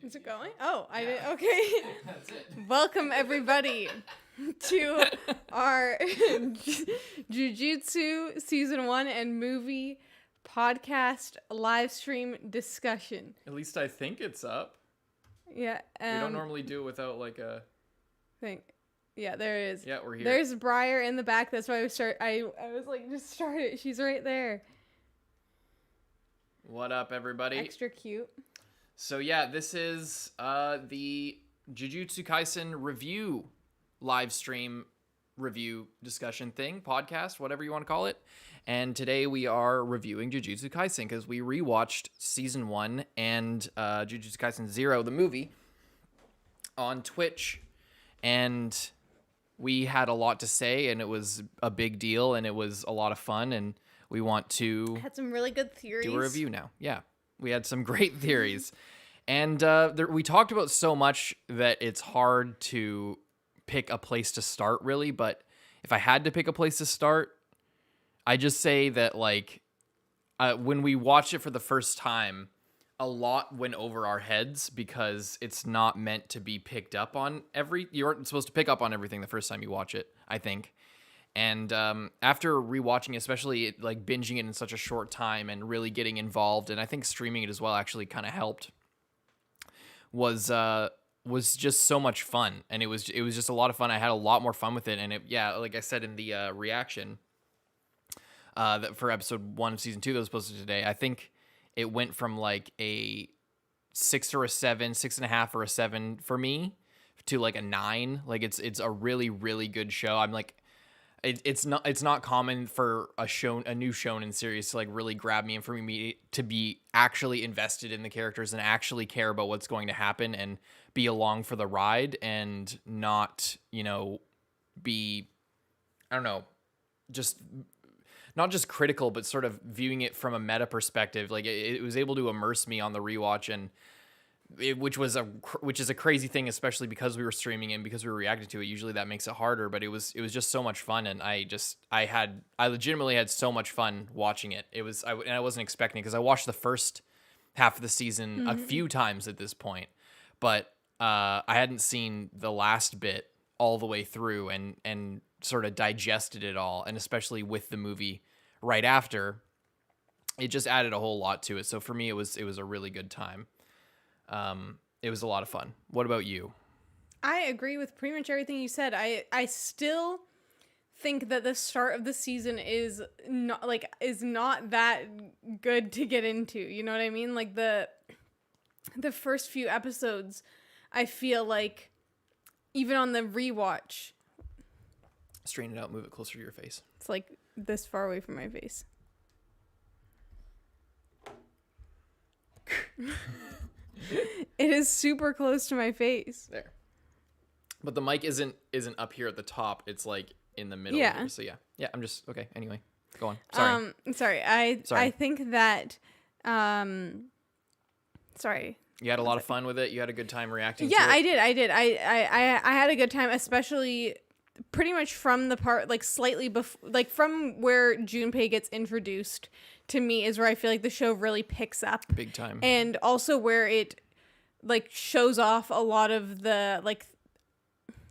Is it going? Oh, I did. Okay. That's it. Welcome everybody to our Jujutsu season 1 and movie podcast live stream discussion. At least I think it's up. Yeah. We don't normally do it without like a thing. Yeah, there it is. Yeah, we're here. There's Briar in the back. That's why I was like, just start it. She's right there. What up, everybody? Extra cute. So yeah, this is the Jujutsu Kaisen review live stream review discussion thing, podcast, whatever you want to call it. And today we are reviewing Jujutsu Kaisen because we rewatched season 1 and Jujutsu Kaisen 0, the movie, on Twitch. And we had a lot to say, and it was a big deal, and it was a lot of fun, and we want to had some really good theories. Do a review now. Yeah. We had some great theories. And we talked about so much that it's hard to pick a place to start, really. But if I had to pick a place to start, I just say that, like, when we watched it for the first time, a lot went over our heads because it's not meant to be picked up on you aren't supposed to pick up on everything the first time you watch it, I think. And after rewatching, especially like binging it in such a short time and really getting involved, and I think streaming it as well actually kind of helped, was just so much fun, and it was just a lot of fun. I had a lot more fun with it, and like I said in the reaction that for episode 1 of season 2 that was posted today, I think it went from like a 6 or a 7, 6.5 or a 7 for me to like a 9. Like it's a really, really good show. I'm like. It's not common for a new shonen series to like really grab me and for me to be actually invested in the characters and actually care about what's going to happen and be along for the ride and not, be, I don't know, just not just critical, but sort of viewing it from a meta perspective. Like it was able to immerse me on the rewatch, and which is a crazy thing, especially because we were streaming and because we were reacting to it. Usually that makes it harder, but it was just so much fun, and I legitimately had so much fun watching it. I wasn't expecting it because I watched the first half of the season a few times at this point, but I hadn't seen the last bit all the way through and sort of digested it all, and especially with the movie right after, it just added a whole lot to it. So for me, it was a really good time. It was a lot of fun. What about you? I agree with pretty much everything you said. I still think that the start of the season is not that good to get into. You know what I mean? Like the first few episodes, I feel like even on the rewatch. Straighten it out, move it closer to your face. It's like this far away from my face. It is super close to my face. There. But the mic isn't up here at the top. It's like in the middle. Yeah. Here. So yeah. Yeah, I'm just okay. Anyway, go on. Sorry. Sorry. I think that sorry. You had a lot of fun with it. You had a good time reacting to it. Yeah, I did. I had a good time, especially pretty much from the part like slightly before, like from where Junpei gets introduced to me is where I feel like the show really picks up big time, and also where it like shows off a lot of the like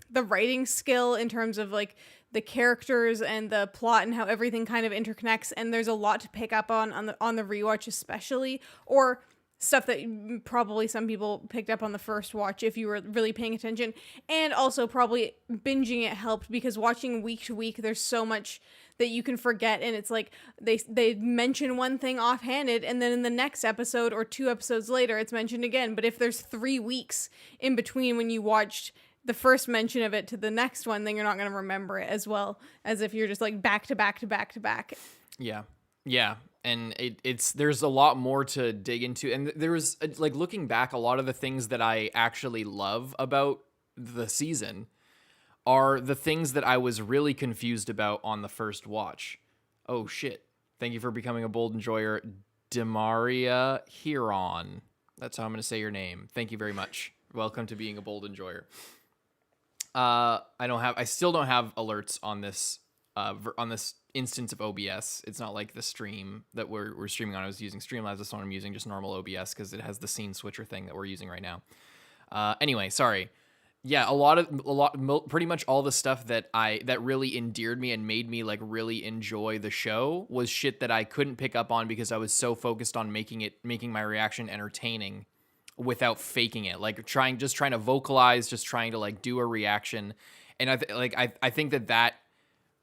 the writing skill in terms of like the characters and the plot and how everything kind of interconnects, and there's a lot to pick up on the rewatch, especially, or stuff that probably some people picked up on the first watch if you were really paying attention. And also probably binging it helped because watching week to week, there's so much that you can forget, and it's like they mention one thing offhanded, and then in the next episode or 2 episodes later it's mentioned again. But if there's 3 weeks in between when you watched the first mention of it to the next one, then you're not going to remember it as well as if you're just like back to back to back to back. Yeah. And there's a lot more to dig into. And there was like looking back, a lot of the things that I actually love about the season are the things that I was really confused about on the first watch. Oh shit. Thank you for becoming a bold enjoyer, Demaria Huron. That's how I'm going to say your name. Thank you very much. Welcome to being a bold enjoyer. I still don't have alerts on this instance of OBS. It's not like the stream that we're streaming on. I was using Streamlabs. That's what I'm using, just normal OBS, because it has the scene switcher thing that we're using right now. Anyway, sorry. Yeah, pretty much all the stuff that really endeared me and made me like really enjoy the show was shit that I couldn't pick up on because I was so focused on making my reaction entertaining without faking it, like trying to vocalize, just trying to like do a reaction. And I think that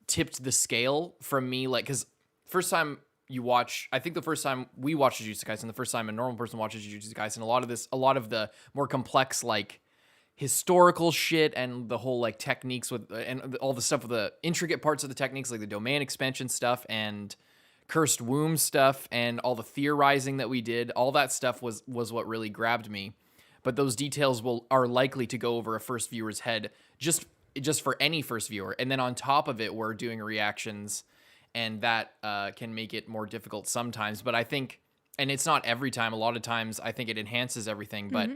tipped the scale from me, like, because first time you watch, I think the first time we watched Jujutsu Kaisen, the first time a normal person watches Jujutsu Kaisen, a lot of the more complex like historical shit and the whole like techniques with and all the stuff with the intricate parts of the techniques, like the domain expansion stuff and cursed womb stuff and all the theorizing that we did, all that stuff was what really grabbed me. But those details are likely to go over a first viewer's head just for any first viewer. And then on top of it, we're doing reactions, and that can make it more difficult sometimes. But I think, and it's not every time, a lot of times I think it enhances everything. But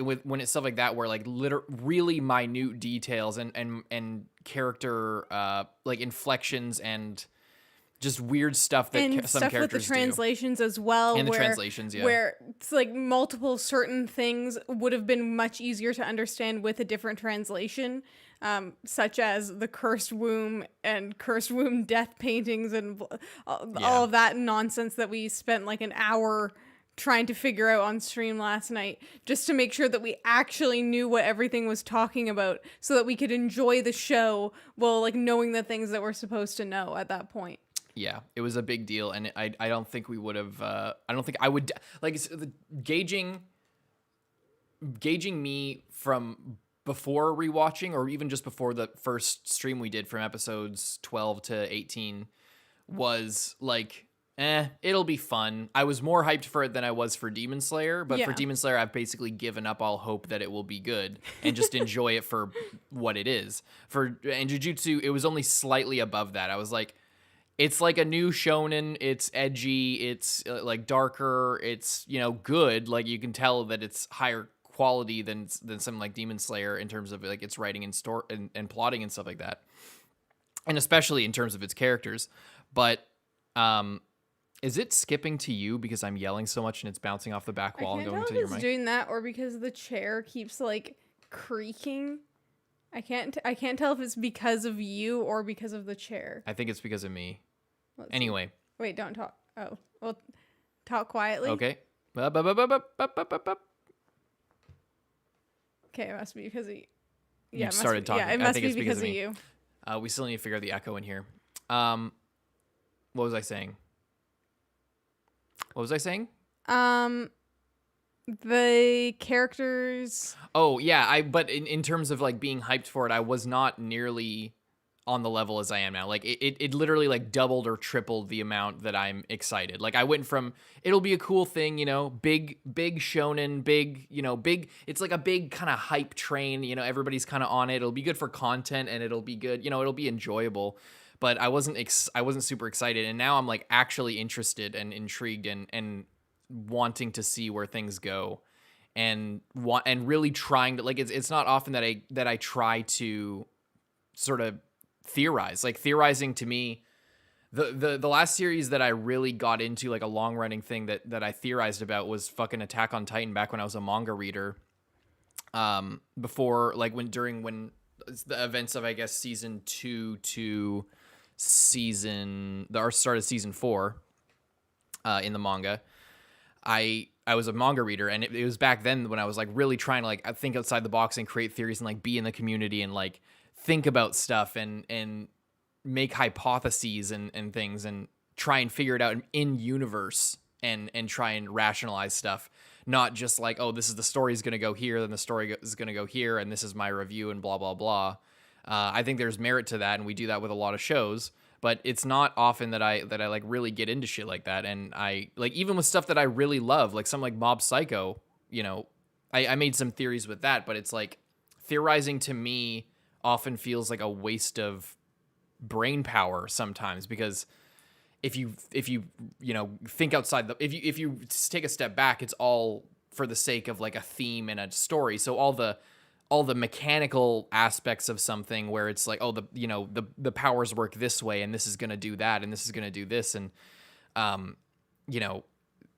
when it's stuff like that, where like really minute details and character like inflections and just weird stuff that and some stuff characters with the translations as well, and the translations, yeah, where it's like multiple certain things would have been much easier to understand with a different translation, such as the cursed womb and cursed womb death paintings and all of that nonsense that we spent like an hour trying to figure out on stream last night, just to make sure that we actually knew what everything was talking about, so that we could enjoy the show while like knowing the things that we're supposed to know at that point. Yeah, it was a big deal, and I don't think we would have. I don't think I would like gauging me from before rewatching, or even just before the first stream we did from episodes 12 to 18 was like, it'll be fun. I was more hyped for it than I was for Demon Slayer, but for Demon Slayer, I've basically given up all hope that it will be good and just enjoy it for what it is. And Jujutsu, it was only slightly above that. I was like, it's like a new shonen. It's edgy. It's like darker. It's, good. Like you can tell that it's higher quality than something like Demon Slayer in terms of like its writing and and plotting and stuff like that, and especially in terms of its characters. But is it skipping to you because I'm yelling so much and it's bouncing off the back wall and going to your mic? I can't tell if it's doing that or because the chair keeps like creaking. I can't tell if it's because of you or because of the chair. I think it's because of me. Let's anyway. See. Wait, don't talk. Oh, well, talk quietly. Okay. Okay, it must be because of you. Yeah, you started talking. Yeah, it must be because of you. We still need to figure out the echo in here. What was I saying? The characters. Oh yeah, but in terms of like being hyped for it, I was not nearly on the level as I am now. Like it literally like doubled or tripled the amount that I'm excited. Like I went from it'll be a cool thing, big shonen, big, it's like a big kind of hype train, everybody's kind of on it. It'll be good for content and it'll be good, it'll be enjoyable. But I wasn't super excited, and now I'm like actually interested and intrigued and wanting to see where things go, and really trying to like it's not often that I try to sort of theorize. Like theorizing to me, the last series that I really got into, like a long running thing that I theorized about, was fucking Attack on Titan back when I was a manga reader. Before like when the events of I guess season 2 to the start of season 4 in the manga. I was a manga reader, and it was back then when I was like really trying to like think outside the box and create theories and like be in the community and like think about stuff and make hypotheses and things and try and figure it out in universe and try and rationalize stuff, not just like, oh, this is the story's going to go here, then the story is going to go here, and this is my review and blah, blah, blah. I think there's merit to that, and we do that with a lot of shows, but it's not often that I like really get into shit like that. And I like, even with stuff that I really love, like something like Mob Psycho, I made some theories with that, but it's like theorizing to me often feels like a waste of brain power sometimes, because if you think outside if you take a step back, it's all for the sake of like a theme and a story. So all all the mechanical aspects of something where it's like, oh, the powers work this way, and this is going to do that, and this is going to do this, and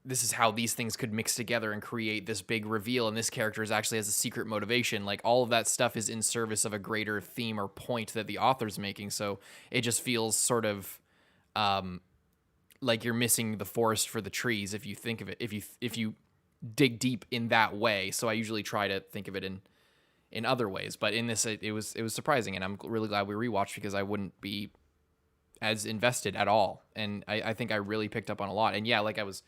this is how these things could mix together and create this big reveal, and this character actually has a secret motivation. Like, all of that stuff is in service of a greater theme or point that the author's making, so it just feels sort of like you're missing the forest for the trees if you think of it, if you dig deep in that way. So I usually try to think of it in other ways, but in this it was surprising, and I'm really glad we rewatched, because I wouldn't be as invested at all, and I think I really picked up on a lot. And yeah, like I was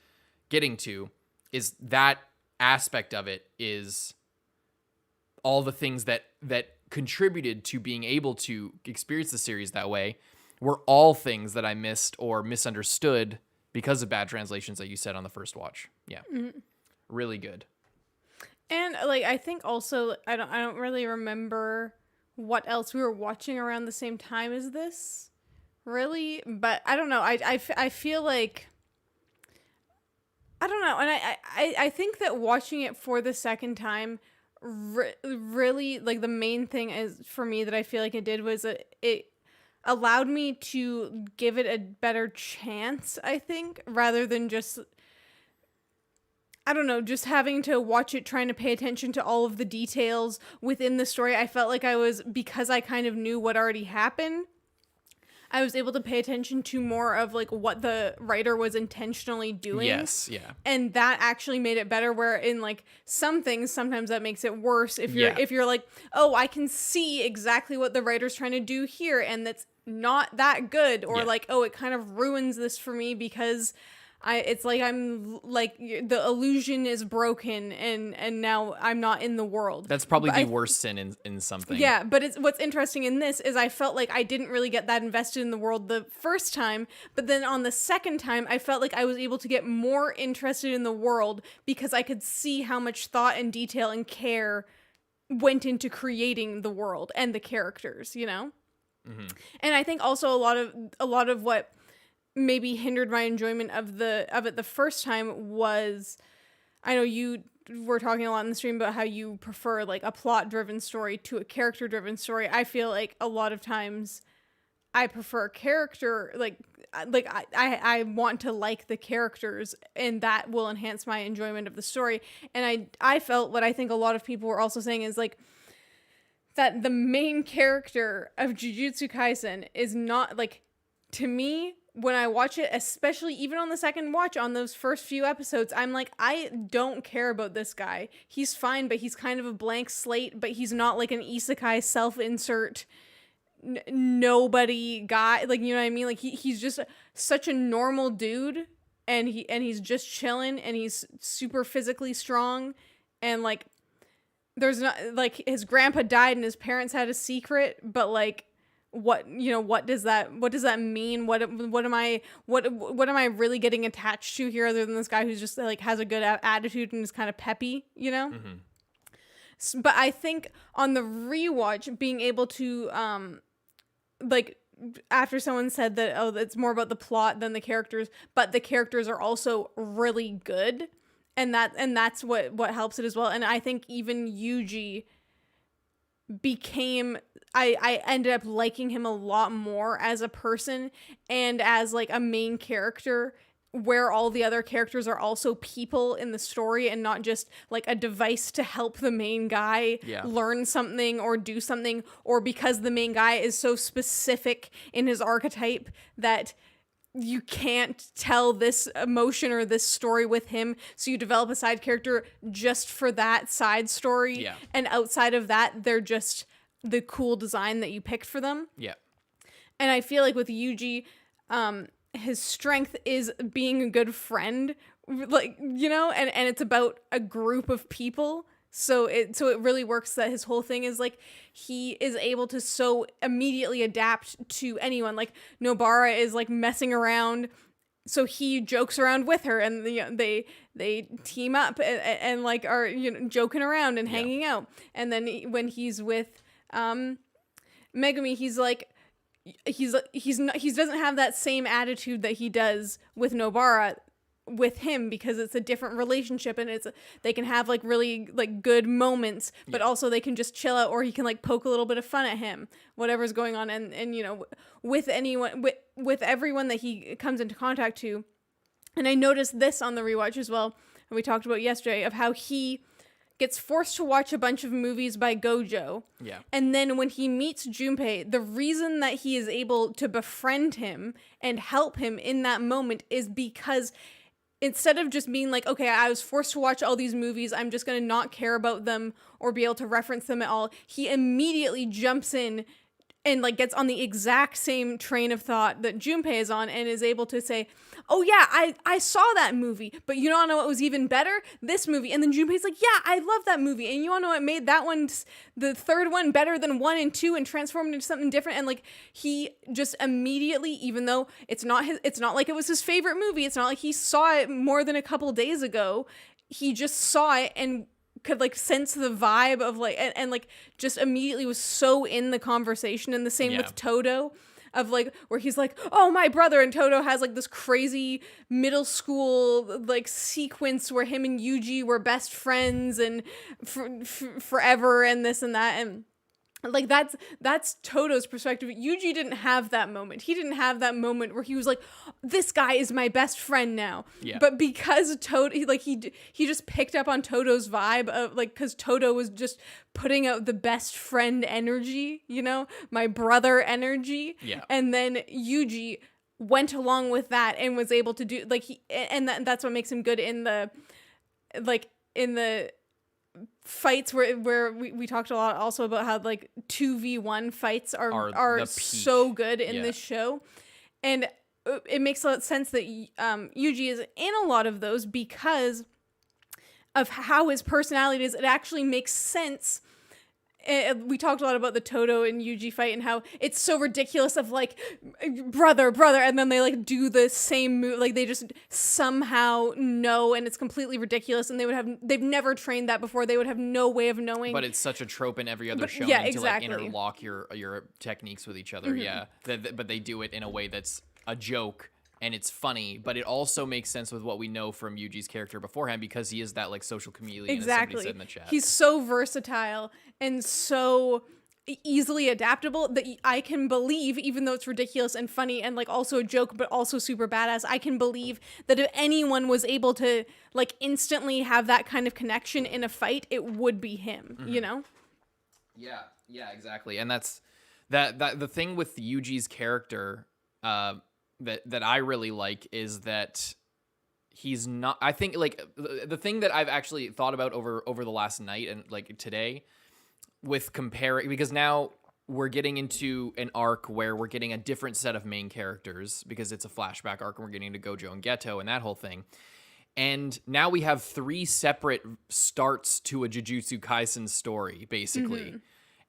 getting to, is that aspect of it is all the things that contributed to being able to experience the series that way were all things that I missed or misunderstood because of bad translations that you said on the first watch. Yeah. Mm-hmm. Really good. And like, I think also, I don't really remember what else we were watching around the same time as this, really. But I don't know. I feel like, I don't know. And I think that watching it for the second time, really, like, the main thing is for me that I feel like it did was it allowed me to give it a better chance, I think, rather than just, I don't know, just having to watch it, trying to pay attention to all of the details within the story. I felt like because I kind of knew what already happened, I was able to pay attention to more of like what the writer was intentionally doing. Yes, yeah. And that actually made it better, where in like some things, sometimes that makes it worse if you're like, oh, I can see exactly what the writer's trying to do here, and that's not that good, or like, oh, it kind of ruins this for me because it's like I'm like, the illusion is broken and now I'm not in the world. That's probably the worst sin in something. Yeah, but what's interesting in this is I felt like I didn't really get that invested in the world the first time, but then on the second time I felt like I was able to get more interested in the world because I could see how much thought and detail and care went into creating the world and the characters, you know? Mm-hmm. And I think also a lot of what maybe hindered my enjoyment of it the first time was, I know you were talking a lot in the stream about how you prefer like a plot driven story to a character driven story. I feel like a lot of times I prefer a character, like I want to like the characters, and that will enhance my enjoyment of the story. And I felt what I think a lot of people were also saying is like that the main character of Jujutsu Kaisen is not, like, to me, when I watch it, especially even on the second watch, on those first few episodes, I'm like, I don't care about this guy. He's fine, but he's kind of a blank slate, but he's not like an isekai self-insert nobody guy. Like, you know what I mean? Like, he's just such a normal dude, and he's just chilling, and he's super physically strong, and like, there's not, like, his grandpa died and his parents had a secret, but like, what does that mean? What am I really getting attached to here, other than this guy who's just like has a good attitude and is kind of peppy, you know? Mm-hmm. But I think on the rewatch, being able to like, after someone said that, oh, it's more about the plot than the characters, but the characters are also really good, and that's what helps it as well. And I think even Yuji became, I ended up liking him a lot more as a person and as like a main character, where all the other characters are also people in the story and not just like a device to help the main guy learn something or do something, or because the main guy is so specific in his archetype that you can't tell this emotion or this story with him, so you develop a side character just for that side story. Yeah. And outside of that, they're just the cool design that you picked for them. Yeah. And I feel like with Yuji, his strength is being a good friend, like, you know, and it's about a group of people. So it really works that his whole thing is like, he is able to so immediately adapt to anyone. Like, Nobara is like messing around, so he jokes around with her, and they team up and like are, you know, joking around and hanging out. And then when he's with Megumi, he's like, he doesn't have that same attitude that he does with Nobara, with him because it's a different relationship, and they can have like really like good moments, but also they can just chill out, or he can like poke a little bit of fun at him, whatever's going on. And you know, with anyone, with everyone that he comes into contact to. And I noticed this on the rewatch as well, and we talked about yesterday, of how he gets forced to watch a bunch of movies by GOJO. Yeah. And then when he meets Junpei, the reason that he is able to befriend him and help him in that moment is because instead of just being like, okay, I was forced to watch all these movies, I'm just going to not care about them or be able to reference them at all, he immediately jumps in and like gets on the exact same train of thought that Junpei is on, and is able to say, oh yeah, I saw that movie, but you don't know what was even better? This movie. And then Junpei's like, yeah, I love that movie, and you want to know what made that one, the third one, better than 1 and 2 and transformed into something different? And like, he just immediately, even though it's not like it was his favorite movie, it's not like he saw it more than a couple days ago, he just saw it and could like sense the vibe of like, and like just immediately was so in the conversation. And the same with Toto, of like, where he's like, oh, my brother, and Toto has like this crazy middle school like sequence where him and Yuji were best friends and forever and this and that. And like, that's Toto's perspective. Yuji didn't have that moment. He didn't have that moment where he was like, this guy is my best friend now. Yeah. But because Toto, he just picked up on Toto's vibe of like, because Toto was just putting out the best friend energy, you know, my brother energy. Yeah. And then Yuji went along with that and was able to do like that's what makes him good in the fights where we talked a lot also about how like 2v1 fights are so good in this show. And it makes a lot of sense that Yuji is in a lot of those because of how his personality is. It actually makes sense. We talked a lot about the Toto and Yuji fight and how it's so ridiculous of like brother, and then they like do the same move, like they just somehow know, and it's completely ridiculous, and they've never trained that before. They would have no way of knowing. But it's such a trope in every other show to like interlock your techniques with each other. Mm-hmm. But they do it in a way that's a joke. And it's funny, but it also makes sense with what we know from Yuji's character beforehand, because he is that like social chameleon, as somebody said in the chat. He's so versatile and so easily adaptable that I can believe, even though it's ridiculous and funny and like also a joke, but also super badass, I can believe that if anyone was able to like instantly have that kind of connection in a fight, it would be him, you know? Yeah, exactly. And that's that the thing with Yuji's character, that I really like is that he's not, I think like the thing that I've actually thought about over the last night and like today with comparing, because now we're getting into an arc where we're getting a different set of main characters because it's a flashback arc and we're getting to GOJO and Geto and that whole thing. And now we have 3 separate starts to a Jujutsu Kaisen story, basically. Mm-hmm.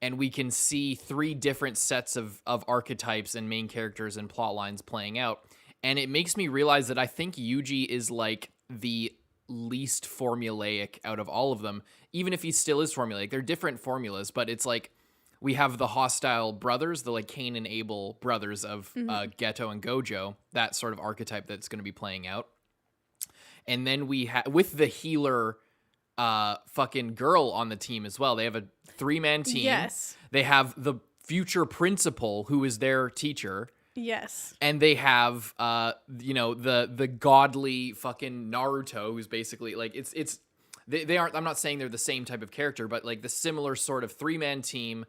And we can see 3 different sets of archetypes and main characters and plot lines playing out. And it makes me realize that I think Yuji is like the least formulaic out of all of them, even if he still is formulaic. They're different formulas, but it's like we have the hostile brothers, the like Cain and Abel brothers of Geto and GOJO, that sort of archetype that's going to be playing out. And then we have, with the healer fucking girl on the team as well. They have a 3-man team. Yes. They have the future principal who is their teacher. Yes. And they have the godly fucking Naruto, who's basically like they aren't, I'm not saying they're the same type of character, but like the similar sort of 3-man team,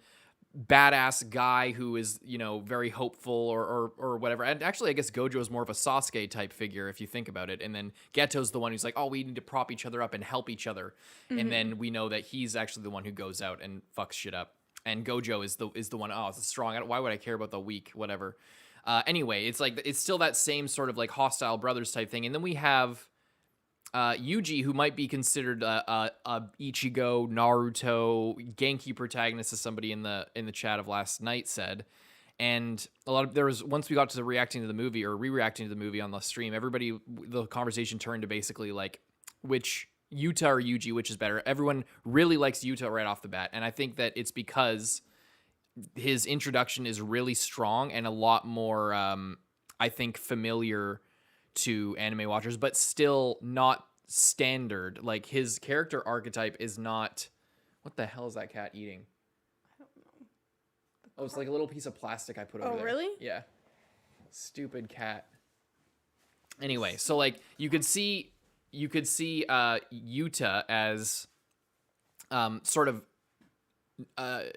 badass guy who is, very hopeful or whatever. And actually, I guess GOJO is more of a Sasuke type figure if you think about it. And then Geto's the one who's like, oh, we need to prop each other up and help each other. Mm-hmm. And then we know that he's actually the one who goes out and fucks shit up. And GOJO is the one, oh, it's strong. Why would I care about the weak? Whatever. Anyway, it's like, it's still that same sort of like hostile brothers type thing. And then we have Yuji, who might be considered a Ichigo, Naruto, Genki protagonist, as somebody in the chat of last night said. And once we got to reacting to the movie or re-reacting to the movie on the stream, the conversation turned to basically like which Yuta or Yuji, which is better. Everyone really likes Yuta right off the bat. And I think that it's because his introduction is really strong and a lot more, I think, familiar to anime watchers, but still not standard. Like, his character archetype is not... What the hell is that cat eating? I don't know. Oh, it's like a little piece of plastic I put over there. Oh, really? Yeah. Stupid cat. Anyway, so like you could see Yuuta as sort of I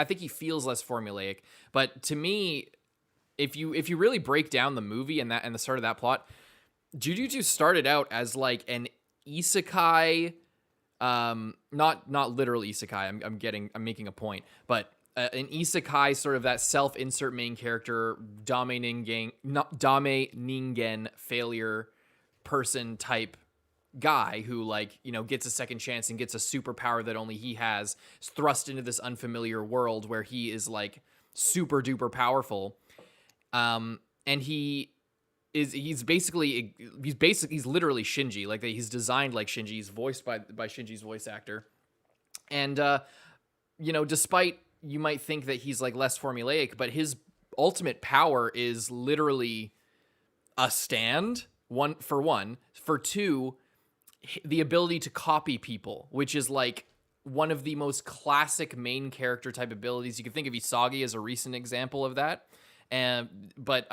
think he feels less formulaic, but to me, if you really break down the movie and the start of that plot, Jujutsu started out as like an isekai, not literal isekai. I'm making a point, but an isekai, sort of that self-insert main character, dame ningen failure person type guy who, like, you know, gets a second chance and gets a superpower that only he has, is thrust into this unfamiliar world where he is like super duper powerful. And he's literally Shinji. Like, he's designed like Shinji. He's voiced by Shinji's voice actor. And you know, despite you might think that he's like less formulaic, but his ultimate power is literally a stand, one. For two, the ability to copy people, which is like one of the most classic main character type abilities. You can think of Isagi as a recent example of that. But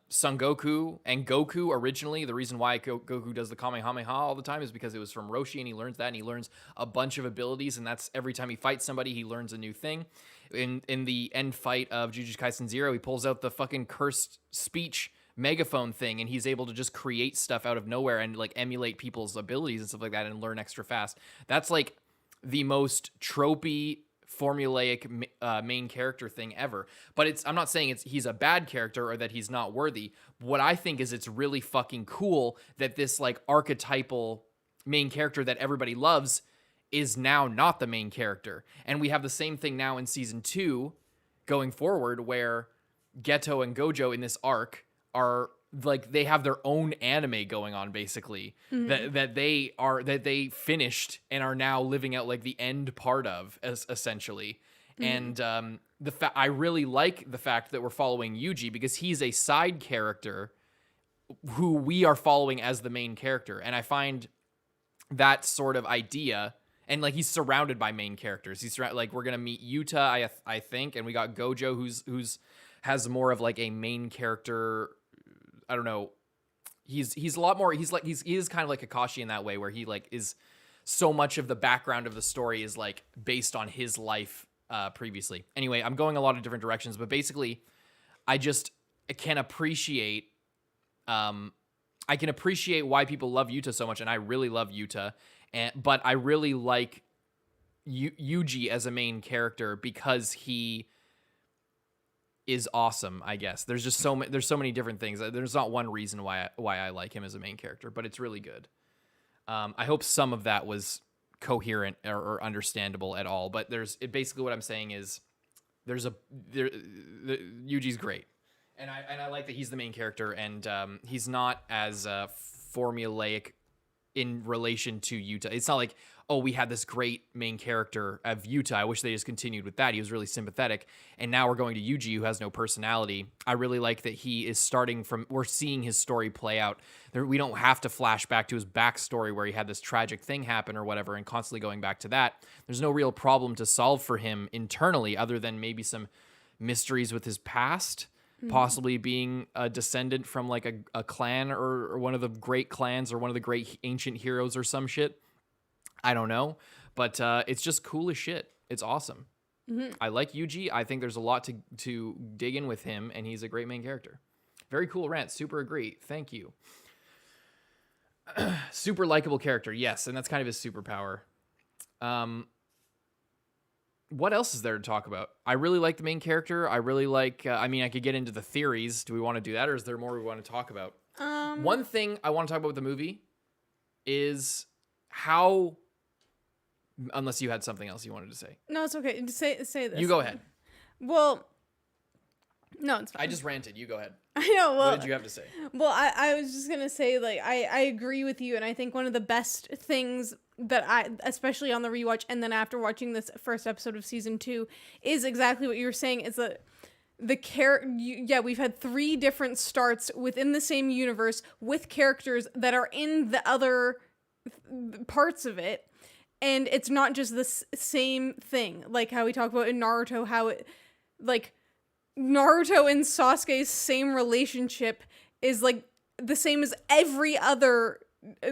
Son Goku and Goku originally, the reason why Goku does the Kamehameha all the time is because it was from Roshi, and he learns that, and he learns a bunch of abilities, and that's every time he fights somebody, he learns a new thing. In the end fight of Jujutsu Kaisen 0, he pulls out the fucking cursed speech megaphone thing, and he's able to just create stuff out of nowhere and like emulate people's abilities and stuff like that and learn extra fast. That's like the most tropey, formulaic main character thing ever. But I'm not saying he's a bad character or that he's not worthy. What I think is it's really fucking cool that this like archetypal main character that everybody loves is now not the main character. And we have the same thing now in season 2 going forward, where Geto and GOJO in this arc are like, they have their own anime going on, basically, that they finished and are now living out like the end part of, essentially. And I really like the fact that we're following Yuji, because he's a side character who we are following as the main character, and I find that sort of idea. And like, he's surrounded by main characters. He's like, we're gonna meet Yuuta, I think, and we got GOJO, who's has more of like a main character. I don't know. He's a lot more. He is kind of like Kakashi in that way, where he like is so much of the background of the story is like based on his life previously. Anyway, I'm going a lot of different directions, but basically, I can appreciate. I can appreciate why people love Yuuta so much, and I really love Yuuta. But I really like Yuji as a main character because he is awesome, I guess. There's just so many different things. There's not one reason why I like him as a main character, but it's really good. I hope some of that was coherent or understandable at all. But basically what I'm saying is Yuji's great, and I like that he's the main character, and he's not as formulaic in relation to Yuuta. It's not like, oh, we had this great main character of Yuuta. I wish they just continued with that. He was really sympathetic. And now we're going to Yuji, who has no personality. I really like that he is we're seeing his story play out. We don't have to flash back to his backstory where he had this tragic thing happen or whatever and constantly going back to that. There's no real problem to solve for him internally, other than maybe some mysteries with his past. Possibly being a descendant from like a clan or one of the great clans or one of the great ancient heroes or some shit. I don't know, but it's just cool as shit. It's awesome. I like Yuji. I think there's a lot to dig in with him, and he's a great main character. Very cool rant. Super agree. Thank you. Super likable character. Yes, and that's kind of his superpower. What else is there to talk about? I really like the main character. I really like... I could get into the theories. Do we want to do that, or is there more we want to talk about? One thing I want to talk about with the movie is how... Unless you had something else you wanted to say. No, it's okay. Say this. You go ahead. Well... No, it's fine. I just ranted. You go ahead. I know. Well, what did you have to say? Well, I was just going to say, like, I agree with you, and I think one of the best things that especially on the rewatch and then after watching this first episode of season 2, is exactly what you were saying, is that we've had 3 different starts within the same universe with characters that are in the other parts of it, and it's not just the same thing, like how we talk about in Naruto, how it, like, Naruto and Sasuke's same relationship is like the same as every other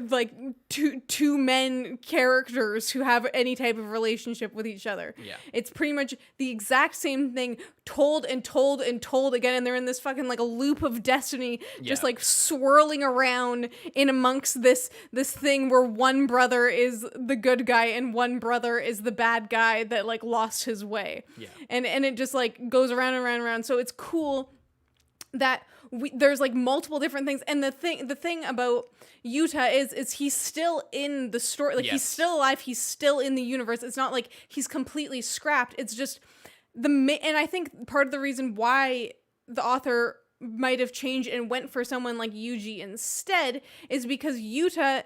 like two men characters who have any type of relationship with each other. Yeah. It's pretty much the exact same thing told and told and told again, and they're in this fucking like a loop of destiny, just like swirling around in amongst this thing where one brother is the good guy and one brother is the bad guy that like lost his way. Yeah. And it just like goes around and around and around. So it's cool that there's like multiple different things, and the thing about Yuuta is he's still in the story, like he's still alive, he's still in the universe. It's not like he's completely scrapped. It's just and I think part of the reason why the author might have changed and went for someone like Yuji instead is because Yuuta,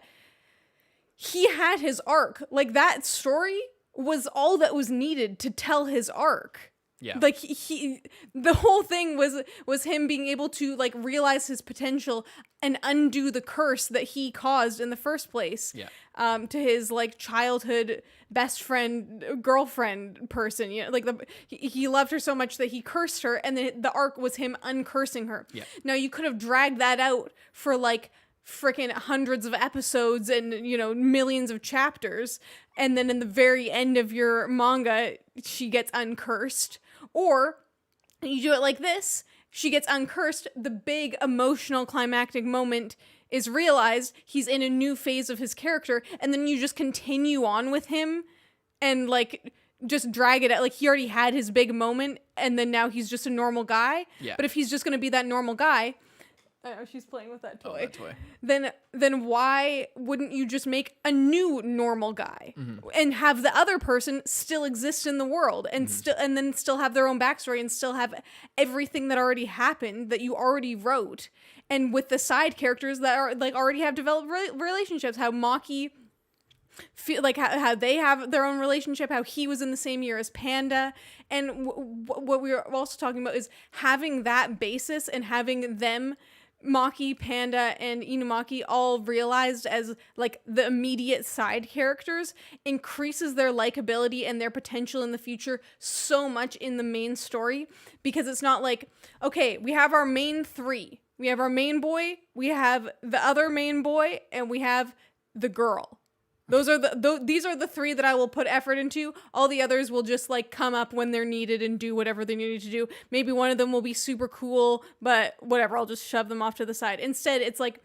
he had his arc. Like, that story was all that was needed to tell his arc. Yeah. Like he the whole thing was him being able to like realize his potential and undo the curse that he caused in the first place. Yeah. To his like childhood best friend, girlfriend person, you know, like he loved her so much that he cursed her, and then the arc was him uncursing her. Yeah. Now you could have dragged that out for like freaking hundreds of episodes and, you know, millions of chapters, and then in the very end of your manga she gets uncursed. Or you do it like this: she gets uncursed, the big emotional climactic moment is realized, he's in a new phase of his character, and then you just continue on with him and like just drag it out. Like, he already had his big moment, and then now he's just a normal guy. Yeah. But if he's just gonna be that normal guy, oh, she's playing with that toy. Oh, that toy. Then why wouldn't you just make a new normal guy and have the other person still exist in the world and then still have their own backstory and still have everything that already happened that you already wrote, and with the side characters that are like already have developed relationships, how Maki feel like how they have their own relationship, how he was in the same year as Panda, and what we were also talking about is having that basis and having them, Maki, Panda, and Inumaki, all realized as like the immediate side characters, increases their likability and their potential in the future so much in the main story, because it's not like, okay, we have our main 3. We have our main boy, we have the other main boy, and we have the girl. These are the 3 that I will put effort into. All the others will just like come up when they're needed and do whatever they needed to do. Maybe one of them will be super cool, but whatever, I'll just shove them off to the side. Instead, it's like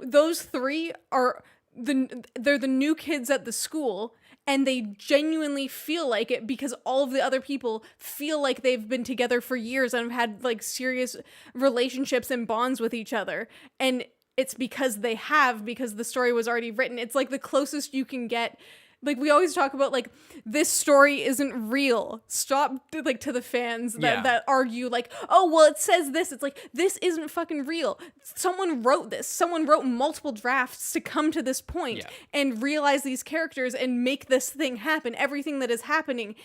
those 3 are they're the new kids at the school, and they genuinely feel like it because all of the other people feel like they've been together for years and have had like serious relationships and bonds with each other. And it's because the story was already written. It's like the closest you can get. Like, we always talk about like, this story isn't real. Stop like to the fans that argue like, oh, well, it says this. It's like, this isn't fucking real. Someone wrote this. Someone wrote multiple drafts to come to this point and realize these characters and make this thing happen. Everything that is happening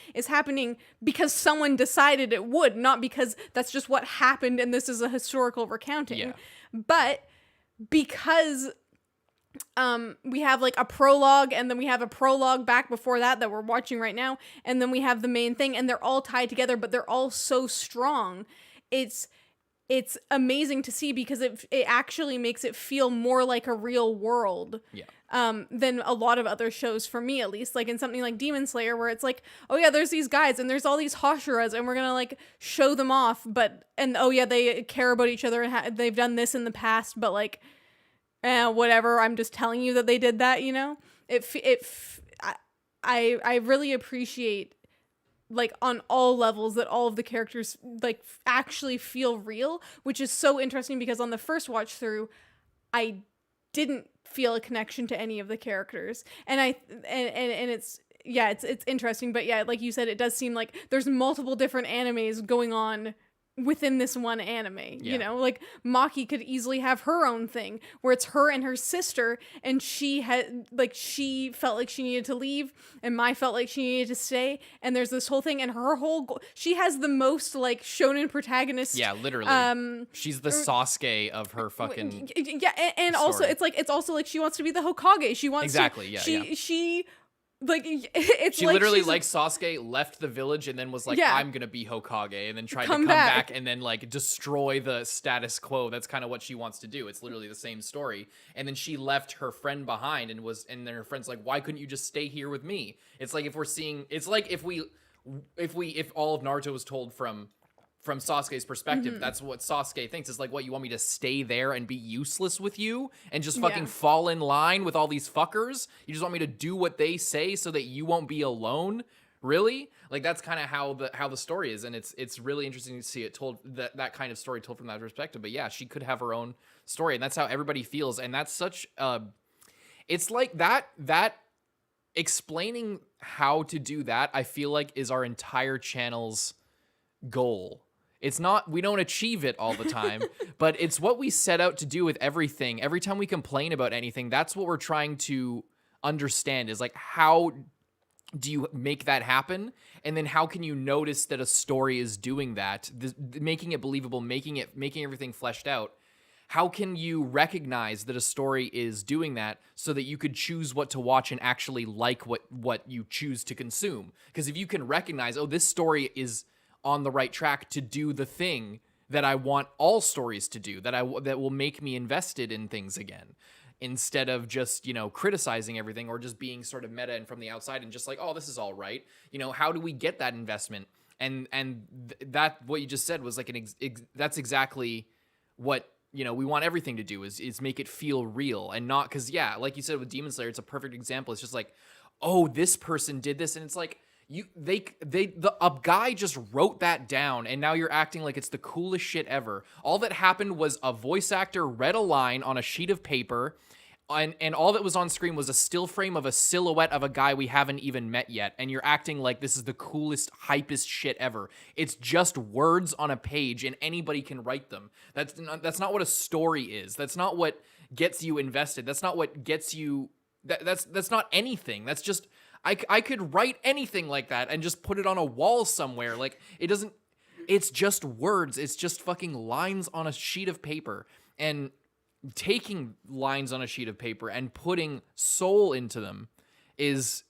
because someone decided it would, not because that's just what happened and this is a historical recounting. Yeah. But because we have like a prologue, and then we have a prologue back before that we're watching right now, and then we have the main thing, and they're all tied together, but they're all so strong. It's amazing to see, because it actually makes it feel more like a real world than a lot of other shows, for me at least. Like in something like Demon Slayer, where it's like, oh yeah, there's these guys and there's all these Hashiras and we're gonna like show them off, and oh yeah, they care about each other and they've done this in the past, but like whatever, I'm just telling you that they did that, you know? I really appreciate, like, on all levels, that all of the characters like actually feel real, which is so interesting, because on the first watch through I didn't feel a connection to any of the characters, and it's interesting, but yeah, like you said, it does seem like there's multiple different animes going on within this one anime. Yeah. You know, like Maki could easily have her own thing where it's her and her sister, and she had like she felt like she needed to leave and Mai felt like she needed to stay, and there's this whole thing, and her whole she has the most like shonen protagonist. Yeah, literally. She's the Sasuke of her fucking and also story. it's also like she wants to be the Hokage. She wants Exactly, to, yeah, she like it's she like literally she's like Sasuke left the village and then was like, Yeah. I'm gonna be Hokage, and then tried to Come come back. back and then like destroy the status quo. That's kind of what she wants to do. It's literally the same story. And then she left her friend behind and then her friend's like, why couldn't you just stay here with me? It's like if all of Naruto was told from Sasuke's perspective, that's what Sasuke thinks. It's like, what, you want me to stay there and be useless with you and just fucking fall in line with all these fuckers? You just want me to do what they say so that you won't be alone? Really? Like, that's kind of how the story is, and it's really interesting to see it told, that kind of story told from that perspective. But yeah, she could have her own story, and that's how everybody feels, and that's such it's like that explaining how to do that, I feel like, is our entire channel's goal. It's not, we don't achieve it all the time, but it's what we set out to do with everything. Every time we complain about anything, that's what we're trying to understand, is like, how do you make that happen? And then how can you notice that a story is doing that, making it believable, making everything fleshed out? How can you recognize that a story is doing that so that you could choose what to watch and actually like what you choose to consume? Because if you can recognize, oh, this story is on the right track to do the thing that I want all stories to do, that will make me invested in things again, instead of just, you know, criticizing everything or just being sort of meta and from the outside and just like, oh, this is all right. You know, how do we get that investment? And that, what you just said was like that's exactly what, you know, we want everything to do is make it feel real, and not, because yeah, like you said with Demon Slayer, it's a perfect example. It's just like, oh, this person did this, and it's like, a guy just wrote that down, and now you're acting like it's the coolest shit ever. All that happened was a voice actor read a line on a sheet of paper, and all that was on screen was a still frame of a silhouette of a guy we haven't even met yet, and you're acting like this is the coolest, hypest shit ever. It's just words on a page, and anybody can write them. That's not what a story is. That's not what gets you invested. That's not what gets you... That's not anything. That's just... I could write anything like that and just put it on a wall somewhere. Like, it doesn't... It's just words. It's just fucking lines on a sheet of paper. And taking lines on a sheet of paper and putting soul into them is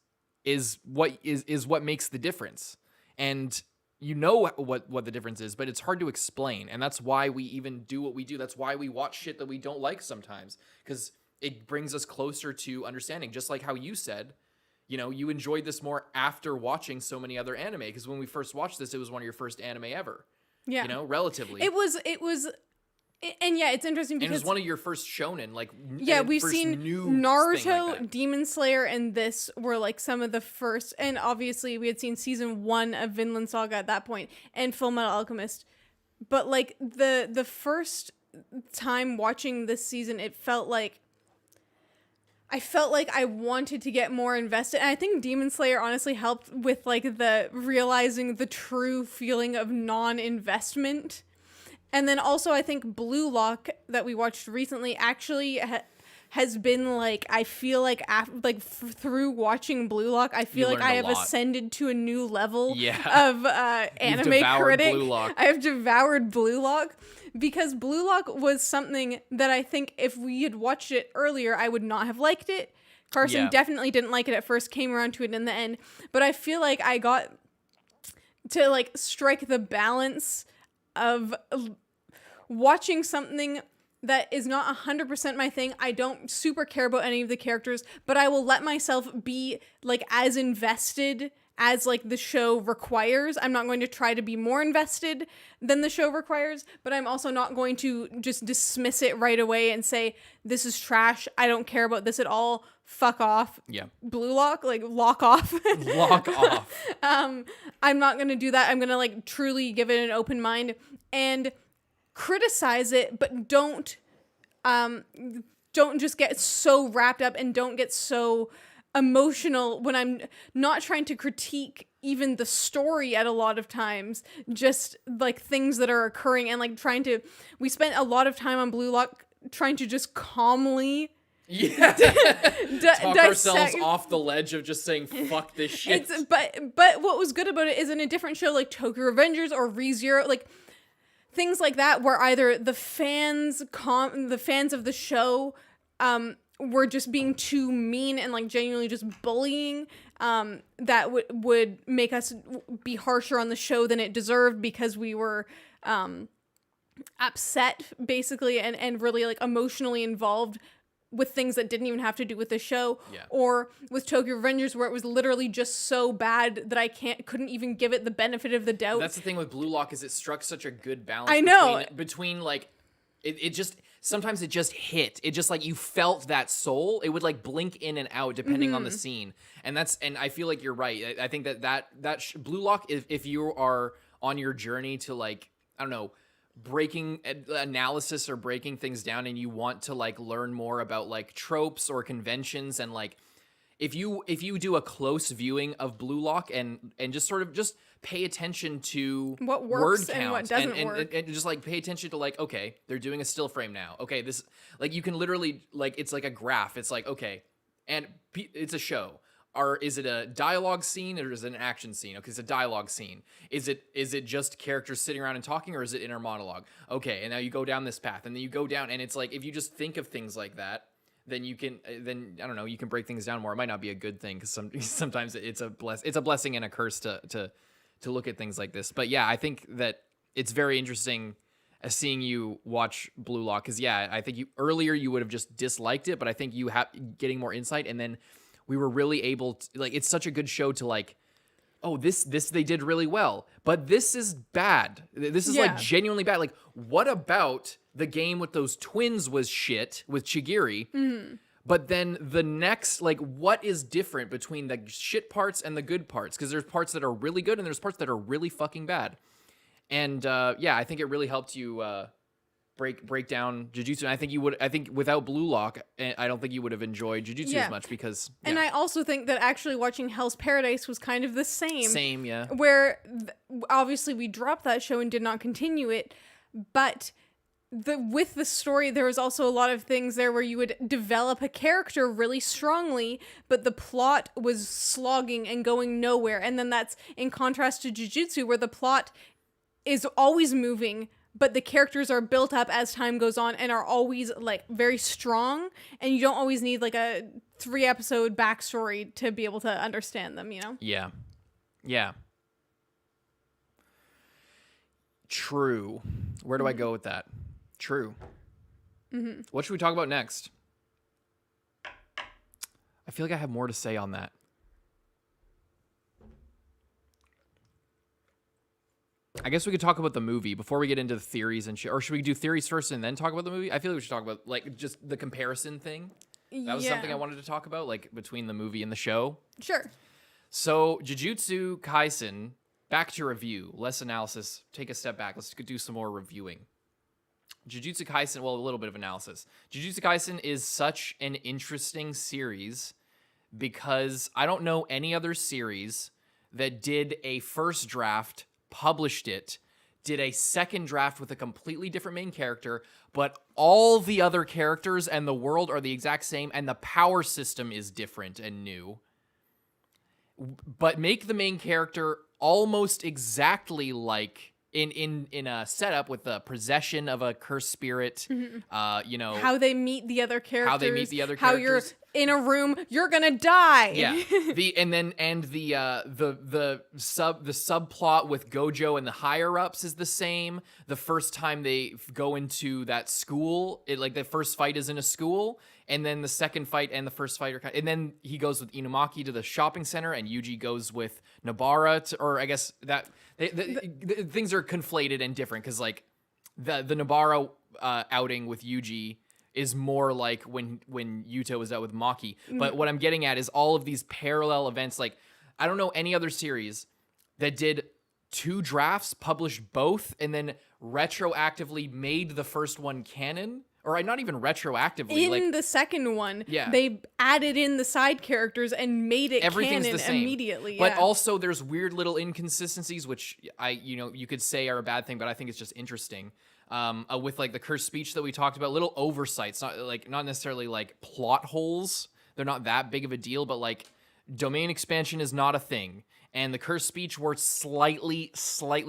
what makes the difference. And you know what the difference is, but it's hard to explain. And that's why we even do what we do. That's why we watch shit that we don't like sometimes, because it brings us closer to understanding. Just like how you said, you know, you enjoyed this more after watching so many other anime, because when we first watched this, it was one of your first anime ever. Yeah. You know, relatively. It was, and yeah, it's interesting because... And it was one of your first shonen, like... Yeah, we've seen Naruto, like Demon Slayer, and this were like some of the first, and obviously we had seen season 1 of Vinland Saga at that point, and Full Metal Alchemist. But like the first time watching this season, I felt like I wanted to get more invested. And I think Demon Slayer honestly helped with like the realizing the true feeling of non-investment. And then also I think Blue Lock that we watched recently actually has been like, I feel like through watching Blue Lock, I feel like I have ascended to a new level of anime critic. Blue Lock. I have devoured Blue Lock. Because Blue Lock was something that I think if we had watched it earlier, I would not have liked it. Carson definitely didn't like it at first, came around to it in the end. But I feel like I got to like strike the balance of watching something that is not 100% my thing. I don't super care about any of the characters, but I will let myself be like as invested as like the show requires. I'm not going to try to be more invested than the show requires, but I'm also not going to just dismiss it right away and say, this is trash, I don't care about this at all, fuck off. Yeah. Blue Lock, like lock off. Lock off. I'm not going to do that. I'm going to like truly give it an open mind and criticize it, but don't just get so wrapped up and don't get so emotional when I'm not trying to critique even the story at a lot of times, just like things that are occurring and like we spent a lot of time on Blue Lock trying to just calmly talk ourselves off the ledge of just saying fuck this shit. But what was good about it is in a different show like Tokyo Revengers or ReZero, like things like that, where either the fans of the show were just being too mean and like genuinely just bullying, that would make us be harsher on the show than it deserved because we were upset basically and really like emotionally involved with things that didn't even have to do with the show. Or with Tokyo Revengers, where it was literally just so bad that I couldn't even give it the benefit of the doubt. That's the thing with Blue Lock, is it struck such a good balance. I know. Between like it just sometimes it just hit. It just like you felt that soul. It would like blink in and out depending on the scene. And I feel like you're right. I think that Blue Lock, if you are on your journey to like, I don't know, breaking analysis or breaking things down, and you want to like learn more about like tropes or conventions, and like if you do a close viewing of Blue Lock and just sort of just pay attention to what works word count and what doesn't work, and just like pay attention to like, okay, they're doing a still frame now, okay, this, like you can literally like, it's like a graph, it's like, okay, and it's a show. Or is it a dialogue scene, or is it an action scene? Okay, it's a dialogue scene. Is it just characters sitting around and talking, or is it inner monologue? Okay, and now you go down this path, and then you go down, and it's like, if you just think of things like that, then you can, I don't know, you can break things down more. It might not be a good thing, because sometimes it's a blessing and a curse to look at things like this. But yeah, I think that it's very interesting seeing you watch Blue Lock, because yeah, I think earlier you would have just disliked it, but I think you getting more insight, and then we were really able to, like, it's such a good show to like, oh, this they did really well, but this is bad. This is like genuinely bad. Like, what about the game with those twins was shit with Chigiri? But then the next, like, what is different between the shit parts and the good parts? Because there's parts that are really good and there's parts that are really fucking bad. And yeah, I think it really helped you break down Jujutsu. And I think without Blue Lock, I don't think you would have enjoyed Jujutsu as much, because and I also think that actually watching Hell's Paradise was kind of the same, yeah, where obviously we dropped that show and did not continue it, but with the story there was also a lot of things there where you would develop a character really strongly, but the plot was slogging and going nowhere. And then that's in contrast to Jujutsu, where the plot is always moving, but the characters are built up as time goes on and are always like very strong, and you don't always need like a 3-episode backstory to be able to understand them, you know? Yeah. True. Where do I go with that? True. What should we talk about next? I feel like I have more to say on that. I guess we could talk about the movie before we get into the theories and shit. Or should we do theories first and then talk about the movie? I feel like we should talk about like just the comparison thing. That was something I wanted to talk about, like between the movie and the show. Sure. So Jujutsu Kaisen, back to review, less analysis. Take a step back. Let's do some more reviewing. Jujutsu Kaisen, well, a little bit of analysis. Jujutsu Kaisen is such an interesting series because I don't know any other series that did a first draft, published it, did a second draft with a completely different main character, but all the other characters and the world are the exact same, and the power system is different and new, but make the main character almost exactly like in a setup with the possession of a cursed spirit, you know, how they meet the other characters, how you're in a room, you're gonna die. Yeah. the subplot with GOJO and the higher ups is the same. The first time they go into that school, like the first fight is in a school, and then the second fight and the first fight are, and then he goes with Inumaki to the shopping center, and Yuji goes with Nobara or I guess that the things are conflated and different, because like the Nobara outing with Yuji is more like when Yuta was out with Maki. But what I'm getting at is all of these parallel events. Like, I don't know any other series that did 2 drafts, published both, and then retroactively made the first one canon, or not even retroactively. In the second one, Yeah. they added in the side characters and made it Everything's canon the same. immediately. But yeah. also there's weird little inconsistencies, which you could say are a bad thing, but I think it's just interesting. With like the cursed speech that we talked about, little oversights, not necessarily like plot holes. They're not that big of a deal, but like domain expansion is not a thing. And the cursed speech works slightly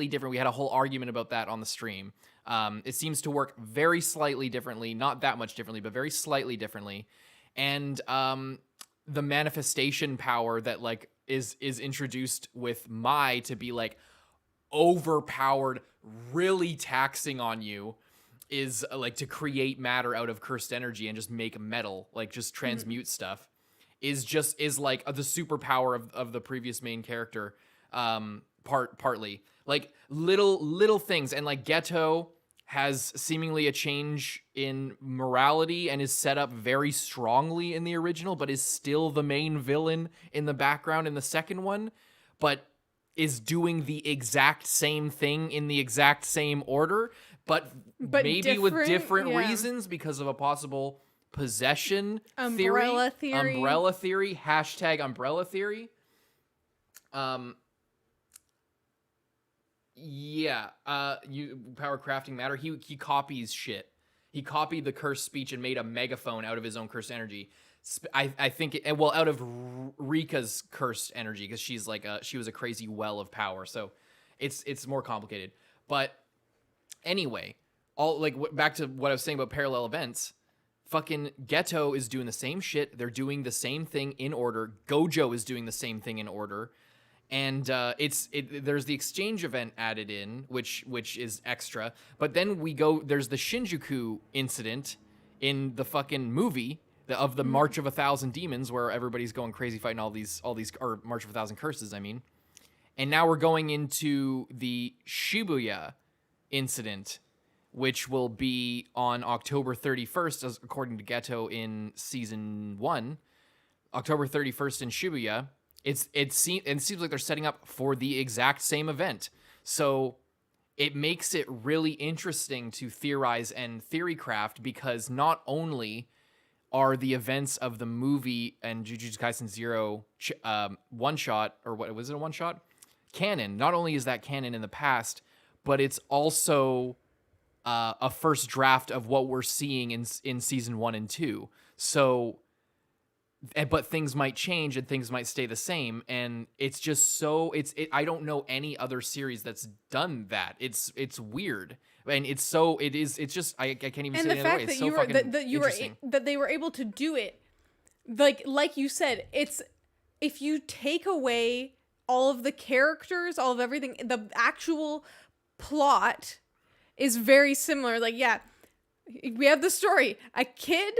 different. We had a whole argument about that on the stream. It seems to work very slightly differently, not that much differently, but very slightly differently. And the manifestation power that like is introduced with Mai to be like overpowered, really taxing on you, is like to create matter out of cursed energy and just make metal, like just transmute stuff. Is like the superpower of the previous main character, partly like little things. And like Geto has seemingly a change in morality and is set up very strongly in the original, but is still the main villain in the background in the second one, but is doing the exact same thing in the exact same order, but maybe with different reasons because of a possible possession umbrella theory. Umbrella theory. Hashtag umbrella theory. Yeah. You power crafting matter. He copies shit. He copied the cursed speech and made a megaphone out of his own cursed energy. I think out of Rika's cursed energy, because she's like she was a crazy well of power. So it's more complicated. But anyway, back to what I was saying about parallel events. Fucking Geto is doing the same shit. They're doing the same thing in order. GOJO is doing the same thing in order. And there's the exchange event added in, which is extra. But then there's the Shinjuku incident in the fucking movie of the March of 1,000 Demons, where everybody's going crazy fighting all these, or March of 1,000 Curses, I mean. And now we're going into the Shibuya incident, which will be on October 31st, as according to Geto in season 1. October 31st in Shibuya. It seems like they're setting up for the exact same event. So it makes it really interesting to theorize and theory craft, because not only are the events of the movie and Jujutsu Kaisen 0 one shot, or what was it, a one shot? Canon. Not only is that canon in the past, but it's also a first draft of what we're seeing in season 1 and 2. So, but things might change and things might stay the same, and it's just I don't know any other series that's done that. It's weird, and it's just I can't even say it another way. It's so fucking interesting. That they were able to do it, like you said, it's if you take away all of the characters, all of everything, the actual plot is very similar. Like, yeah, we have the story. A kid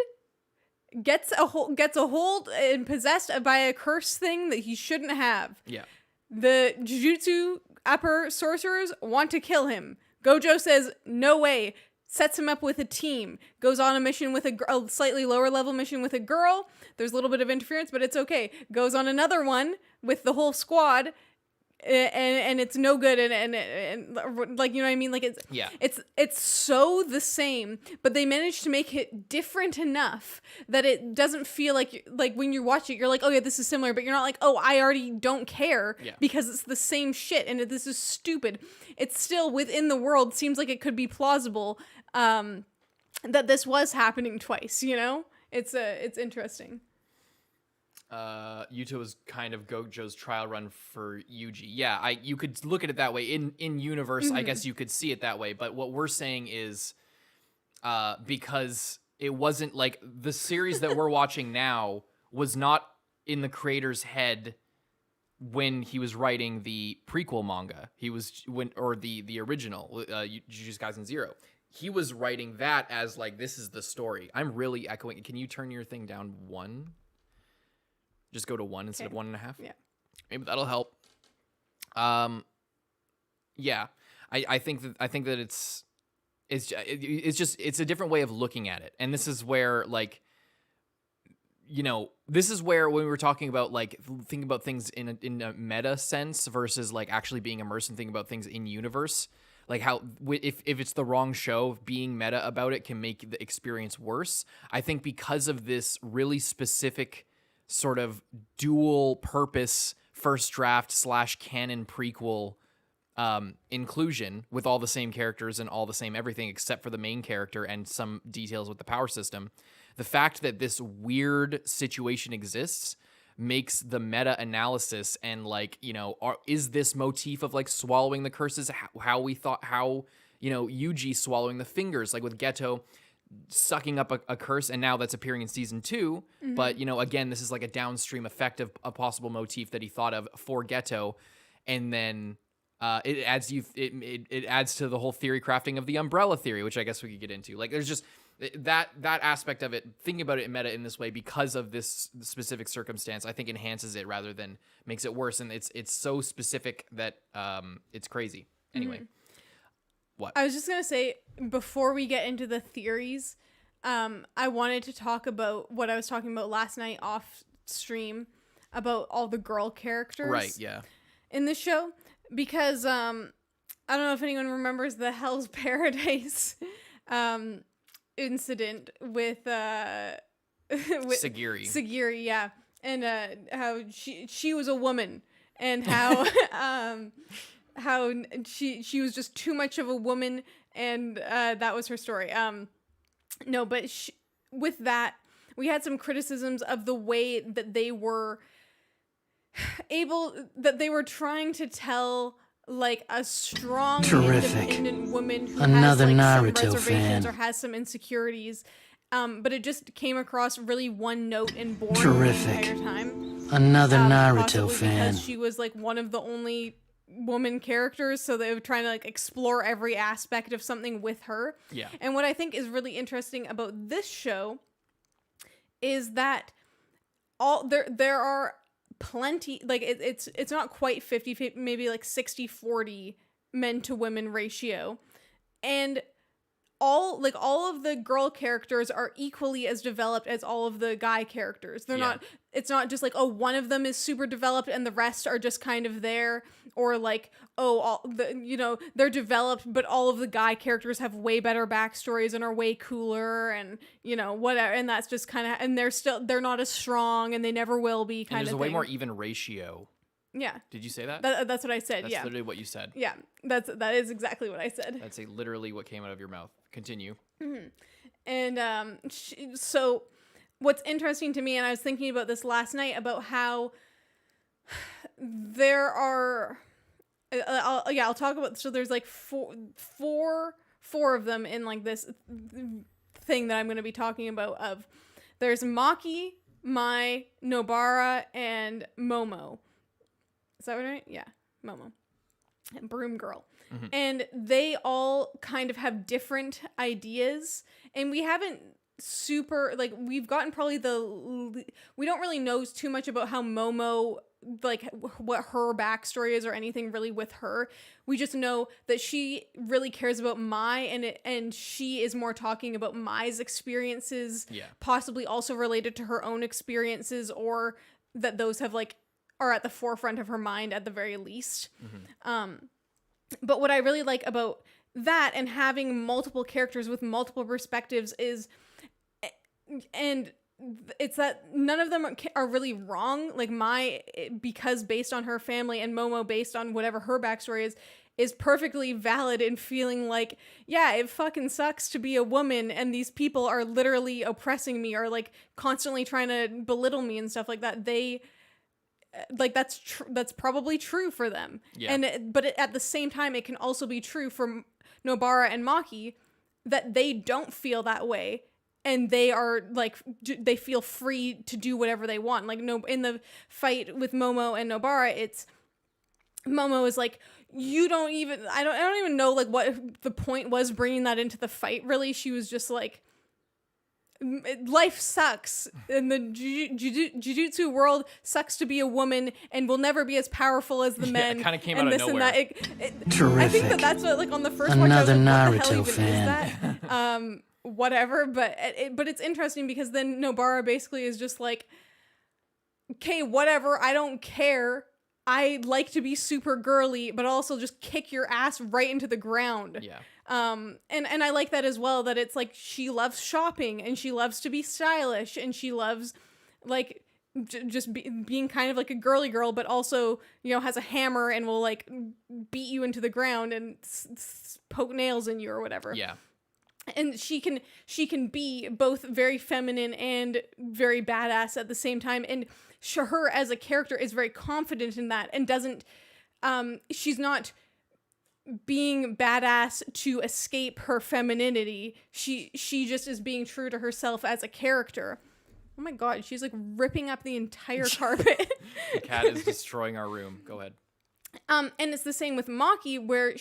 gets a hold and possessed by a cursed thing that he shouldn't have. Yeah. The Jujutsu upper sorcerers want to kill him. GOJO says, no way. Sets him up with a team. Goes on a mission with a slightly lower level mission with a girl. There's a little bit of interference, but it's okay. Goes on another one with the whole squad. And it's no good, and like, you know what I mean, like it's so the same, but they managed to make it different enough that it doesn't feel like when you watch it you're like, oh yeah, this is similar, but you're not like, oh, I already don't care, because it's the same shit and this is stupid. It's still within the world, seems like it could be plausible that this was happening twice, you know. It's interesting. Yuuta was kind of GOJO's trial run for Yuji. Yeah, you could look at it that way. In universe, I guess you could see it that way. But what we're saying is, because it wasn't like the series that we're watching now was not in the creator's head when he was writing the prequel manga. He was the original Jujutsu Kaisen 0. He was writing that as like, this is the story. I'm really echoing. Can you turn your thing down 1? Just go to 1 instead of 1.5. Yeah, maybe that'll help. Yeah, I think that it's a different way of looking at it, and this is where, like, you know, this is where when we were talking about like thinking about things in a meta sense versus like actually being immersed and thinking about things in universe. like how if it's the wrong show, being meta about it can make the experience worse. I think because of this really specific sort of dual purpose first draft / canon prequel inclusion with all the same characters and all the same everything except for the main character and some details with the power system, the fact that this weird situation exists makes the meta analysis and like, you know, is this motif of like swallowing the curses how we thought, how, you know, Yuji swallowing the fingers, like with Geto sucking up a curse, and now that's appearing in season 2. But, you know, again, this is like a downstream effect of a possible motif that he thought of for Geto, and then it adds to the whole theory crafting of the umbrella theory, which I guess we could get into. Like, there's just that aspect of it, thinking about it in meta in this way because of this specific circumstance, I think enhances it rather than makes it worse. And it's so specific that it's crazy. Anyway, what? I was just going to say, before we get into the theories, I wanted to talk about what I was talking about last night off stream about all the girl characters. Right, yeah. In the show. Because I don't know if anyone remembers the Hell's Paradise incident with Sagiri, yeah. And how she was a woman, and how how she was just too much of a woman, and that was her story. No, but with that, we had some criticisms of the way that they were trying to tell like a strong, independent woman who Another has like some Naruto reservations fan. or has some insecurities, but it just came across really one note and boring Terrific. the entire time. Another Naruto Possibly fan. because she was like one of the only woman characters, so they were trying to like explore every aspect of something with her. Yeah. And what I think is really interesting about this show is that there are plenty, like it's not quite 50, maybe like 60-40 men to women ratio, and all of the girl characters are equally as developed as all of the guy characters. It's not just like, oh, one of them is super developed and the rest are just kind of there, or like, oh, they're developed but all of the guy characters have way better backstories and are way cooler, and you know, whatever, and that's just kind of, and they're not as strong and they never will be kind of thing. There's a way more even ratio. Yeah. Did you say that? That's what I said. That's literally what you said. Yeah, that is exactly what I said. That's literally what came out of your mouth. Continue. Mm-hmm. And so what's interesting to me, and I was thinking about this last night, about how there are I'll talk about, so there's like four of them in like this thing that I'm going to be talking about. Of there's Maki, Mai, Nobara, and Momo. Is that right? Yeah, Momo. And Broom Girl. Mm-hmm. And they all kind of have different ideas, and we haven't we've gotten probably we don't really know too much about how Momo, like what her backstory is or anything really with her. We just know that she really cares about Mai, and she is more talking about Mai's experiences, possibly also related to her own experiences, or that those have like are at the forefront of her mind at the very least. Mm-hmm. But what I really like about that and having multiple characters with multiple perspectives is, and it's that none of them are really wrong. Like Mai, because based on her family, and Momo based on whatever her backstory is perfectly valid in feeling like, yeah, it fucking sucks to be a woman and these people are literally oppressing me or like constantly trying to belittle me and stuff like that. They like that's probably true for them. Yeah. But at the same time, it can also be true for Nobara and Maki that they don't feel that way, and they are like they feel free to do whatever they want. Like in the fight with Momo and Nobara, it's Momo is like, I don't even know like what the point was bringing that into the fight. Really, she was just like, life sucks in the jujutsu world, sucks to be a woman and will never be as powerful as the men. It kind of came out of nowhere. Terrific. I think that's what, like, on the first Another watch, I was like, Naruto what the hell even fan. is that? Whatever, but it's interesting because then Nobara basically is just like, okay, whatever, I don't care. I like to be super girly, but also just kick your ass right into the ground. Yeah. And I like that as well, that it's like she loves shopping and she loves to be stylish and she loves like being kind of like a girly girl, but also, you know, has a hammer and will like beat you into the ground and poke nails in you or whatever. Yeah. And she can be both very feminine and very badass at the same time. And her as a character is very confident in that and doesn't, she's not being badass to escape her femininity. She just is being true to herself as a character. Oh my god, she's like ripping up the entire carpet. The cat is destroying our room. Go ahead. And it's the same with Maki, where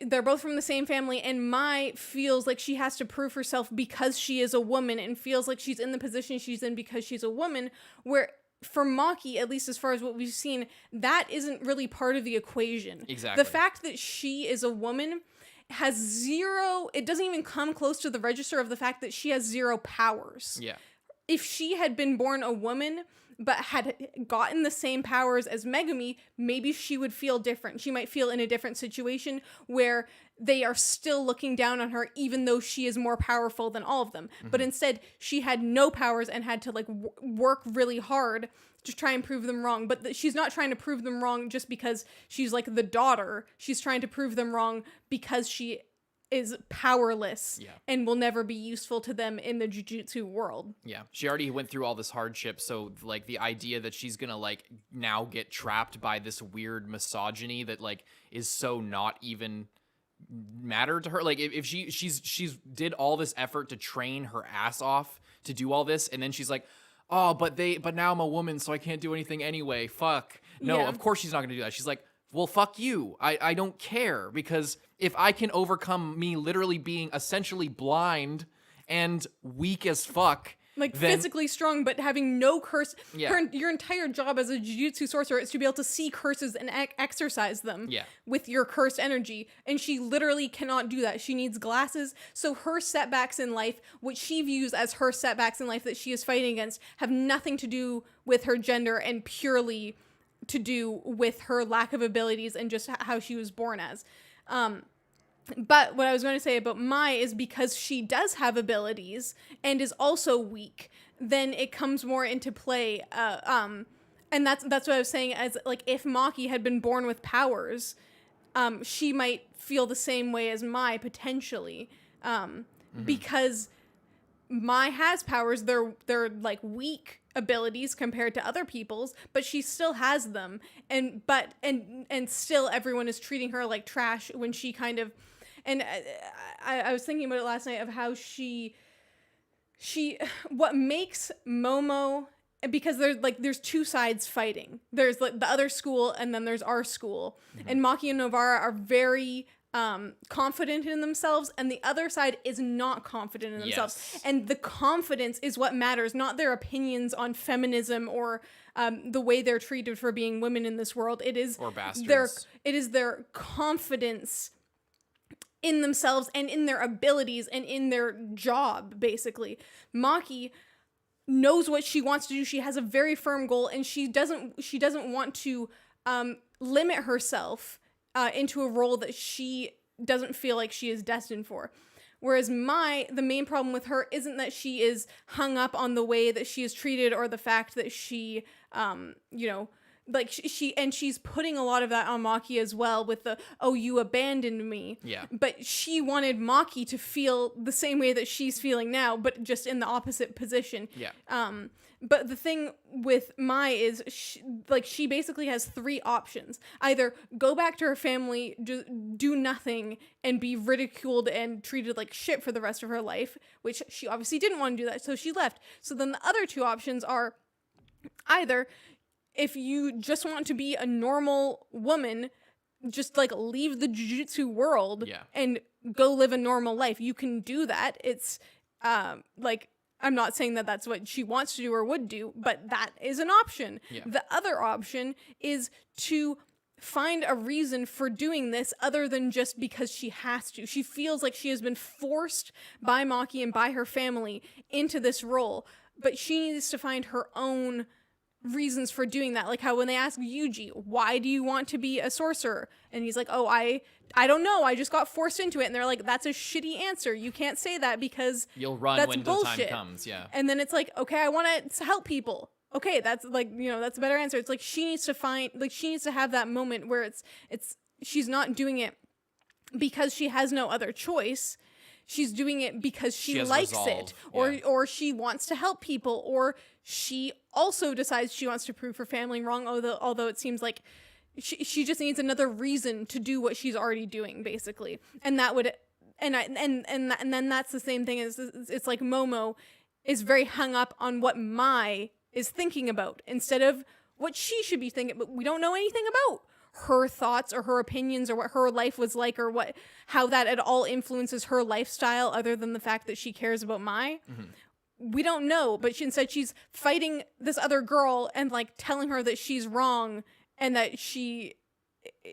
they're both from the same family, and Mai feels like she has to prove herself because she is a woman, and feels like she's in the position she's in because she's a woman, where for Maki, at least as far as what we've seen, that isn't really part of the equation. Exactly. The fact that she is a woman has zero, it doesn't even come close to the register of the fact that she has zero powers. Yeah. If she had been born a woman but had gotten the same powers as Megumi, maybe she would feel different. She might feel in a different situation where they are still looking down on her even though she is more powerful than all of them. Mm-hmm. But instead, she had no powers and had to like work really hard to try and prove them wrong. But she's not trying to prove them wrong just because she's like the daughter. She's trying to prove them wrong because she is powerless and will never be useful to them in the jujutsu world. Yeah. She already went through all this hardship, so like the idea that she's gonna like now get trapped by this weird misogyny that like is so not even matter to her. Like if she's did all this effort to train her ass off to do all this, and then she's like, oh, but now I'm a woman, so I can't do anything anyway. Fuck. No, of course she's not gonna do that. She's like, well, fuck you. I don't care, because if I can overcome me literally being essentially blind and weak as fuck, like then, physically strong, but having no curse. Yeah. Your entire job as a jujutsu sorcerer is to be able to see curses and exercise them with your cursed energy. And she literally cannot do that. She needs glasses. So her setbacks in life, which she views as her setbacks in life that she is fighting against, have nothing to do with her gender and purely to do with her lack of abilities and just how she was born as. But what I was going to say about Mai is because she does have abilities and is also weak, then it comes more into play. And that's what I was saying, as like if Maki had been born with powers, she might feel the same way as Mai potentially, because Mai has powers. They're like weak abilities compared to other people's, but she still has them, and still everyone is treating her like trash when she kind of. And I was thinking about it last night of how she what makes Momo, because there's two sides fighting. There's like the other school and then there's our school. Mm-hmm. And Maki and Novara are very confident in themselves, and the other side is not confident in themselves. Yes. And the confidence is what matters, not their opinions on feminism or the way they're treated for being women in this world. It is or bastards. It is their confidence in themselves and in their abilities and in their job, basically. Maki knows what she wants to do. She has a very firm goal, and she doesn't want to limit herself into a role that she doesn't feel like she is destined for. Whereas Mai, the main problem with her isn't that she is hung up on the way that she is treated or the fact that she, like she's putting a lot of that on Maki as well with the, oh, you abandoned me. Yeah. But she wanted Maki to feel the same way that she's feeling now, but just in the opposite position. Yeah. But the thing with Mai is she basically has three options. Either go back to her family, do nothing, and be ridiculed and treated like shit for the rest of her life, which she obviously didn't want to do that, so she left. So then the other two options are either, if you just want to be a normal woman, just like leave the jujutsu world and go live a normal life. You can do that. It's I'm not saying that that's what she wants to do or would do, but that is an option. Yeah. The other option is to find a reason for doing this other than just because she has to. She feels like she has been forced by Maki and by her family into this role, but she needs to find her own reasons for doing that. Like how when they ask Yuji, why do you want to be a sorcerer? And he's like, oh, I don't know. I just got forced into it. And they're like, that's a shitty answer. You can't say that because you'll run that's when bullshit. the time comes. Yeah. And then it's like, okay, I want to help people. Okay, that's like, that's a better answer. It's like she needs to have that moment where it's she's not doing it because she has no other choice. She's doing it because she likes it, or she wants to help people, or she also decides she wants to prove her family wrong. Although it seems like she just needs another reason to do what she's already doing, basically. And that would, and then that's the same thing as it's like Momo is very hung up on what Mai is thinking about instead of what she should be thinking. But we don't know anything about her thoughts or her opinions or what her life was like or how that at all influences her lifestyle other than the fact that she cares about Mai. Mm-hmm. We don't know, but she's fighting this other girl and like telling her that she's wrong and that she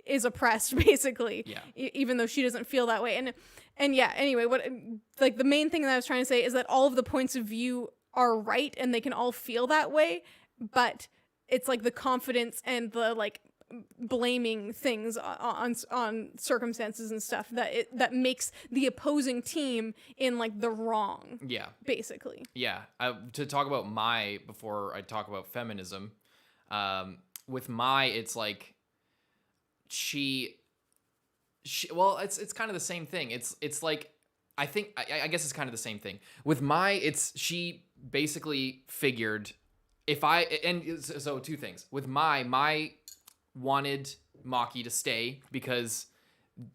is oppressed, basically. Yeah. Even though she doesn't feel that way. And yeah, anyway, what like the main thing that I was trying to say is that all of the points of view are right and they can all feel that way, but it's like the confidence and the like blaming things on circumstances and stuff that makes the opposing team in like the wrong. Yeah. Basically. Yeah. To talk about Mai before I talk about feminism, with Mai, it's like she well, it's kind of the same thing. It's like I guess it's kind of the same thing. With Mai, she basically figured so two things. With Mai wanted Maki to stay because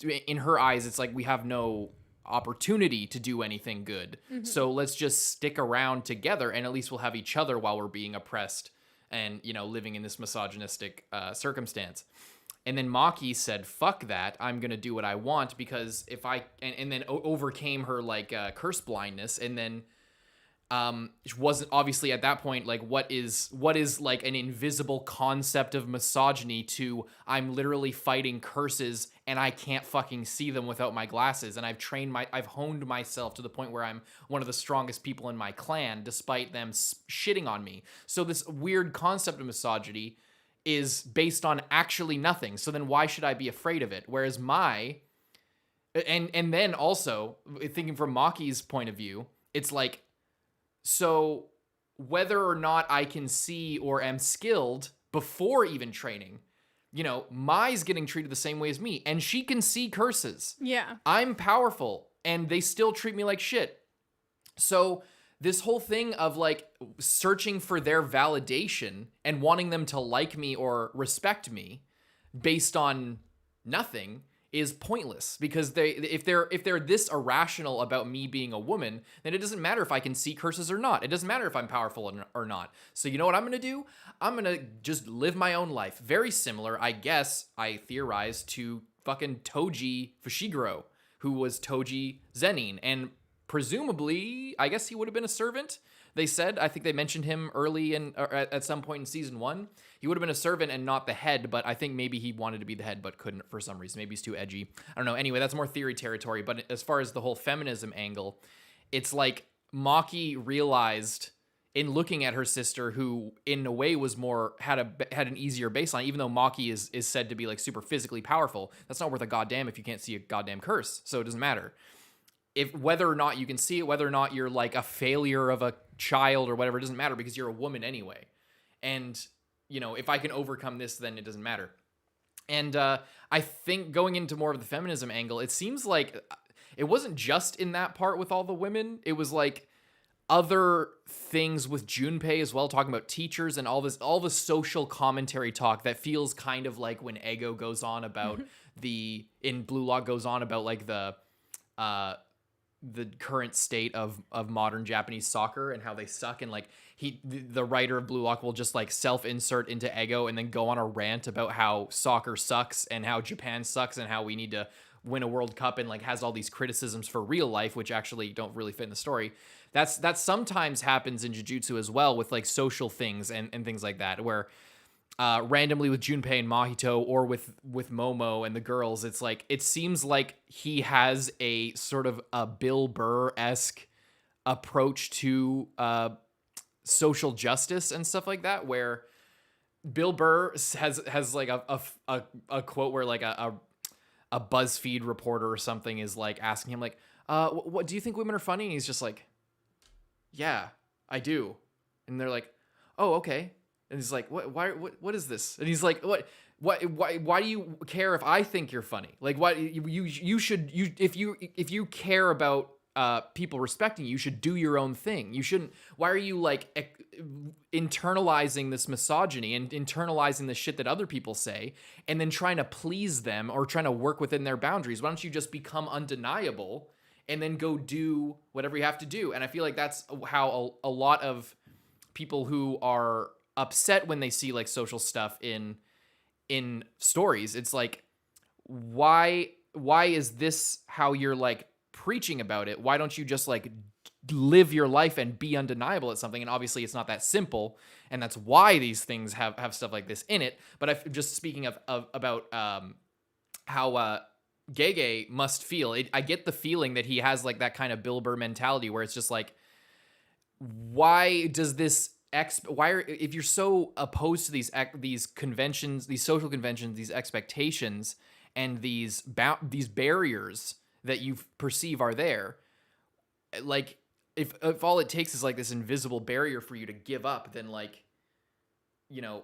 in her eyes it's like we have no opportunity to do anything good. Mm-hmm. So let's just stick around together and at least we'll have each other while we're being oppressed and living in this misogynistic circumstance. And then Maki said, fuck that, I'm gonna do what I want because if I and then overcame her like curse blindness and then she wasn't obviously at that point like what is like an invisible concept of misogyny to I'm literally fighting curses and I can't fucking see them without my glasses and I've honed myself to the point where I'm one of the strongest people in my clan despite them shitting on me. So this weird concept of misogyny is based on actually nothing. So then why should I be afraid of it? Whereas Mai and then also thinking from Maki's point of view, it's like, so whether or not I can see or am skilled before even training, Mai's getting treated the same way as me and she can see curses. Yeah. I'm powerful and they still treat me like shit. So this whole thing of like searching for their validation and wanting them to like me or respect me based on nothing is pointless because if they're this irrational about me being a woman, then it doesn't matter if I can see curses or not. It doesn't matter if I'm powerful or not. So you know what I'm going to do? I'm going to just live my own life. Very similar, I guess, I theorize, to fucking Toji Fushiguro, who was Toji Zenin. And presumably, I guess he would have been a servant. They said, I think they mentioned him early at some point in season 1. He would have been a servant and not the head, but I think maybe he wanted to be the head but couldn't for some reason. Maybe he's too edgy. I don't know. Anyway, that's more theory territory. But as far as the whole feminism angle, it's like Maki realized in looking at her sister, who in a way was had an easier baseline, even though Maki is said to be like super physically powerful. That's not worth a goddamn if you can't see a goddamn curse. So it doesn't matter. If whether or not you can see it, whether or not you're like a failure of a child or whatever, it doesn't matter because you're a woman anyway. And, if I can overcome this, then it doesn't matter. And I think going into more of the feminism angle, it seems like it wasn't just in that part with all the women. It was like other things with Junpei as well, talking about teachers and all the social commentary talk that feels kind of like when Ego goes on about in Blue Lock goes on about like the current state of modern Japanese soccer and how they suck, and like the writer of Blue Lock will just like self-insert into Ego and then go on a rant about how soccer sucks and how Japan sucks and how we need to win a World Cup, and like has all these criticisms for real life which actually don't really fit in the story. That sometimes happens in Jujutsu as well with like social things and things like that, where randomly with Junpei and Mahito or with Momo and the girls, it's like it seems like he has a sort of a Bill Burr-esque approach to social justice and stuff like that, where Bill Burr has like a quote where like a BuzzFeed reporter or something is like asking him like, what do you think women are funny? And he's just like, yeah, I do. And they're like, oh, okay. And he's like, what is this? And he's like, why do you care if I think you're funny? Like, what you should if you care about people respecting you should do your own thing. You shouldn't. Why are you like internalizing this misogyny and internalizing the shit that other people say and then trying to please them or trying to work within their boundaries? Why don't you just become undeniable and then go do whatever you have to do? And I feel like that's how a lot of people who are upset when they see like social stuff in stories, it's like, why is this how you're like preaching about it? Why don't you just like live your life and be undeniable at something? And obviously it's not that simple, and that's why these things have stuff like this in it. But I'm just speaking about how Gege must feel. I get the feeling that he has like that kind of Bill Burr mentality where it's just like, why does this if you're so opposed to these conventions, these social conventions, these expectations, and these barriers that you perceive are there, like if all it takes is like this invisible barrier for you to give up, then like, you know,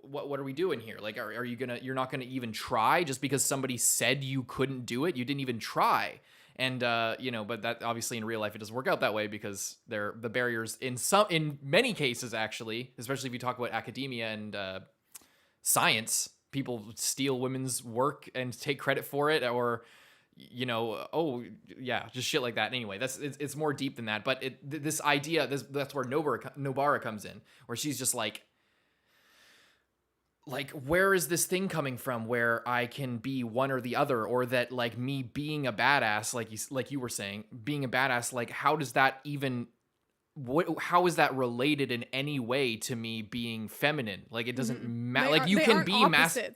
what are we doing here? Like, you're not gonna even try just because somebody said you couldn't do it? You didn't even try. And, you know, but that obviously in real life, it doesn't work out that way because the barriers in many cases, actually, especially if you talk about academia and science, people steal women's work and take credit for it, or, you know, oh yeah, just shit like that. Anyway, it's more deep than that. But this idea, that's where Nobara comes in, where she's just like, where is this thing coming from where I can be one or the other, or that like me being a badass, like you were saying, being a badass, like how does that even, how is that related in any way to me being feminine? Like it doesn't matter. Like you can be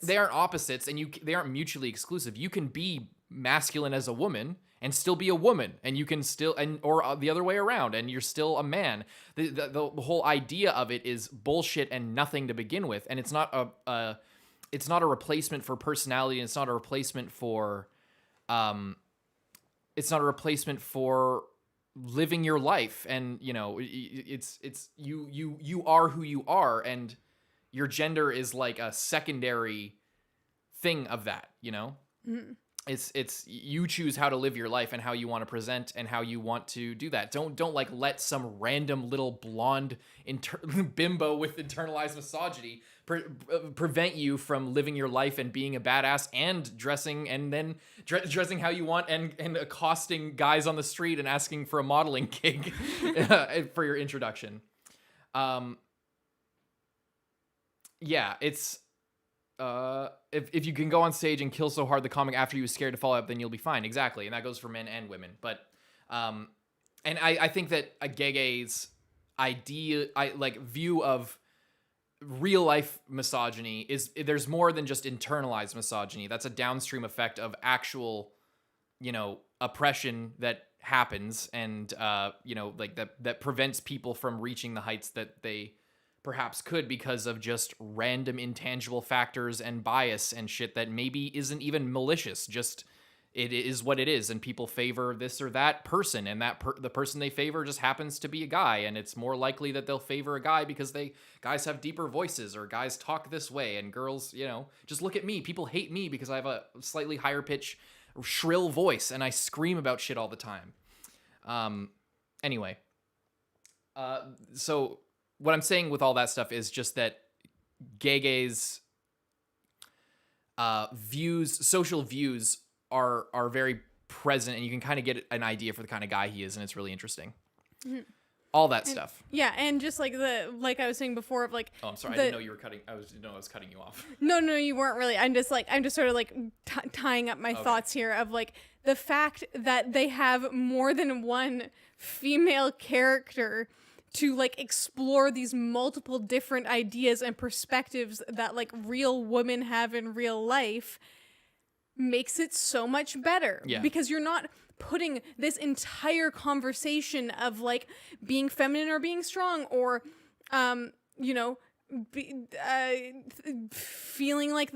they aren't opposites, and they aren't mutually exclusive. You can be masculine as a woman and still be a woman, and you can still, or the other way around, and you're still a man. The whole idea of it is bullshit and nothing to begin with, and it's not a replacement for personality, and it's not a replacement for living your life. And you know, it's you are who you are, and your gender is like a secondary thing of that, you know. It's you choose how to live your life and how you want to present and how you want to do that. Don't like let some random little blonde bimbo with internalized misogyny prevent you from living your life and being a badass and dressing, and then dressing how you want, and accosting guys on the street and asking for a modeling gig for your introduction. Yeah, it's if you can go on stage and kill so hard the comic after you was scared to follow up, then you'll be fine. Exactly. And that goes for men and women. But and I think that Gege's view of real life misogyny is, there's more than just internalized misogyny. That's a downstream effect of actual, you know, oppression that happens, and you know, like that prevents people from reaching the heights that they perhaps could because of just random intangible factors and bias and shit that maybe isn't even malicious. Just it is what it is, and people favor this or that person, and the person they favor just happens to be a guy, and it's more likely that they'll favor a guy because guys have deeper voices, or guys talk this way, and girls, you know, just look at me. People hate me because I have a slightly higher pitch, shrill voice, and I scream about shit all the time. Anyway, so what I'm saying with all that stuff is just that Gege's social views are very present, and you can kind of get an idea for the kind of guy he is, and it's really interesting. Mm-hmm. All that stuff. Yeah, and just like I was saying before, of like. Oh, I'm sorry. I didn't know you were cutting. I was cutting you off. No, you weren't really. I'm just sort of like tying up my thoughts here of like the fact that they have more than one female character to like explore these multiple different ideas and perspectives that like real women have in real life makes it so much better. Yeah. Because you're not putting this entire conversation of like being feminine or being strong, or you know, feeling like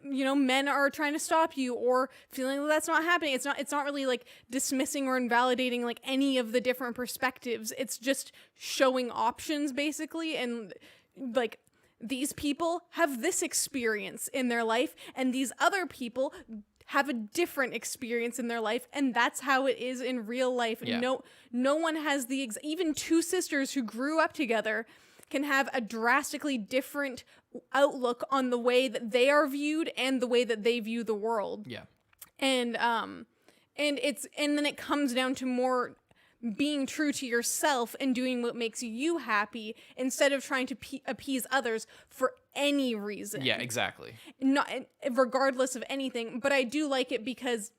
men are trying to stop you, or feeling that's not happening. It's not really like dismissing or invalidating like any of the different perspectives. It's just showing options basically, and like these people have this experience in their life and these other people have a different experience in their life, and that's how it is in real life. Yeah. No one has even two sisters who grew up together can have a drastically different outlook on the way that they are viewed and the way that they view the world. Yeah. And then it comes down to more being true to yourself and doing what makes you happy instead of trying to appease others for any reason. Yeah, exactly. Not regardless of anything, but I do like it because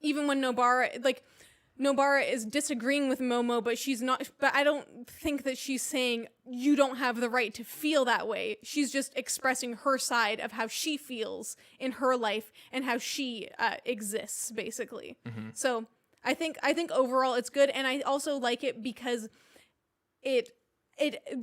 even when Nobara is disagreeing with Momo, but I don't think that she's saying you don't have the right to feel that way. She's just expressing her side of how she feels in her life and how she exists, basically. Mm-hmm. So I think overall it's good, and I also like it because it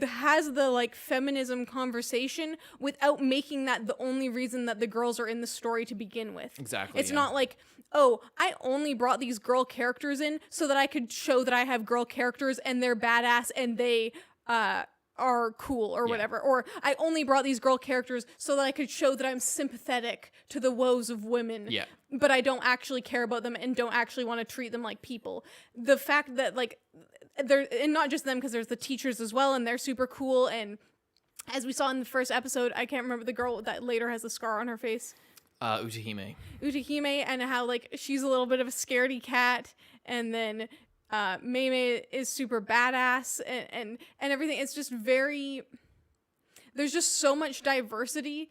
has the like feminism conversation without making that the only reason that the girls are in the story to begin with. Exactly. It's not like, oh, I only brought these girl characters in so that I could show that I have girl characters and they're badass and they are cool or whatever. Or I only brought these girl characters so that I could show that I'm sympathetic to the woes of women. Yeah. But I don't actually care about them and don't actually want to treat them like people. The fact that like and not just them, because there's the teachers as well, and they're super cool. And as we saw in the first episode, I can't remember the girl that later has the scar on her face. Utahime, and how like she's a little bit of a scaredy cat, and then Mei is super badass and everything. It's just there's just so much diversity,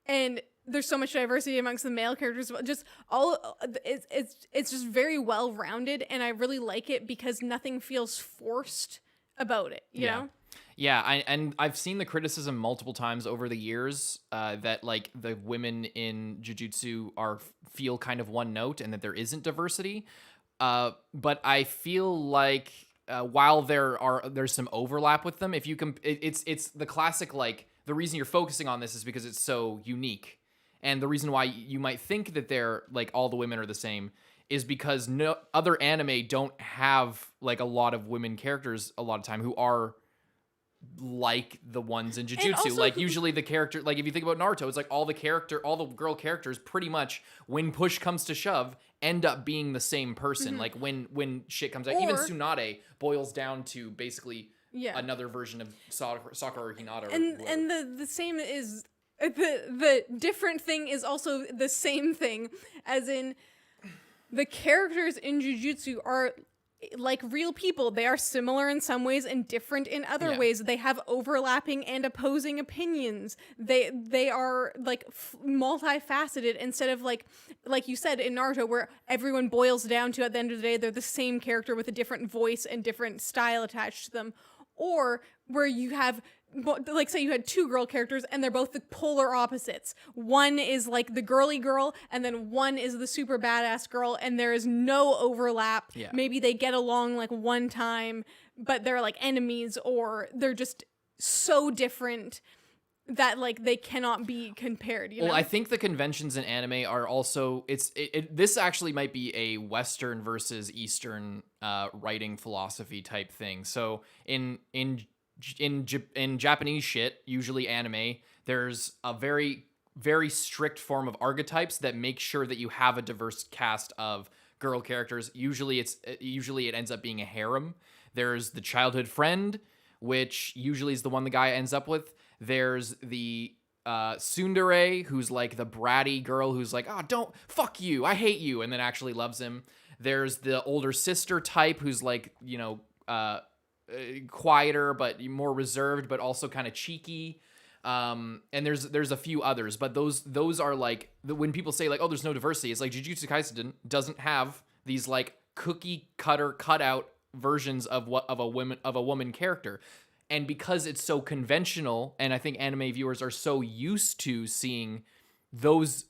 and there's so much diversity amongst the male characters. Just it's just very well rounded, and I really like it because nothing feels forced about it. You know. Yeah, I've seen the criticism multiple times over the years that like the women in Jujutsu feel kind of one note and that there isn't diversity. But I feel like while there's some overlap with them, if you it's the classic like the reason you're focusing on this is because it's so unique, and the reason why you might think that they're like all the women are the same is because no other anime don't have like a lot of women characters a lot of time who are like the ones in Jujutsu. Like usually the character, like if you think about Naruto, it's like all the girl characters pretty much when push comes to shove end up being the same person. Mm-hmm. Like when shit comes out, even Tsunade boils down to basically another version of Sakura or Hinata. And the same is the different thing is also the same thing, as in the characters in Jujutsu are like real people. They are similar in some ways and different in other ways. They have overlapping and opposing opinions. They are like multifaceted instead of like you said in Naruto, where everyone boils down to at the end of the day they're the same character with a different voice and different style attached to them, or where you have like say you had two girl characters and they're both the polar opposites. One is like the girly girl and then one is the super badass girl, and there is no overlap. Yeah. Maybe they get along like one time, but they're like enemies, or they're just so different that like they cannot be compared. You know? I think the conventions in anime are also this actually might be a Western versus Eastern writing philosophy type thing. So in Japanese shit, usually anime, there's a very, very strict form of archetypes that make sure that you have a diverse cast of girl characters. Usually it ends up being a harem. There's the childhood friend, which usually is the one the guy ends up with. There's the tsundere, who's like the bratty girl who's like, oh, don't, fuck you, I hate you, and then actually loves him. There's the older sister type who's like, you know, quieter but more reserved but also kind of cheeky, and there's a few others, but those are like when people say like, oh, there's no diversity, it's like Jujutsu Kaisen doesn't have these like cookie cutter cutout versions of a woman character. And because it's so conventional, and I think anime viewers are so used to seeing those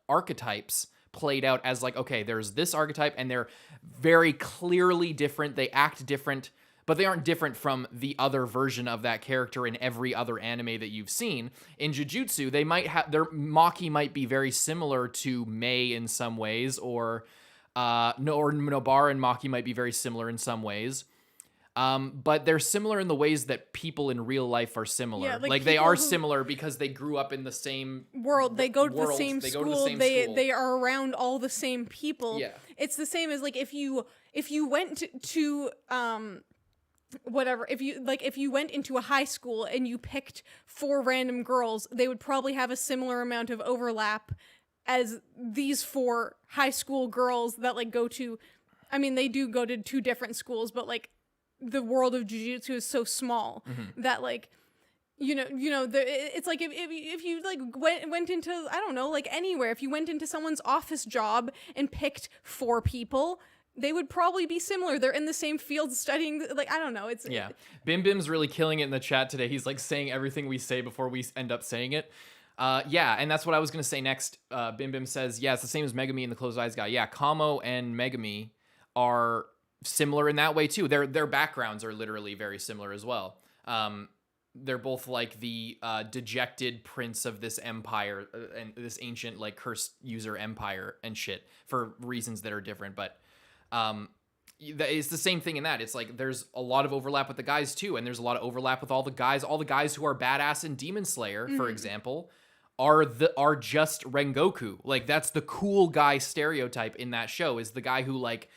archetypes played out as like, okay, there's this archetype and they're very clearly different, they act different, but they aren't different from the other version of that character in every other anime that you've seen. In Jujutsu, they might have their Maki might be very similar to Mei in some ways, or Nobara and Maki might be very similar in some ways. But they're similar in the ways that people in real life are similar. Yeah, like they are similar because they grew up in the same world. They go to the same They school. go to the same school. They are around all the same people. Yeah. It's the same as like if you went to whatever, if you went into a high school and you picked 4 random girls, they would probably have a similar amount of overlap as these 4 high school girls that like go to, I mean, they do go to 2 different schools, but like the world of Jujutsu is so small that like, it's like if you like went into, I don't know, like anywhere, if you went into someone's office job and picked 4 people, they would probably be similar. They're in the same field studying, like, I don't know. Yeah. Bim Bim's really killing it in the chat today. He's like saying everything we say before we end up saying it. Yeah, and that's what I was going to say next. Bim Bim says, yeah, it's the same as Megami and the Closed Eyes guy. Yeah, Kamo and Megami are similar in that way too. Their backgrounds are literally very similar as well. They're both like the dejected prince of this empire and this ancient like cursed user empire and shit for reasons that are different. But it's the same thing in that. It's like there's a lot of overlap with the guys too, and there's a lot of overlap with all the guys who are badass in Demon Slayer, for example, are just Rengoku. Like that's the cool guy stereotype in that show, is the guy who like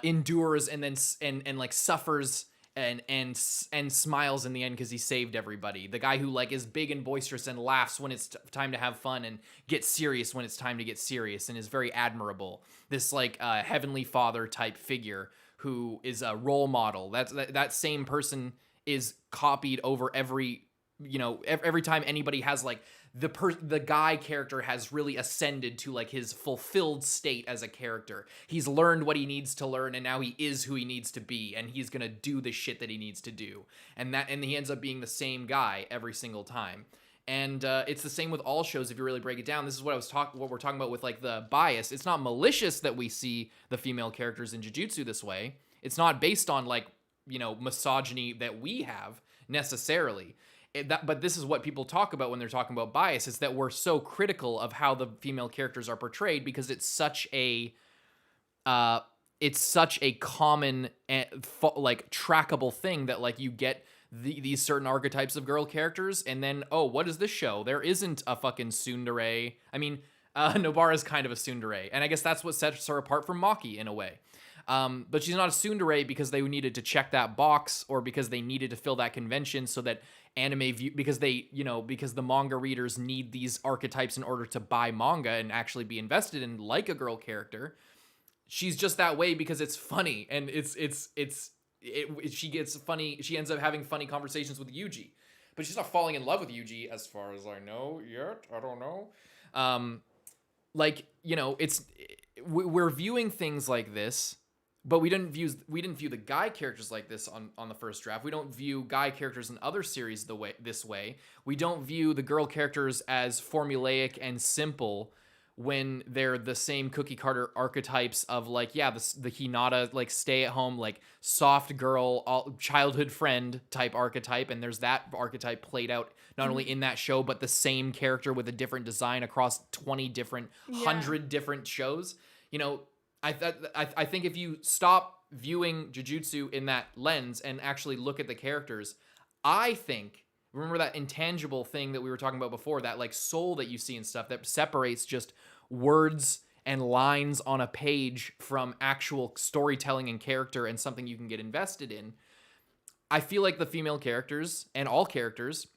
endures and then and like suffers and smiles in the end because he saved everybody. The guy who like is big and boisterous and laughs when it's time to have fun and gets serious when it's time to get serious, and is very admirable. This like heavenly father type figure who is a role model. That same person is copied over every time anybody has like the guy character has really ascended to like his fulfilled state as a character. He's learned what he needs to learn, and now he is who he needs to be, and he's gonna do the shit that he needs to do. And he ends up being the same guy every single time. And it's the same with all shows if you really break it down. This is what what we're talking about with like the bias. It's not malicious that we see the female characters in Jujutsu this way. It's not based on like, misogyny that we have necessarily. But this is what people talk about when they're talking about bias, is that we're so critical of how the female characters are portrayed because it's such a common like trackable thing that like you get these certain archetypes of girl characters, and then what is this show? There isn't a fucking tsundere. I mean, Nobara's kind of a tsundere, and I guess that's what sets her apart from Maki in a way. But she's not a tsundere because they needed to check that box, or because they needed to fill that convention so that because the manga readers need these archetypes in order to buy manga and actually be invested in like a girl character. She's just that way because it's funny, and she gets funny. She ends up having funny conversations with Yuji, but she's not falling in love with Yuji as far as I know yet. I don't know. We're viewing things like this, but we didn't view the guy characters like this on the first draft. We don't view guy characters in other series this way. We don't view the girl characters as formulaic and simple when they're the same cookie cutter archetypes of like, the Hinata, like stay at home, like soft girl, childhood friend type archetype. And there's that archetype played out not only in that show, but the same character with a different design across 20 different, 100 different shows. I think if you stop viewing Jujutsu in that lens and actually look at the characters, remember that intangible thing that we were talking about before, that like soul that you see and stuff that separates just words and lines on a page from actual storytelling and character and something you can get invested in. I feel like the female characters and all characters,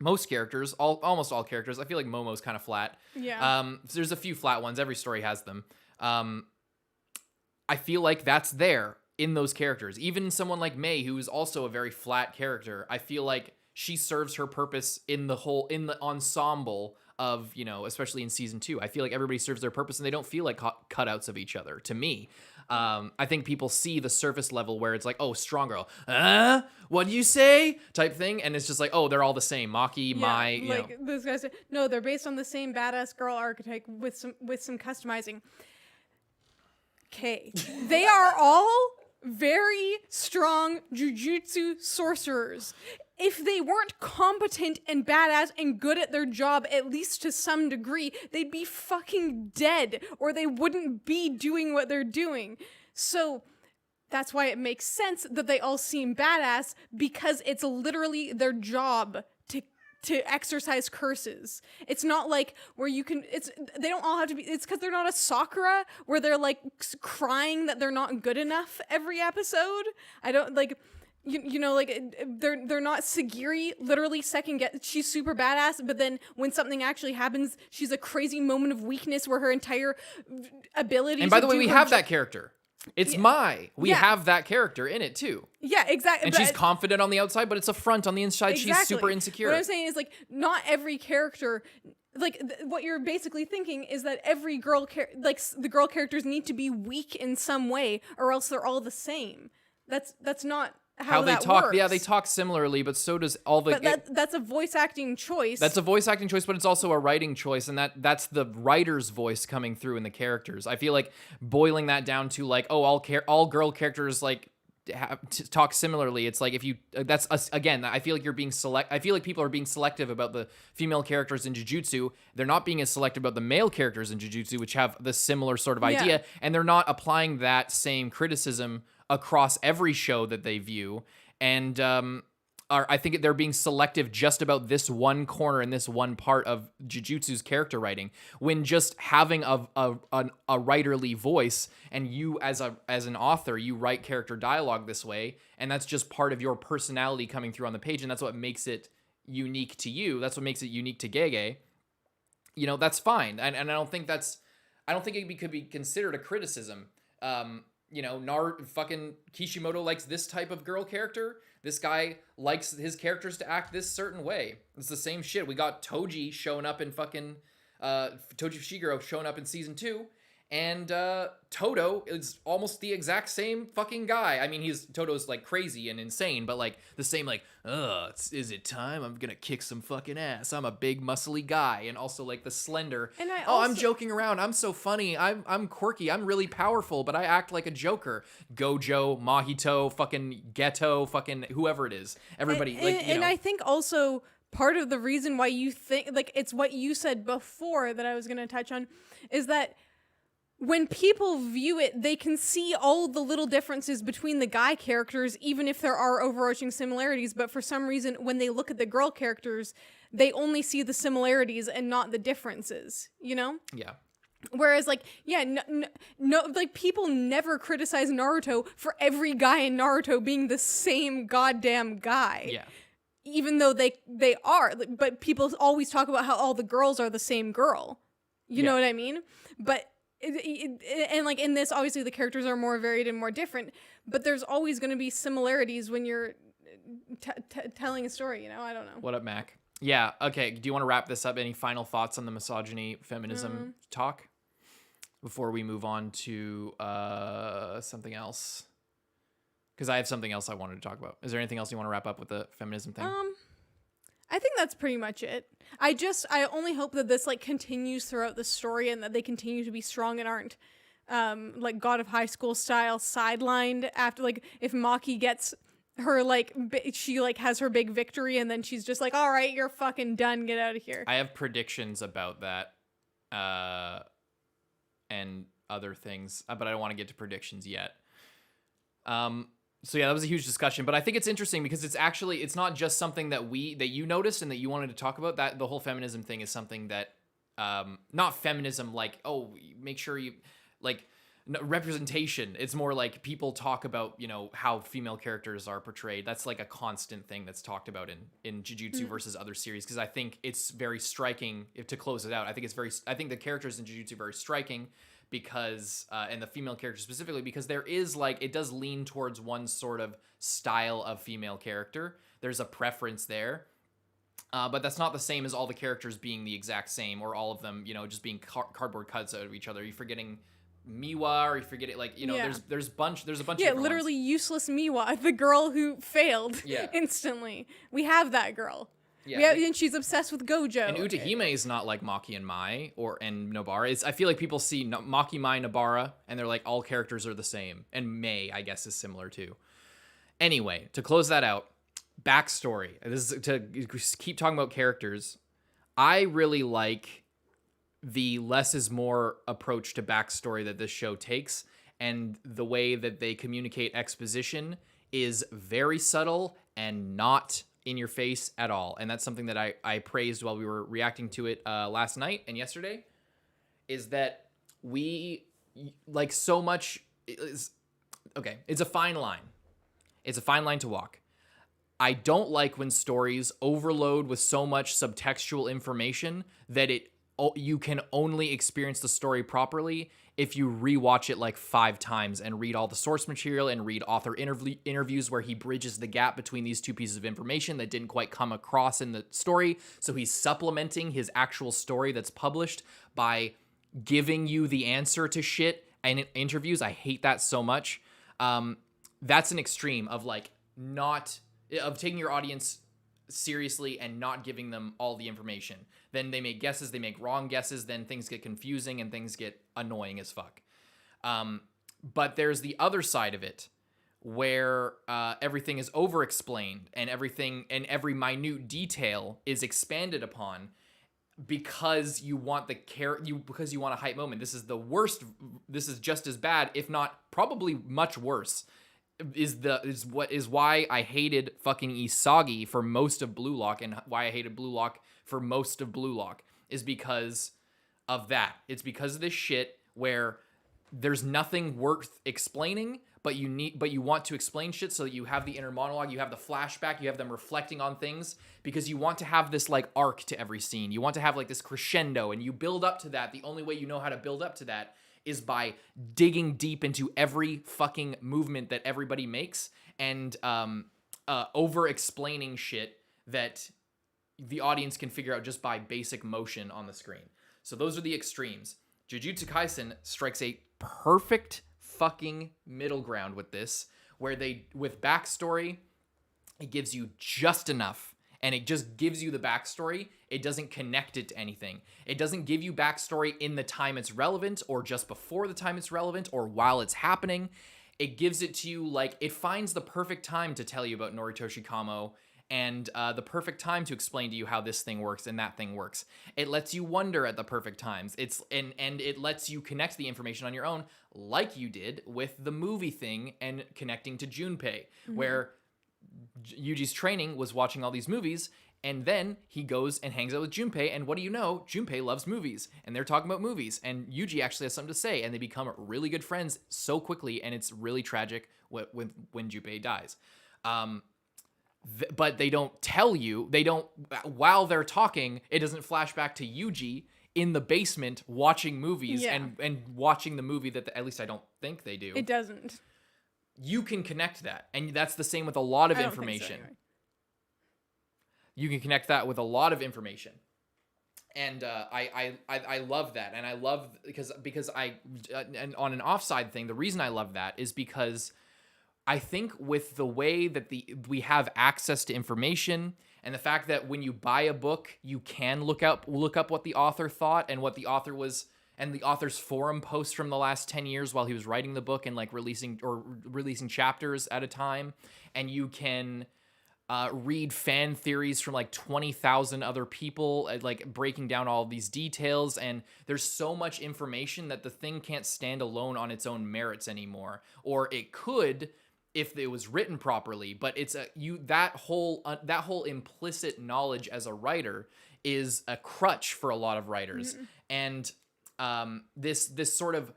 most characters, almost all characters, I feel like Momo's kind of flat. Yeah. There's a few flat ones. Every story has them. I feel like that's there in those characters. Even someone like Mei, who is also a very flat character, I feel like she serves her purpose in the ensemble of, especially in season 2. I feel like everybody serves their purpose and they don't feel like cutouts of each other, to me. I think people see the surface level where it's like, strong girl, what do you say? Type thing. And it's just like, they're all the same. Maki, Mai, Those guys, no, they're based on the same badass girl archetype with some customizing. Okay. They are all very strong jujutsu sorcerers. If they weren't competent and badass and good at their job, at least to some degree, they'd be fucking dead, or they wouldn't be doing what they're doing. So that's why it makes sense that they all seem badass, because it's literally their job to exercise curses. It's not like where you can, they don't all have to be, it's because they're not a Sakura where they're like crying that they're not good enough every episode. I don't like, you know, like they're not Sagiri, literally she's super badass, but then when something actually happens, she's a crazy moment of weakness where her entire ability. And by the way, we have that character. It's we have that character in it too. Yeah, exactly. And she's confident on the outside, but it's a front on the inside. Exactly. She's super insecure. What I'm saying is, like, not every character, like, what you're basically thinking is that every girl, the girl characters need to be weak in some way, or else they're all the same. That's not how they that talk. works. Yeah, they talk similarly, but so does all the. But that's a voice acting choice. That's a voice acting choice, but it's also a writing choice, and that's the writer's voice coming through in the characters. I feel like boiling that down to like, oh, all girl characters like talk similarly. It's like if you that's again. I feel like you're being I feel like people are being selective about the female characters in Jujutsu. They're not being as selective about the male characters in Jujutsu, which have the similar sort of idea, and they're not applying that same criticism across every show that they view, and I think they're being selective just about this one corner and this one part of Jujutsu's character writing, when just having a writerly voice, and you as an author, you write character dialogue this way, and that's just part of your personality coming through on the page, and that's what makes it unique to you. That's what makes it unique to Gege. You know, that's fine, and I don't think it could be considered a criticism. You know, fucking Kishimoto likes this type of girl character. This guy likes his characters to act this certain way. It's the same shit. We got Toji showing up in fucking Toji Shiguro showing up in season 2, and Toto is almost the exact same fucking guy. I mean, Toto's like crazy and insane, but like the same, like, is it time? I'm gonna kick some fucking ass. I'm a big muscly guy, and also like the slender. And I'm joking around. I'm so funny. I'm quirky. I'm really powerful, but I act like a joker. Gojo, Mahito, fucking Geto, fucking whoever it is. Everybody, and I think also part of the reason why you think, like, it's what you said before that I was gonna touch on, is that when people view it, they can see all the little differences between the guy characters, even if there are overarching similarities. But for some reason, when they look at the girl characters, they only see the similarities and not the differences, you know? Yeah. Whereas, like, no, like, people never criticize Naruto for every guy in Naruto being the same goddamn guy. Yeah. Even though they are. But people always talk about how all the girls are the same girl. You know what I mean? But and like in this, obviously the characters are more varied and more different, but there's always going to be similarities when you're telling a story, you know? I don't know. What up, Mac? Yeah, okay. Do you want to wrap this up? Any final thoughts on the misogyny, feminism talk before we move on to something else? Because I have something else I wanted to talk about. Is there anything else you want to wrap up with the feminism thing? I think that's pretty much it. I only hope that this like continues throughout the story, and that they continue to be strong and aren't like God of High School style sidelined after, like, if Maki gets her like she like has her big victory and then she's just like, all right, you're fucking done, get out of here. I have predictions about that and other things, but I don't want to get to predictions yet. So yeah, that was a huge discussion, but I think it's interesting because it's not just something that you noticed and that you wanted to talk about. That the whole feminism thing is something that, not feminism like, oh, make sure you like representation. It's more like people talk about, you know, how female characters are portrayed. That's like a constant thing that's talked about in Jujutsu versus other series, because I think it's very striking. To close it out, I think the characters in Jujutsu are very striking. Because and the female character specifically, because there is like, it does lean towards one sort of style of female character. There's a preference there, but that's not the same as all the characters being the exact same, or all of them, you know, just being cardboard cuts out of each other. Are you forgetting Miwa, or you forgetting, like, you know, there's a bunch of literally ones. Useless Miwa, the girl who failed instantly. We have that girl. Yeah, and she's obsessed with GOJO. And Utahime is not like Maki and Mai and Nobara. I feel like people see Maki, Mai, Nobara, and they're like, all characters are the same. And Mei, I guess, is similar too. Anyway, to close that out, backstory. This is to keep talking about characters. I really like the less is more approach to backstory that this show takes, and the way that they communicate exposition is very subtle and not in your face at all. And that's something that I praised while we were reacting to it last night and yesterday, is that we like so much is okay. It's a fine line. It's a fine line to walk. I don't like when stories overload with so much subtextual information that you can only experience the story properly if you rewatch it like 5 times and read all the source material and read author interviews where he bridges the gap between these two pieces of information that didn't quite come across in the story. So he's supplementing his actual story that's published by giving you the answer to shit and in interviews. I hate that so much. That's an extreme of taking your audience seriously and not giving them all the information. Then they make guesses, they make wrong guesses, then things get confusing and things get annoying as fuck. But there's the other side of it where everything is over-explained and every minute detail is expanded upon because you want because you want a hype moment. This is the worst. This is just as bad, if not probably much worse. Is why I hated fucking Isagi for most of Blue Lock, and why I hated Blue Lock for most of Blue Lock is because of that. It's because of this shit where there's nothing worth explaining, but you want to explain shit so that you have the inner monologue, you have the flashback, you have them reflecting on things, because you want to have this like arc to every scene. You want to have like this crescendo, and you build up to that. The only way you know how to build up to that is by digging deep into every fucking movement that everybody makes and over-explaining shit that the audience can figure out just by basic motion on the screen. So those are the extremes. Jujutsu Kaisen strikes a perfect fucking middle ground with this, where with backstory, it gives you just enough. And it just gives you the backstory. It doesn't connect it to anything. It doesn't give you backstory in the time it's relevant, or just before the time it's relevant, or while it's happening. It gives it to you like, it finds the perfect time to tell you about Noritoshi Kamo, and the perfect time to explain to you how this thing works and that thing works. It lets you wonder at the perfect times. And it lets you connect the information on your own, like you did with the movie thing and connecting to Junpei, where Yuji's training was watching all these movies, and then he goes and hangs out with Junpei, and what do you know? Junpei loves movies, and they're talking about movies, and Yuji actually has something to say, and they become really good friends so quickly, and it's really tragic when Junpei dies. But they don't tell you, while they're talking, it doesn't flash back to Yuji in the basement watching movies and watching the movie that at least I don't think they do. It doesn't. You can connect that, and that's the same with a lot of information. Anyway. You can connect that with a lot of information, and I love that, and I love because and on an offside thing, the reason I love that is because I think with the way that we have access to information, and the fact that when you buy a book, you can look up what the author thought and what the author was. And the author's forum posts from the last 10 years while he was writing the book and like releasing chapters at a time. And you can read fan theories from like 20,000 other people, like breaking down all of these details. And there's so much information that the thing can't stand alone on its own merits anymore. Or it could if it was written properly, but that whole implicit knowledge as a writer is a crutch for a lot of writers. Mm-hmm. And this sort of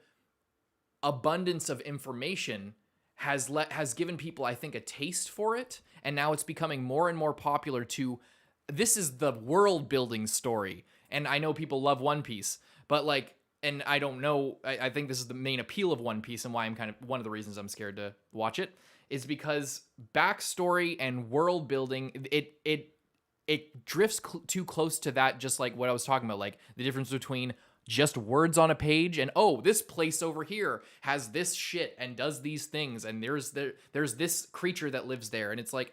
abundance of information has given people, I think, a taste for it, and now it's becoming more and more popular this is the world building story. And I know people love One Piece, but like, and I don't know, I think this is the main appeal of One Piece, and why I'm kind of one of the reasons I'm scared to watch it is because backstory and world building, it drifts too close to that, just like what I was talking about, like the difference between just words on a page and, oh, this place over here has this shit and does these things, and there's this creature that lives there, and it's like,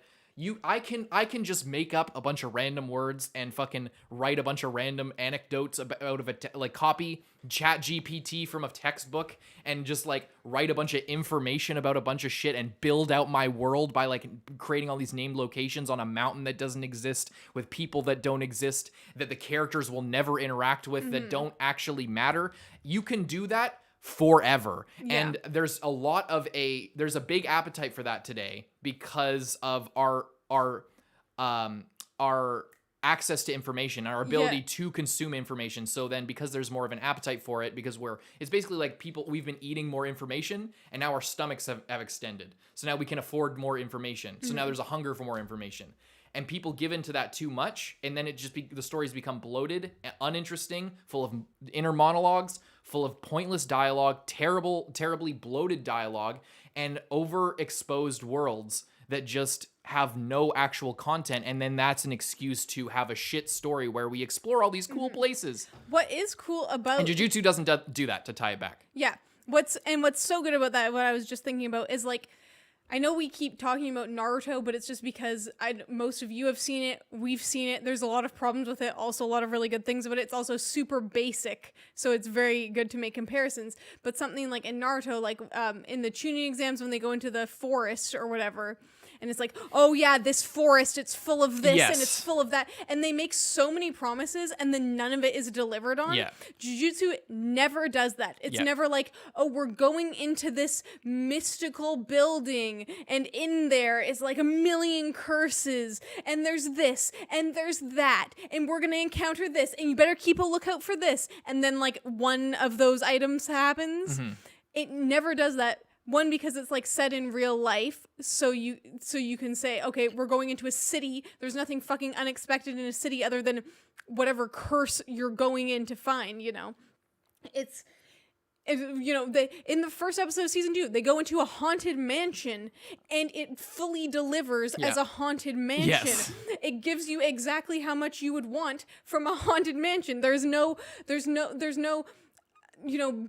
I can just make up a bunch of random words and fucking write a bunch of random anecdotes out of like copy chat GPT from a textbook and just like write a bunch of information about a bunch of shit and build out my world by like creating all these named locations on a mountain that doesn't exist with people that don't exist, that the characters will never interact with, that don't actually matter. You can do that forever. Yeah. And there's a big appetite for that today because of our access to information, our ability to consume information. So then because there's more of an appetite for it, because it's basically like we've been eating more information and now our stomachs have extended. So now we can afford more information. So now there's a hunger for more information. And people give into that too much, and then the stories become bloated, uninteresting, full of inner monologues, full of pointless dialogue, terribly bloated dialogue, and overexposed worlds that just have no actual content. And then that's an excuse to have a shit story where we explore all these cool places. What is cool about... And Jujutsu doesn't do that, to tie it back. Yeah. What's so good about that, what I was just thinking about, is like, I know we keep talking about Naruto, but it's just because most of you have seen it. We've seen it. There's a lot of problems with it. Also, a lot of really good things about it. It's also super basic, so it's very good to make comparisons. But something like in Naruto, like in the Chunin exams when they go into the forest or whatever, and it's like, oh yeah, this forest, it's full of this and it's full of that. And they make so many promises and then none of it is delivered on. Yeah. Jujutsu never does that. It's never like, oh, we're going into this mystical building and in there is like a million curses and there's this and there's that and we're going to encounter this and you better keep a lookout for this. And then like one of those items happens. It never does that. One, because it's like set in real life, so you can say, okay, we're going into a city. There's nothing fucking unexpected in a city other than whatever curse you're going in to find. You know, in the first episode of season 2, they go into a haunted mansion, and it fully delivers as a haunted mansion. Yes. It gives you exactly how much you would want from a haunted mansion. There's no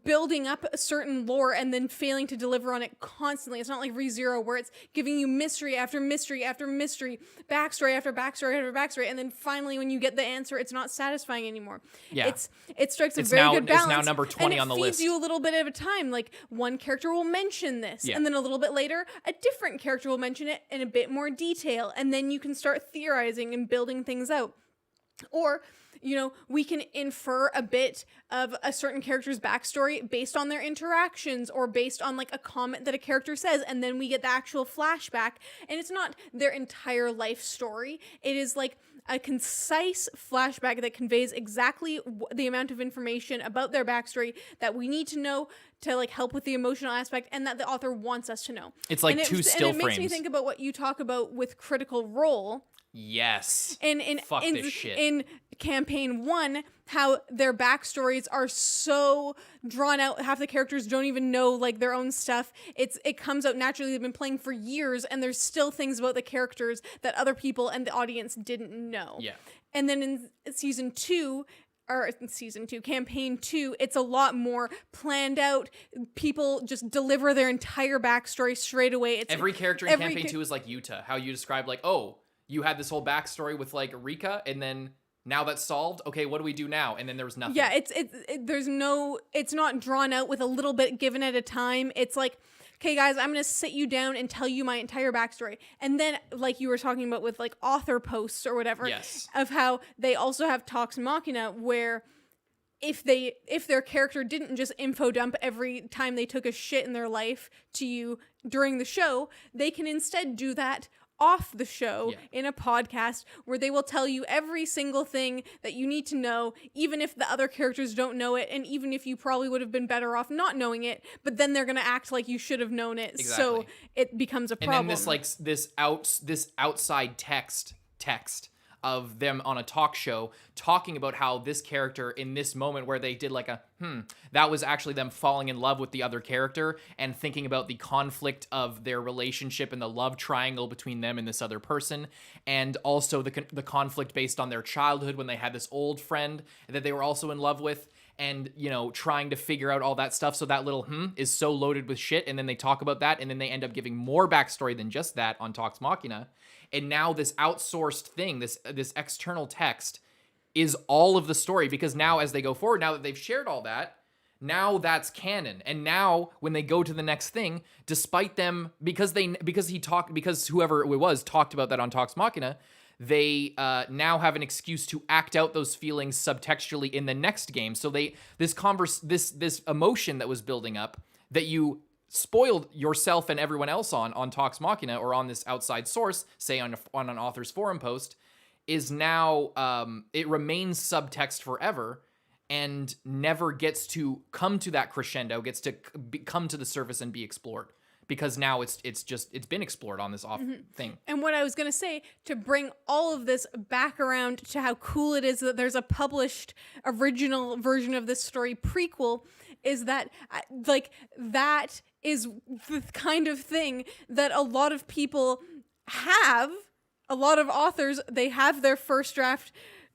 building up a certain lore and then failing to deliver on it constantly. It's not like ReZero where it's giving you mystery after mystery after mystery, backstory after backstory after backstory, and then finally when you get the answer, it's not satisfying anymore. Yeah. It strikes a very good balance. It's now number 20 on the list. And it feeds you a little bit at a time. Like one character will mention this, and then a little bit later, a different character will mention it in a bit more detail, and then you can start theorizing and building things out. Or, we can infer a bit of a certain character's backstory based on their interactions or based on like a comment that a character says, and then we get the actual flashback, and it's not their entire life story. It is like a concise flashback that conveys exactly the amount of information about their backstory that we need to know to like help with the emotional aspect and that the author wants us to know. It's like two still frames. And it makes me think about what you talk about with Critical Role. Yes. Fuck this shit. In campaign 1, how their backstories are so drawn out. Half the characters don't even know like their own stuff. It comes out naturally. They've been playing for years, and there's still things about the characters that other people and the audience didn't know. Yeah. And then in campaign 2, it's a lot more planned out. People just deliver their entire backstory straight away. Every character in campaign 2 is like Yuuta. How you describe like, oh, you had this whole backstory with like Rika, and then now that's solved. Okay, what do we do now? And then there was nothing. Yeah, it's not drawn out with a little bit given at a time. It's like, okay, guys, I'm gonna sit you down and tell you my entire backstory, and then like you were talking about with like author posts or whatever, of how they also have Talks Machina where if their character didn't just info dump every time they took a shit in their life to you during the show, they can instead do that off the show in a podcast where they will tell you every single thing that you need to know, even if the other characters don't know it, and even if you probably would have been better off not knowing it, but then they're going to act like you should have known it. Exactly. So it becomes a problem. And then this outside text of them on a talk show talking about how this character in this moment where they did like that was actually them falling in love with the other character and thinking about the conflict of their relationship and the love triangle between them and this other person, and also the conflict based on their childhood when they had this old friend that they were also in love with. and, you know, trying to figure out all that stuff. So that little is so loaded with shit. And then they talk about that. And then they end up giving more backstory than just that on Talks Machina. And now this outsourced thing, this external text is all of the story, because now as they go forward, now that they've shared all that, now that's canon. And now when they go to the next thing, despite them, because whoever it was talked about that on Talks Machina, they now have an excuse to act out those feelings subtextually in the next game. So this emotion that was building up, that you spoiled yourself and everyone else on Talks Machina, or on this outside source, say on an author's forum post, is now it remains subtext forever and never gets to come to that crescendo, gets to come to the surface and be explored. Because now it's been explored on this thing. And what I was going to say, to bring all of this back around to how cool it is that there's a published original version of this story prequel, is that that is the kind of thing that a lot of people have. A lot of authors, they have their first draft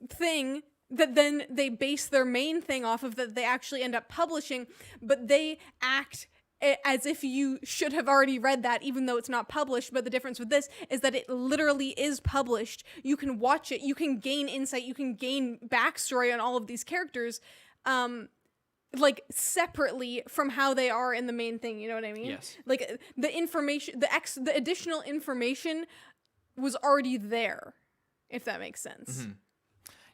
thing that then they base their main thing off of, that they actually end up publishing, but they act as if you should have already read that, even though it's not published. But the difference with this is that it literally is published. You can watch it, you can gain insight, you can gain backstory on all of these characters, like separately from how they are in the main thing. You know what I mean? Yes. Like the information, the additional information was already there, if that makes sense. Mm-hmm.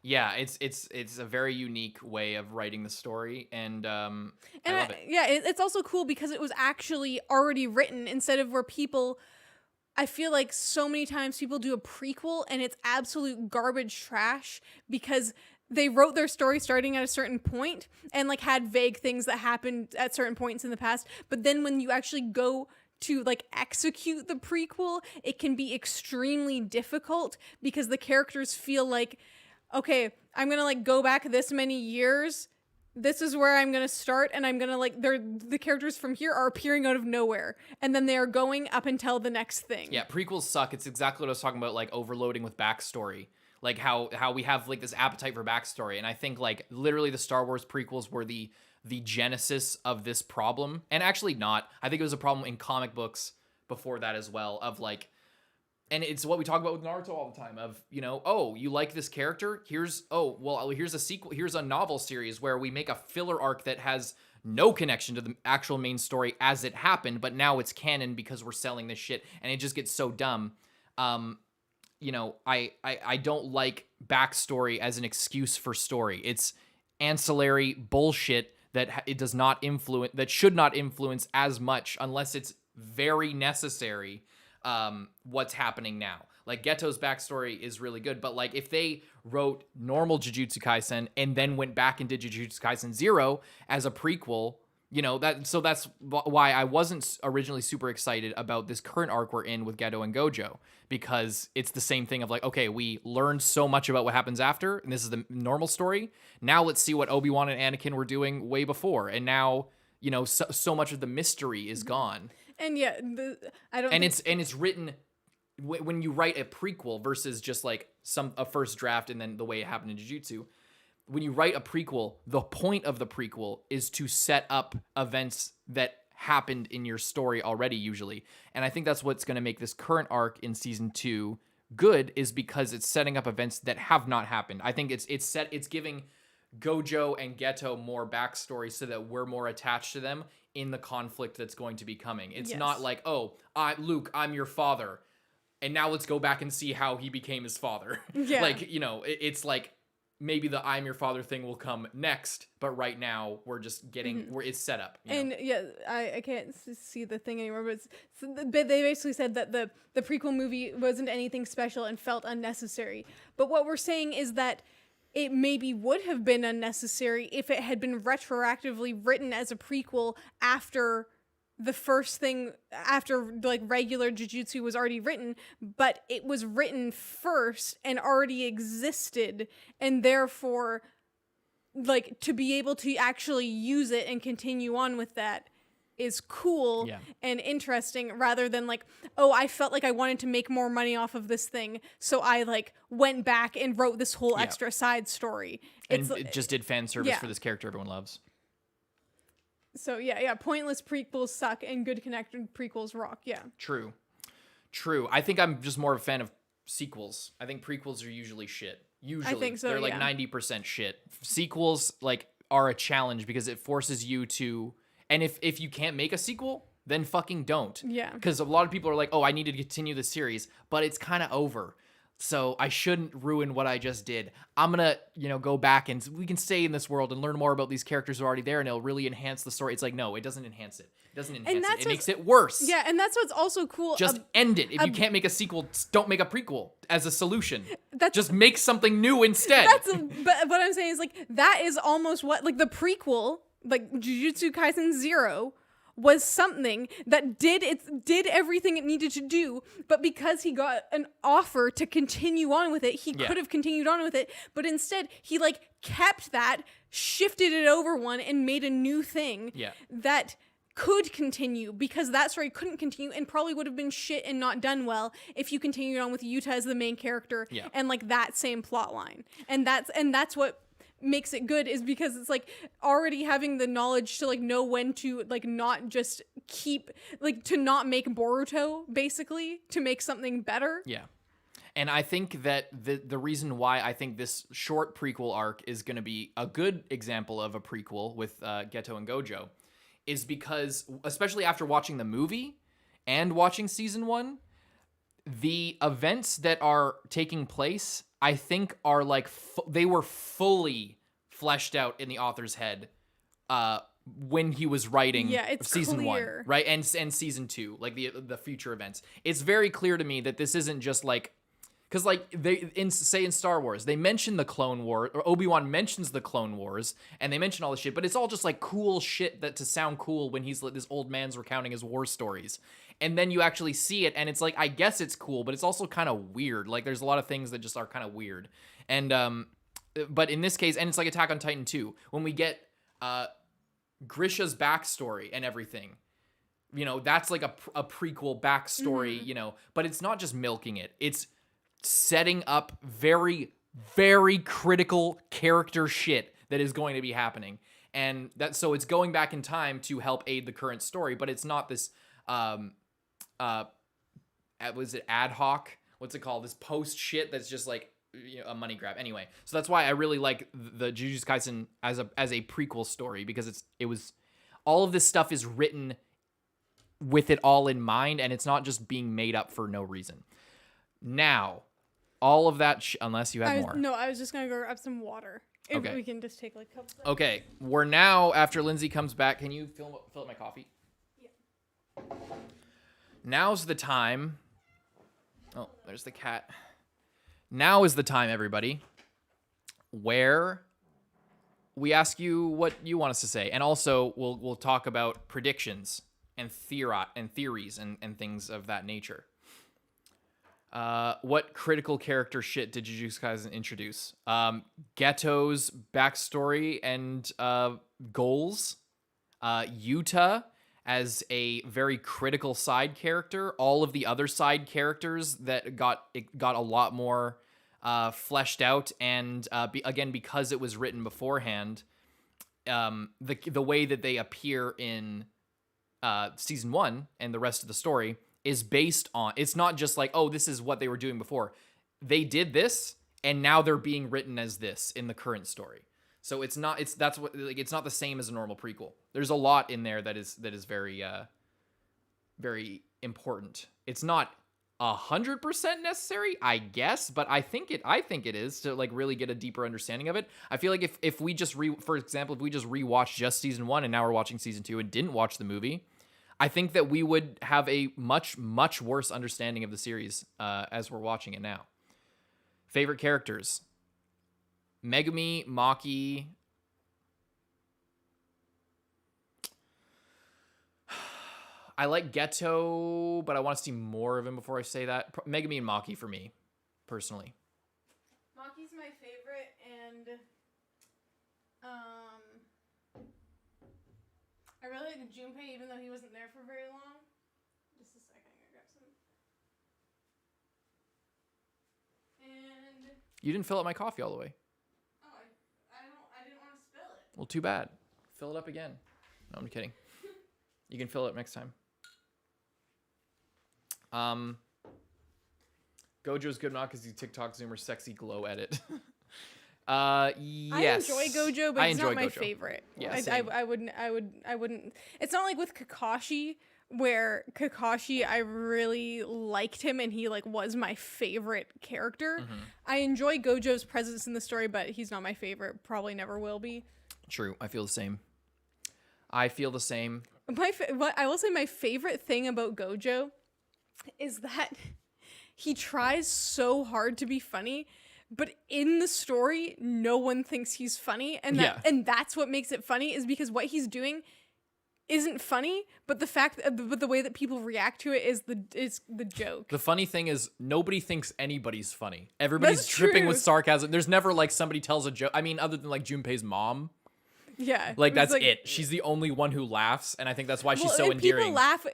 Yeah, it's a very unique way of writing the story, and I love it. Yeah, it's also cool because it was actually already written, instead of where people, I feel like so many times people do a prequel and it's absolute garbage trash because they wrote their story starting at a certain point and like had vague things that happened at certain points in the past, but then when you actually go to like execute the prequel, it can be extremely difficult because the characters feel like, okay, I'm gonna like go back this many years. This is where I'm gonna start, and I'm gonna like the characters from here are appearing out of nowhere, and then they are going up until the next thing. Yeah, prequels suck. It's exactly what I was talking about, like overloading with backstory, like how we have like this appetite for backstory, and I think like literally the Star Wars prequels were the genesis of this problem, and actually not. I think it was a problem in comic books before that as well, of like. And it's what we talk about with Naruto all the time of, you know, oh, you like this character? Here's a sequel. Here's a novel series where we make a filler arc that has no connection to the actual main story as it happened, but now it's canon because we're selling this shit, and it just gets so dumb. You know, I don't like backstory as an excuse for story. It's ancillary bullshit that it does not influence, that should not influence as much unless it's very necessary. What's happening now. Like Geto's backstory is really good, but like if they wrote normal Jujutsu Kaisen and then went back and did Jujutsu Kaisen 0 as a prequel, you know, that's why I wasn't originally super excited about this current arc we're in with Geto and GOJO, because it's the same thing of like, okay, we learned so much about what happens after, and this is the normal story. Now let's see what Obi-Wan and Anakin were doing way before, and now, you know, so much of the mystery is gone. And yeah, it's written when you write a prequel versus just like a first draft and then the way it happened in Jujutsu. When you write a prequel, the point of the prequel is to set up events that happened in your story already, usually. And I think that's what's going to make this current arc in season 2 good, is because it's setting up events that have not happened. I think it's giving GOJO and Geto more backstory so that we're more attached to them in the conflict that's going to be coming. It's not like, oh, Luke, I'm your father, and now let's go back and see how he became his father. Yeah. Like, you know, it's like maybe the I'm your father thing will come next, but right now we're just getting where it's set up. And yeah, I can't see the thing anymore, but they basically said that the prequel movie wasn't anything special and felt unnecessary. But what we're saying is that it maybe would have been unnecessary if it had been retroactively written as a prequel after the first thing, after like regular Jujutsu was already written, but it was written first and already existed, and therefore like to be able to actually use it and continue on with that is cool Yeah. and interesting, rather than like, oh, I felt like I wanted to make more money off of this thing, so I like went back and wrote this whole Yeah. extra side story. And it just did fan service yeah. for this character everyone loves. So yeah, pointless prequels suck and good connected prequels rock. Yeah. True. I think I'm just more of a fan of sequels. I think prequels are usually shit. Usually. I think so, They're like yeah. 90% shit. Sequels like are a challenge because it forces you to, and if you can't make a sequel, then fucking don't. Yeah. Because a lot of people are like, oh, I need to continue the series, but it's kind of over. So I shouldn't ruin what I just did. I'm going to, go back and we can stay in this world and learn more about these characters who are already there and it'll really enhance the story. It's like, no, it doesn't enhance it. It doesn't enhance it. It makes it worse. Yeah, and that's what's also cool. Just end it. If you can't make a sequel, don't make a prequel as a solution. That's- Just make something new instead. But what I'm saying is like that is almost what like the prequel, like Jujutsu Kaisen 0 was something that did everything it needed to do, but because he got an offer to continue on with it, he could have continued on with it, but instead he like kept that, shifted it over one and made a new thing that could continue, because that story couldn't continue and probably would have been shit and not done well if you continued on with Yuuta as the main character and like that same plot line. And that's what makes it good, is because it's like already having the knowledge to like know when to like not just keep like to not make Boruto, basically to make something better. Yeah. And I think that the reason why I think this short prequel arc is going to be a good example of a prequel with Geto and GOJO is because, especially after watching the movie and watching season 1, the events that are taking place, I think, are like they were fully fleshed out in the author's head when he was writing season clear. 1, right? And season 2, like the future events. It's very clear to me that this isn't just like, because like they in Star Wars, they mention the Clone War, or Obi-Wan mentions the Clone Wars, and they mention all this shit, but it's all just like cool shit that to sound cool when he's like this old man's recounting his war stories. And then you actually see it, and it's like, I guess it's cool, but it's also kind of weird. Like, there's a lot of things that just are kind of weird. And, but in this case, and it's like Attack on Titan 2, when we get Grisha's backstory and everything, that's like a prequel backstory, but it's not just milking it. It's setting up very, very critical character shit that is going to be happening. And so it's going back in time to help aid the current story, but it's not this, was it ad hoc? What's it called? This post shit that's just like a money grab. Anyway, so that's why I really like the Jujutsu Kaisen as a prequel story, because it was all of this stuff is written with it all in mind, and it's not just being made up for no reason. Now, all of that, unless you have more. No, I was just gonna go grab some water. If we can just take like a couple seconds. Okay, we're now, after Lindsay comes back, can you fill up my coffee? Yeah. Now's the time. Oh, there's the cat. Now is the time, everybody, where we ask you what you want us to say, and also we'll talk about predictions and theories and things of that nature. What critical character shit did Jujutsu Kaisen introduce? Geto's backstory and goals. Yuuta as a very critical side character. All of the other side characters that got a lot more fleshed out, and again, because it was written beforehand, the way that they appear in season 1 and the rest of the story is based on, it's not just like, oh, this is what they were doing before. They did this, and now they're being written as this in the current story. So it's not the same as a normal prequel. There's a lot in there that is very very important. It's not 100% necessary, I guess, but I think it is to like really get a deeper understanding of it. I feel like if we just for example, if we just rewatched just season 1 and now we're watching season 2 and didn't watch the movie, I think that we would have a much, much worse understanding of the series as we're watching it now. Favorite characters. Megumi, Maki. I like Geto, but I want to see more of him before I say that. Megumi and Maki for me, personally. Maki's my favorite, and I really like Junpei, even though he wasn't there for very long. Just a second, I'm gonna grab some. And You didn't fill up my coffee all the way. oh, I didn't want to spill it. Well, too bad. Fill it up again. No, I'm kidding. You can fill it up next time. Gojo's good not because he's TikTok Zoomer sexy glow edit. Yes. I enjoy GOJO, but it's not my GOJO. favorite. Yeah, I wouldn't. It's not like with Kakashi, where Kakashi, I really liked him and he like was my favorite character. Mm-hmm. I enjoy GOJO's presence in the story, but he's not my favorite. Probably never will be. True. I feel the same. I feel the same. What I will say, my favorite thing about GOJO is that he tries so hard to be funny, but in the story, no one thinks he's funny, and that's what makes it funny. Is because what he's doing isn't funny, but the way that people react to it is the joke. The funny thing is nobody thinks anybody's funny. Everybody's That's dripping true. with sarcasm. There's never like somebody tells a joke. I mean, other than like Junpei's mom. Yeah, Like that's like, it. She's the only one who laughs, and I think that's why she's so and endearing. People laugh.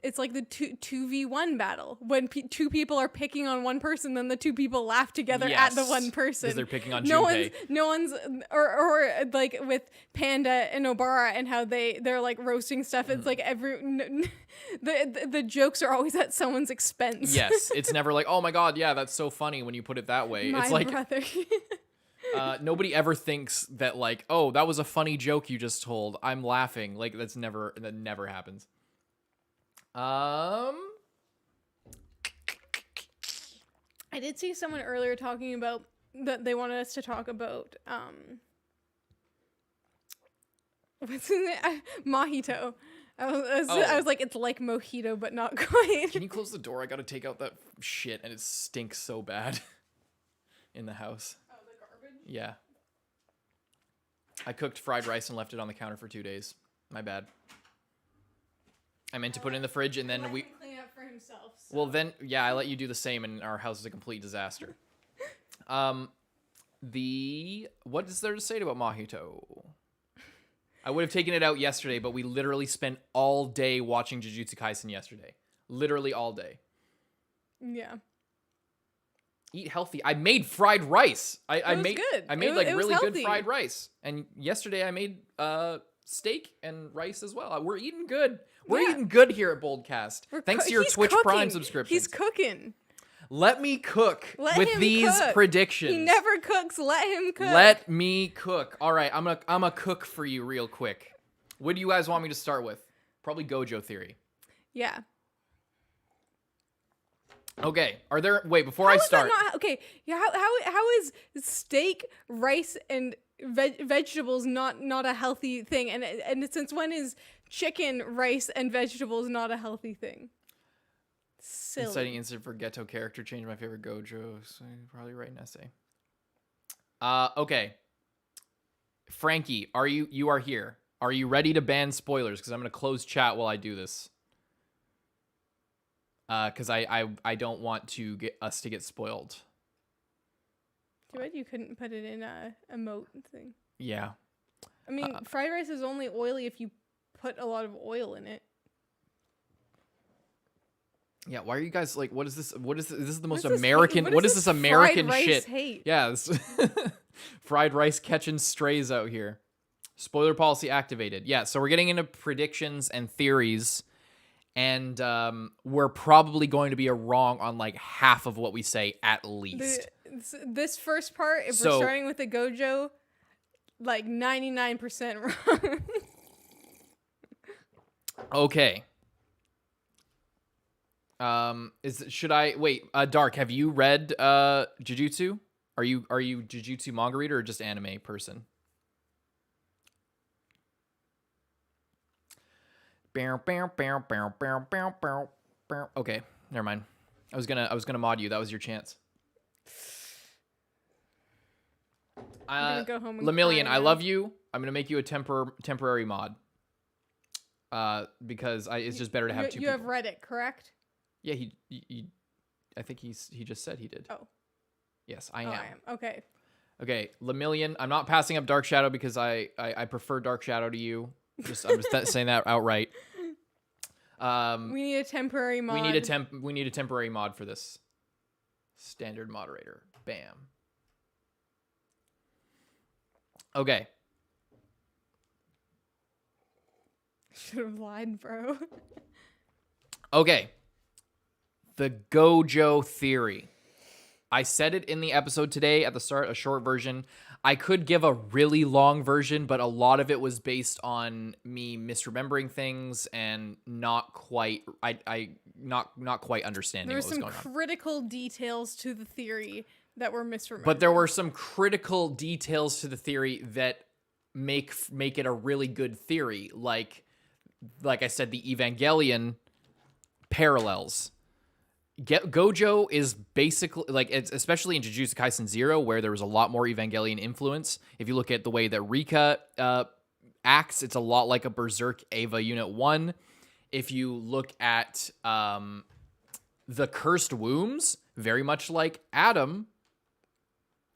It's like the 2v1 battle when two people are picking on one person, then the two people laugh together at the one person because they're picking on no Junpei. one's or like with Panda and Obara and how they're like roasting stuff. It's like the jokes are always at someone's expense. Yes, it's never like, oh my god, yeah, that's so funny when you put it that way. My It's like brother. nobody ever thinks that like, oh, that was a funny joke you just told. I'm laughing. Like that never happens. I did see someone earlier talking about that they wanted us to talk about what's his name? Mojito. I was like, it's like mojito, but not quite. Can you close the door? I gotta take out that shit, and it stinks so bad in the house. Oh, the garbage? Yeah. I cooked fried rice and left it on the counter for 2 days. My bad. I meant to put it in the fridge, and then Let we... him clean up for himself. So. Well, then, yeah, I let you do the same, and our house is a complete disaster. What is there to say about Mojito? I would have taken it out yesterday, but we literally spent all day watching Jujutsu Kaisen yesterday. Literally all day. Yeah. Eat healthy. I made fried rice. I made good. I made It like was really good healthy. fried rice. And yesterday I made steak and rice as well. We're eating good. We're Yeah. eating good here at BOLDcast. Thanks to your He's Twitch cooking. Prime subscription. He's cooking. Let me cook Let with him these cook. predictions. He never cooks. Let him cook. Let me cook. All right, I'm gonna cook for you real quick. What do you guys want me to start with? Probably Gojo theory. Yeah. Okay. Are there? Wait, before How I is that start. not- okay. Yeah. How is steak, rice, and vegetables not a healthy thing? And since when is chicken, rice, and vegetables not a healthy thing? Silly. Inciting incident for Geto character change my favorite Gojo. So you probably write an essay. Okay. Frankie, you are here. Are you ready to ban spoilers? Because I'm gonna close chat while I do this. Because I don't want to get us to get spoiled. Too bad you couldn't put it in a emote thing. Yeah. I mean, fried rice is only oily if you put a lot of oil in it. Yeah, why are you guys like, what is this? This is the most What's this American, hate- what is this American fried rice shit? hate? Yeah, this fried rice catching strays out here. Spoiler policy activated. Yeah, so we're getting into predictions and theories, and we're probably going to be wrong on like half of what we say at least. This first part, if So- we're starting with the Gojo, like 99% wrong. Okay. Should I wait? Dark, have you read Jujutsu? Are you Jujutsu manga reader or just anime person? Okay, never mind. I was gonna mod you. That was your chance. I'm gonna go home and Lemillion, cry I now. love you. I'm gonna make you a temporary mod. Because it's just better to have two You people. have read it, correct? Yeah, he I think he just said he did. Oh. Yes, I Oh, am. I am. Okay. Okay, Lemillion, I'm not passing up Dark Shadow because I prefer Dark Shadow to you. I'm just saying that outright. We need a temporary mod. We need a temporary mod for this. Standard moderator. Bam. Okay. Should have lied, bro. Okay. The GOJO theory. I said it in the episode today at the start, a short version. I could give a really long version, but a lot of it was based on me misremembering things and not quite not quite understanding what was going on. There were some critical details to the theory that were misremembered. But there were some critical details to the theory that make it a really good theory. Like I said, the Evangelion parallels. GOJO is basically it's especially in Jujutsu Kaisen 0, where there was a lot more Evangelion influence. If you look at the way that Rika acts, it's a lot like a Berserk Eva Unit 1. If you look at the Cursed Wombs, very much like Adam,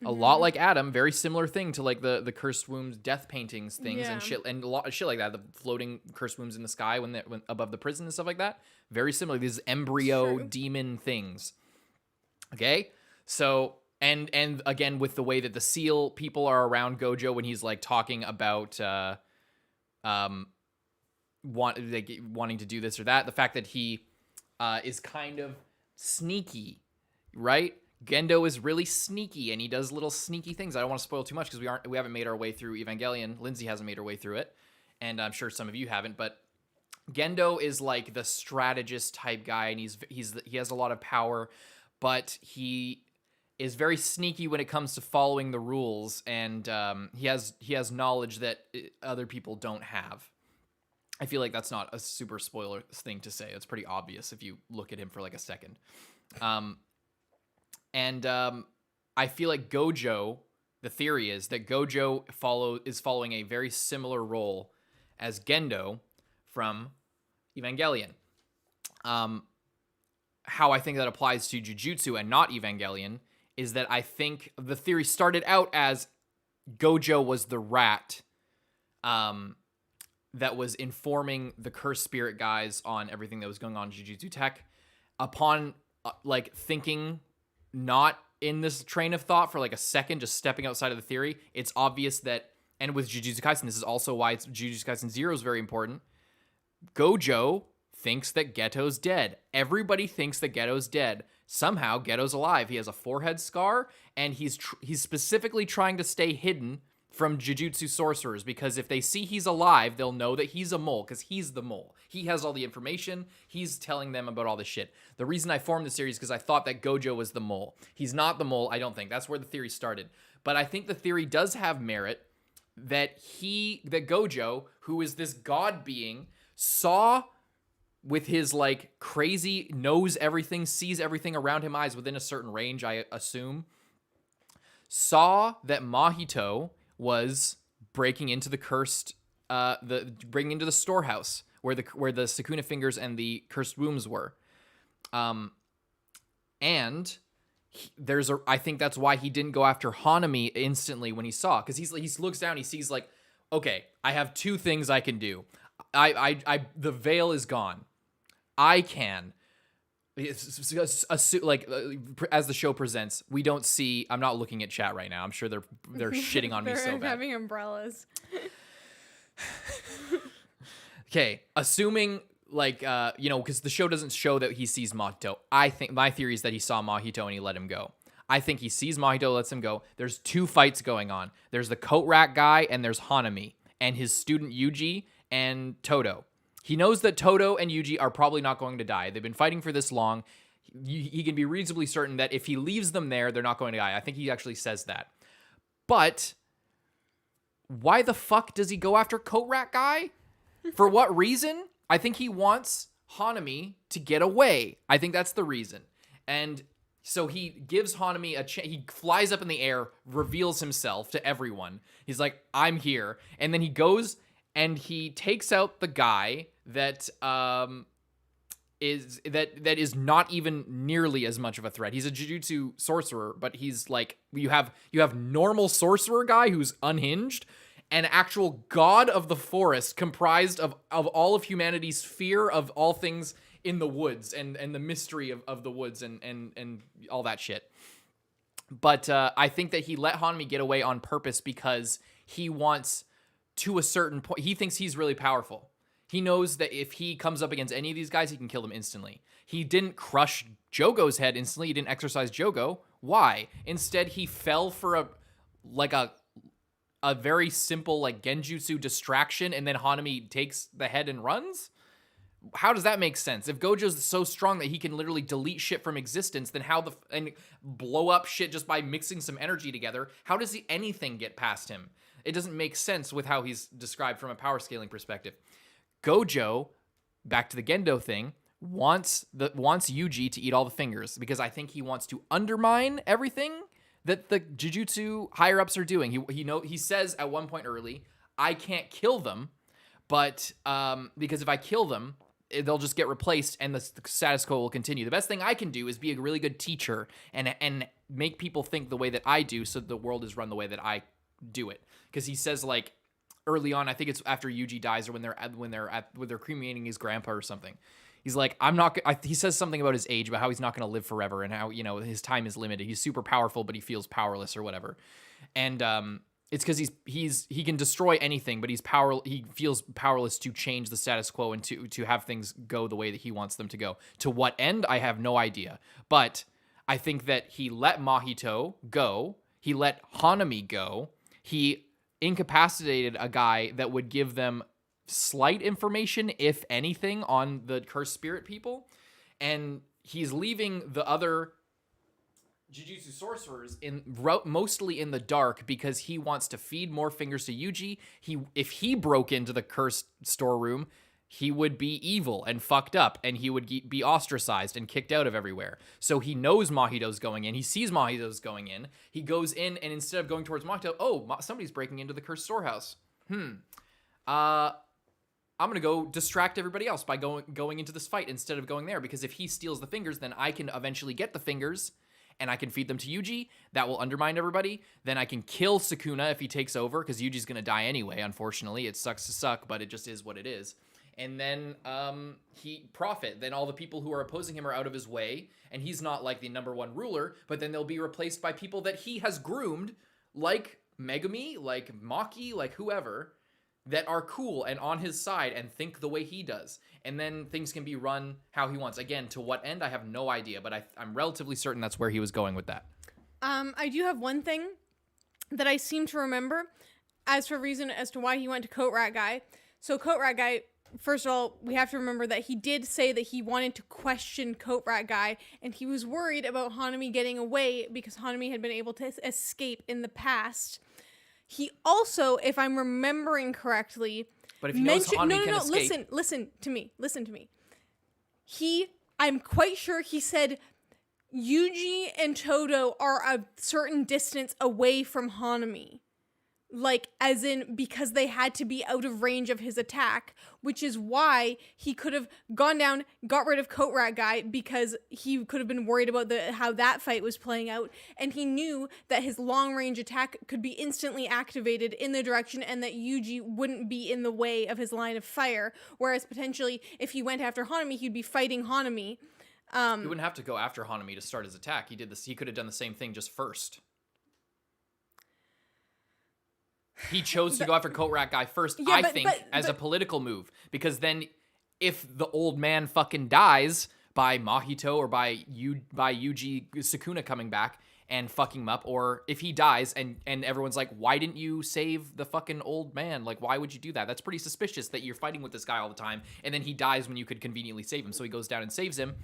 a lot like Adam, very similar thing to like the Cursed Wombs death paintings things and shit, and a lot of shit like that. The floating Cursed Wombs in the sky when above the prison and stuff like that. Very similar. These embryo demon things. Okay, so and again with the way that the seal people are around GOJO when he's like talking about wanting to do this or that. The fact that he is kind of sneaky, right? Gendo is really sneaky, and he does little sneaky things. I don't want to spoil too much because we haven't made our way through Evangelion. Lindsay hasn't made her way through it, and I'm sure some of you haven't. But Gendo is like the strategist type guy, and he has a lot of power, but he is very sneaky when it comes to following the rules, and he has knowledge that other people don't have. I feel like that's not a super spoiler thing to say. It's pretty obvious if you look at him for like a second. And I feel like GOJO, the theory is that GOJO is following a very similar role as Gendo from Evangelion. How I think that applies to Jujutsu and not Evangelion is that I think the theory started out as GOJO was the rat that was informing the Cursed Spirit guys on everything that was going on in Jujutsu Tech. Upon thinking not in this train of thought for like a second, just stepping outside of the theory, it's obvious that, and with Jujutsu Kaisen, this is also why Jujutsu Kaisen 0 is very important. GOJO thinks that Geto's dead. Everybody thinks that Geto's dead. Somehow Geto's alive. He has a forehead scar, and he's specifically trying to stay hidden from Jujutsu sorcerers, because if they see he's alive, they'll know that he's a mole, because he's the mole. He has all the information. He's telling them about all this shit. The reason I formed the series is because I thought that GOJO was the mole. He's not the mole, I don't think. That's where the theory started. But I think the theory does have merit that GOJO, who is this god being, saw with his like crazy knows everything, sees everything around him eyes within a certain range, I assume, saw that Mahito was breaking into the cursed, breaking into the storehouse where the Sukuna fingers and the Cursed Wombs were, and I think that's why he didn't go after Hanami instantly when he saw, because he looks down, he sees like, okay, I have two things I can do. The veil is gone. I can. As the show presents, we don't see. I'm not looking at chat right now. I'm sure they're shitting on me so bad. They're having umbrellas. Okay, assuming because the show doesn't show that he sees Mahito. I think my theory is that he saw Mahito and he let him go. I think he sees Mahito, lets him go. There's two fights going on. There's the coat rack guy and there's Hanami and his student Yuji and Todo. He knows that Todo and Yuji are probably not going to die. They've been fighting for this long. He can be reasonably certain that if he leaves them there, they're not going to die. I think he actually says that. But why the fuck does he go after Coat Rat Guy? For what reason? I think he wants Hanami to get away. I think that's the reason. And so he gives Hanami he flies up in the air, reveals himself to everyone. He's like, I'm here. And then he goes and he takes out the guy that is not even nearly as much of a threat. He's a Jujutsu sorcerer, but he's like, you have normal sorcerer guy who's unhinged, an actual god of the forest comprised of all of humanity's fear of all things in the woods and the mystery of the woods and all that shit. But I think that he let Hanami get away on purpose because he wants, to a certain point, he thinks he's really powerful. He knows that if he comes up against any of these guys, he can kill them instantly. He didn't crush Jogo's head instantly. He didn't exercise Jogo. Why? Instead, he fell for a very simple like genjutsu distraction, and then Hanami takes the head and runs? How does that make sense? If Gojo's so strong that he can literally delete shit from existence, then and blow up shit just by mixing some energy together, how does anything get past him? It doesn't make sense with how he's described from a power scaling perspective. Gojo, back to the Gendo thing, wants Yuji to eat all the fingers because I think he wants to undermine everything that the Jujutsu higher ups are doing. He says at one point early, I can't kill them, but because if I kill them, they'll just get replaced and the status quo will continue. The best thing I can do is be a really good teacher and make people think the way that I do, so the world is run the way that I do it. Because he says like early on, I think it's after Yuji dies or when they're cremating his grandpa or something. He's like, he says something about his age, about how he's not going to live forever and how, his time is limited. He's super powerful, but he feels powerless or whatever. And it's because he can destroy anything, but he feels powerless to change the status quo and to have things go the way that he wants them to go. To what end, I have no idea. But I think that he let Mahito go. He let Hanami go. He incapacitated a guy that would give them slight information, if anything, on the cursed spirit people. And he's leaving the other Jujutsu sorcerers mostly in the dark because he wants to feed more fingers to Yuji. If he broke into the cursed storeroom, he would be evil and fucked up, and he would be ostracized and kicked out of everywhere. So he knows Mahito's going in. He sees Mahito's going in. He goes in, and instead of going towards Mahito, somebody's breaking into the cursed storehouse. I'm going to go distract everybody else by going into this fight instead of going there, because if he steals the fingers, then I can eventually get the fingers and I can feed them to Yuji. That will undermine everybody. Then I can kill Sukuna if he takes over, because Yuji's going to die anyway, unfortunately. It sucks to suck, but it just is what it is. And then he profit. Then all the people who are opposing him are out of his way, and he's not like the number one ruler, but then they'll be replaced by people that he has groomed, like Megumi, like Maki, like whoever, that are cool and on his side and think the way he does. And then things can be run how he wants. Again, to what end, I have no idea, but I'm relatively certain that's where he was going with that. I do have one thing that I seem to remember as to why he went to Coat Rat Guy. So Coat Rat Guy, first of all, we have to remember that he did say that he wanted to question Coat Rat Guy, and he was worried about Hanami getting away because Hanami had been able to escape in the past. He also, if I'm remembering correctly, but if he knows Hanami can escape, listen to me. I'm quite sure he said Yuji and Todo are a certain distance away from Hanami. Like, as in, because they had to be out of range of his attack, which is why he could have gone down, got rid of Coat Rat Guy, because he could have been worried about how that fight was playing out, and he knew that his long-range attack could be instantly activated in the direction, and that Yuji wouldn't be in the way of his line of fire, whereas potentially, if he went after Hanami, he'd be fighting Hanami. He wouldn't have to go after Hanami to start his attack. He could have done the same thing just first. He chose to go after Coat Rat Guy first, yeah, I think, as a political move. Because then, if the old man fucking dies by Mahito or by Yuji Sukuna coming back and fucking him up, or if he dies and everyone's like, why didn't you save the fucking old man? Like, why would you do that? That's pretty suspicious that you're fighting with this guy all the time, and then he dies when you could conveniently save him. So he goes down and saves him.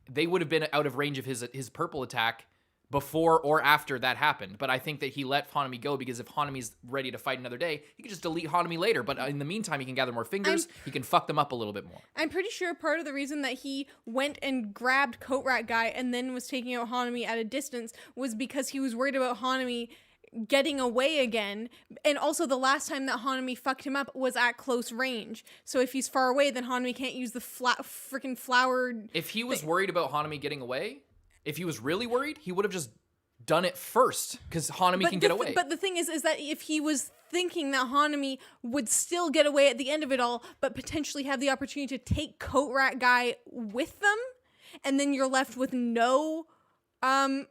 They would have been out of range of his purple attack before or after that happened. But I think that he let Hanami go because if Hanami's ready to fight another day, he can just delete Hanami later. But in the meantime, he can gather more fingers. He can fuck them up a little bit more. I'm pretty sure part of the reason that he went and grabbed Coat Rat Guy and then was taking out Hanami at a distance was because he was worried about Hanami getting away again. And also the last time that Hanami fucked him up was at close range. So if he's far away, then Hanami can't use the freaking flower. If he was worried about Hanami getting away, if he was really worried, he would have just done it first because Hanami can get away. But the thing is that if he was thinking that Hanami would still get away at the end of it all, but potentially have the opportunity to take Coat Rat Guy with them, and then you're left with no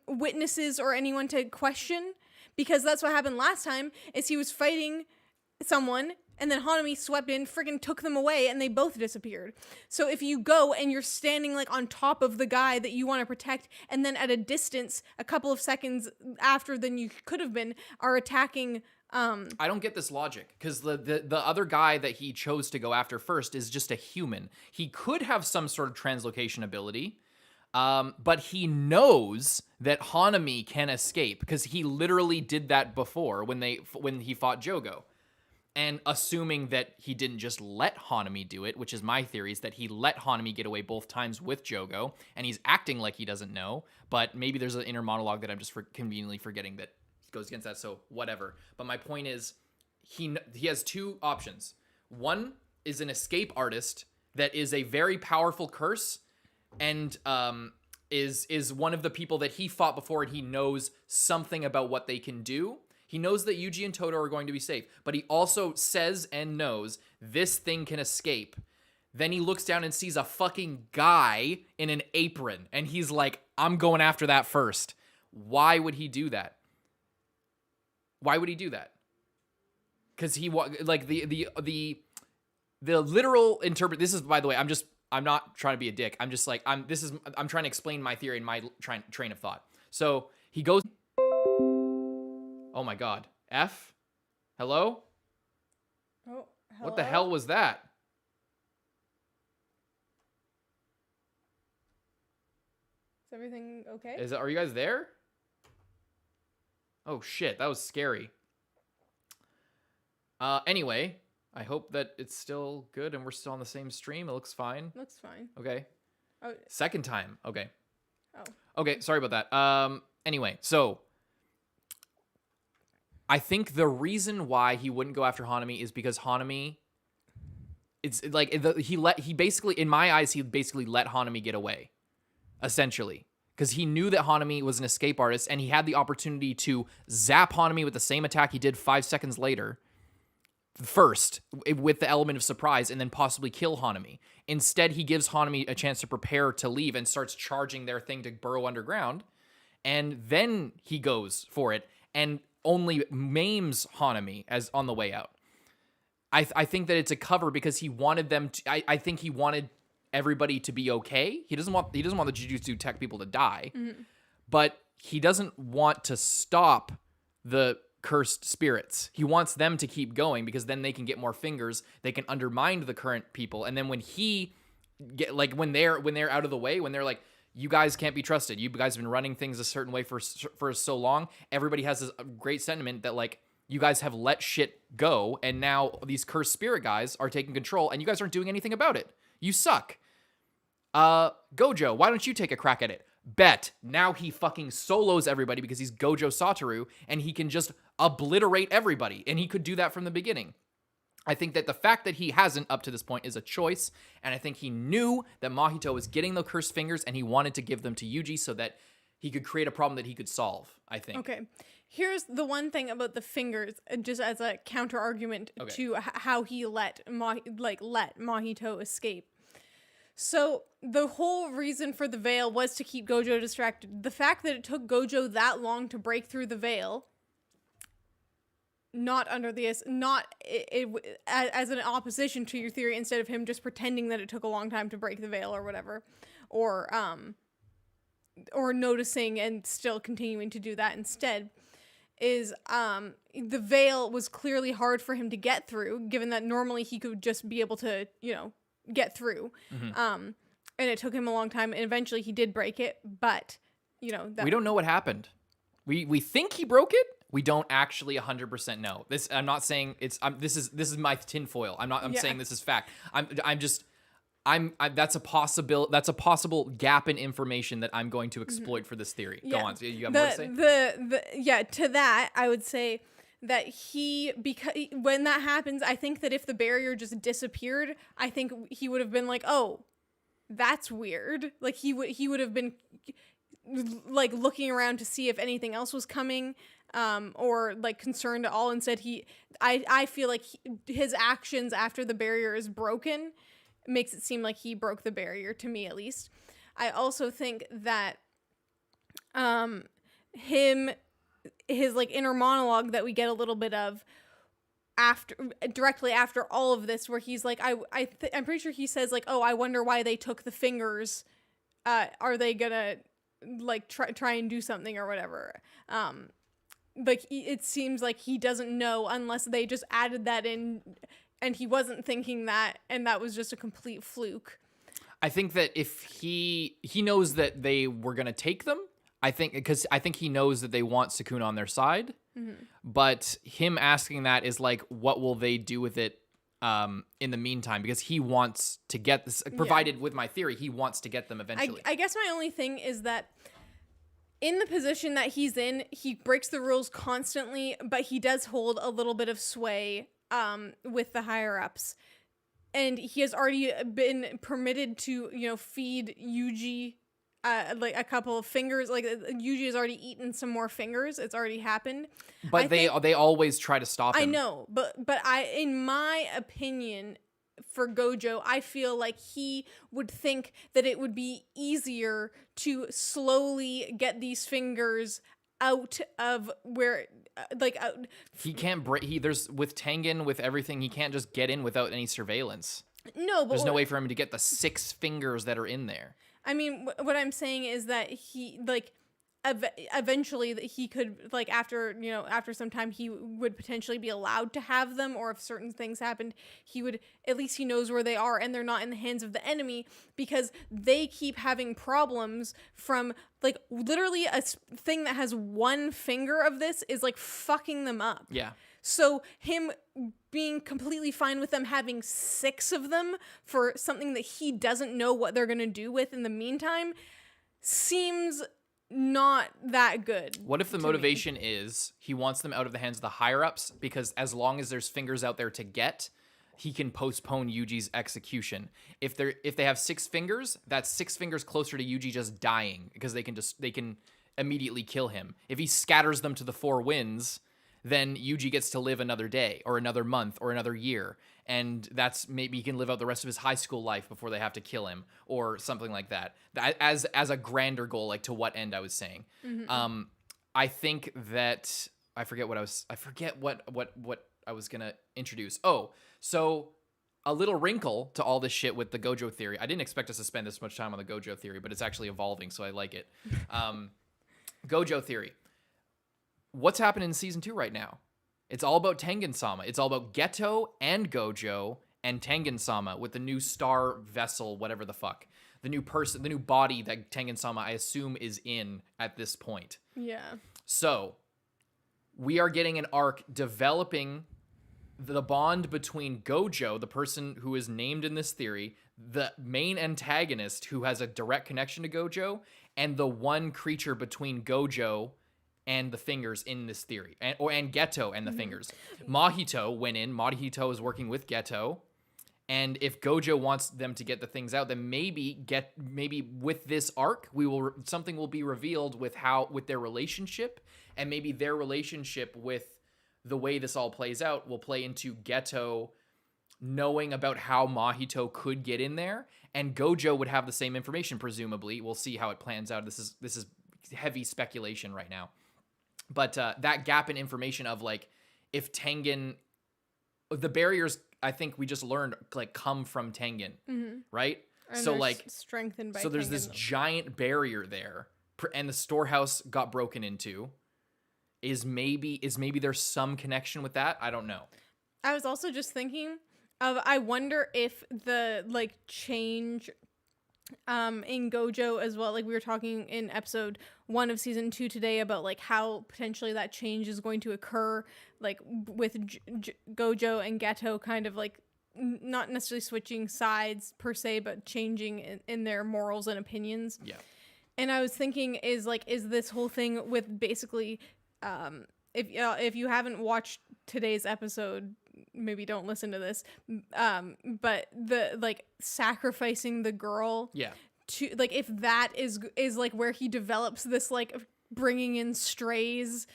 witnesses or anyone to question, because that's what happened last time, is he was fighting someone, and then Hanami swept in, friggin' took them away, and they both disappeared. So if you go and you're standing like on top of the guy that you want to protect, and then at a distance, a couple of seconds after than you could have been, are attacking. I don't get this logic, because the other guy that he chose to go after first is just a human. He could have some sort of translocation ability, but he knows that Hanami can escape, because he literally did that before when he fought Jogo. And assuming that he didn't just let Hanami do it, which is my theory, is that he let Hanami get away both times with Jogo, and he's acting like he doesn't know, but maybe there's an inner monologue that I'm just conveniently forgetting that goes against that, so whatever. But my point is, he has two options. One is an escape artist that is a very powerful curse, and is one of the people that he fought before, and he knows something about what they can do. He knows that Yuji and Toto are going to be safe, but he also says and knows this thing can escape. Then he looks down and sees a fucking guy in an apron, and he's like, I'm going after that first. Why would he do that? Why would he do that? Because he like the literal interpret. This is, by the way, I'm not trying to be a dick. I'm just like I'm trying to explain my theory and my train of thought. So he goes. Oh my God. F? Hello? Oh, hello? What the hell was that? Is everything okay? Are you guys there? Oh shit, that was scary. Anyway, I hope that it's still good and we're still on the same stream. It looks fine. Looks fine. Okay. Oh. Second time. Okay. Oh. Okay, sorry about that. Anyway, so I think the reason why he wouldn't go after Hanami is because Hanami, it's like he basically, in my eyes, he basically let Hanami get away, essentially, because he knew that Hanami was an escape artist, and he had the opportunity to zap Hanami with the same attack he did 5 seconds later, first, with the element of surprise, and then possibly kill Hanami. Instead, he gives Hanami a chance to prepare to leave and starts charging their thing to burrow underground, and then he goes for it, and only maims Hanami as on the way out. I think that it's a cover because he wanted them to. I think he wanted everybody to be okay. He doesn't want the Jujutsu Tech people to die, but he doesn't want to stop the cursed spirits. He wants them to keep going because then they can get more fingers. They can undermine the current people, and then when when they're out of the way, when they're like, you guys can't be trusted. You guys have been running things a certain way for so long. Everybody has this great sentiment that, like, you guys have let shit go, and now these cursed spirit guys are taking control, and you guys aren't doing anything about it. You suck. GOJO, why don't you take a crack at it? Bet. Now he fucking solos everybody because he's GOJO Satoru, and he can just obliterate everybody, and he could do that from the beginning. I think that the fact that he hasn't up to this point is a choice, and I think he knew that Mahito was getting the cursed fingers, and he wanted to give them to Yuji so that he could create a problem that he could solve, I think. Okay. Here's the one thing about the fingers, just as a counter argument to how he let Mahito escape. So the whole reason for the veil was to keep GOJO distracted. The fact that it took GOJO that long to break through the veil, as an opposition to your theory, instead of him just pretending that it took a long time to break the veil or whatever, or noticing and still continuing to do that instead, is the veil was clearly hard for him to get through, given that normally he could just be able to, get through. And it took him a long time, and eventually he did break it, but we don't know what happened. We think he broke it. We don't actually 100% know. This, I'm not saying it's. This is my tinfoil. I'm saying this is fact. That's a possible gap in information that I'm going to exploit for this theory. Yeah. Go on. So you have more to say? To that, I would say that because when that happens, I think that if the barrier just disappeared, I think he would have been like, oh, that's weird. Like he would have been like looking around to see if anything else was coming, or like concerned at all. Instead, I feel like his actions after the barrier is broken makes it seem like he broke the barrier, to me at least. I also think that his like inner monologue that we get a little bit of directly after all of this, where he's like, I'm pretty sure he says like, oh, I wonder why they took the fingers. Are they gonna like try and do something or whatever? Like it seems like he doesn't know unless they just added that in, and he wasn't thinking that, and that was just a complete fluke. I think that if he knows that they were gonna take them, I think he knows that they want Sukuna on their side. Mm-hmm. But him asking that is like, what will they do with it in the meantime? Because he wants to get this, provided with my theory, he wants to get them eventually. I guess my only thing is that in the position that he's in, he breaks the rules constantly, but he does hold a little bit of sway with the higher ups. And he has already been permitted to, feed Yuji like a couple of fingers. Like Yuji has already eaten some more fingers. It's already happened. But they always try to stop him. I know, but in my opinion, for GOJO, I feel like he would think that it would be easier to slowly get these fingers out of where he can't break. There's with Tengen, with everything, he can't just get in without any surveillance. No, but there's no way for him to get the 6 fingers that are in there. I mean, what I'm saying is that he eventually he could after some time he would potentially be allowed to have them, or if certain things happened, he would, at least he knows where they are and they're not in the hands of the enemy, because they keep having problems from literally a thing that has 1 finger of this is fucking them up. Yeah. So him being completely fine with them having 6 of them for something that he doesn't know what they're going to do with in the meantime seems not that good. What if the motivation is he wants them out of the hands of the higher ups, because as long as there's fingers out there to get, he can postpone Yuji's execution. If they have 6 fingers, that's 6 fingers closer to Yuji just dying, because they can immediately kill him. If he scatters them to the 4 winds, then Yuji gets to live another day or another month or another year. And that's, maybe he can live out the rest of his high school life before they have to kill him or something like that. As a grander goal, to what end I was saying. Mm-hmm. I think that, I forget what I was going to introduce. Oh, so a little wrinkle to all this shit with the GOJO theory. I didn't expect us to spend this much time on the GOJO theory, but it's actually evolving, so I like it. GOJO theory. What's happening in season 2 right now? It's all about Tengen-sama. It's all about Geto and GOJO and Tengen-sama with the new star vessel, whatever the fuck. The new person, the new body that Tengen-sama, I assume, is in at this point. Yeah. So, we are getting an arc developing the bond between GOJO, the person who is named in this theory, the main antagonist who has a direct connection to GOJO, and the one creature between GOJO and the fingers in this theory, and Geto and the fingers. Mahito went in. Mahito is working with Geto, and if GOJO wants them to get the things out, then maybe with this arc, something will be revealed with their relationship, and maybe their relationship with the way this all plays out will play into Geto knowing about how Mahito could get in there, and GOJO would have the same information, presumably. We'll see how it plans out. This is heavy speculation right now. But that gap in information of if Tengen, the barriers, I think we just learned come from Tengen, right? And so strengthened by. So there's this giant barrier there, and the storehouse got broken into. Is maybe there's some connection with that? I don't know. I was also just thinking of, I wonder if the change in GOJO as well, we were talking in episode 1 of season 2 today about how potentially that change is going to occur with GOJO and Geto kind of not necessarily switching sides per se, but changing in their morals and opinions. Yeah. And I was thinking is this whole thing with basically if you haven't watched today's episode, maybe don't listen to this, but the sacrificing the girl to like if that is like where he develops this like bringing in strays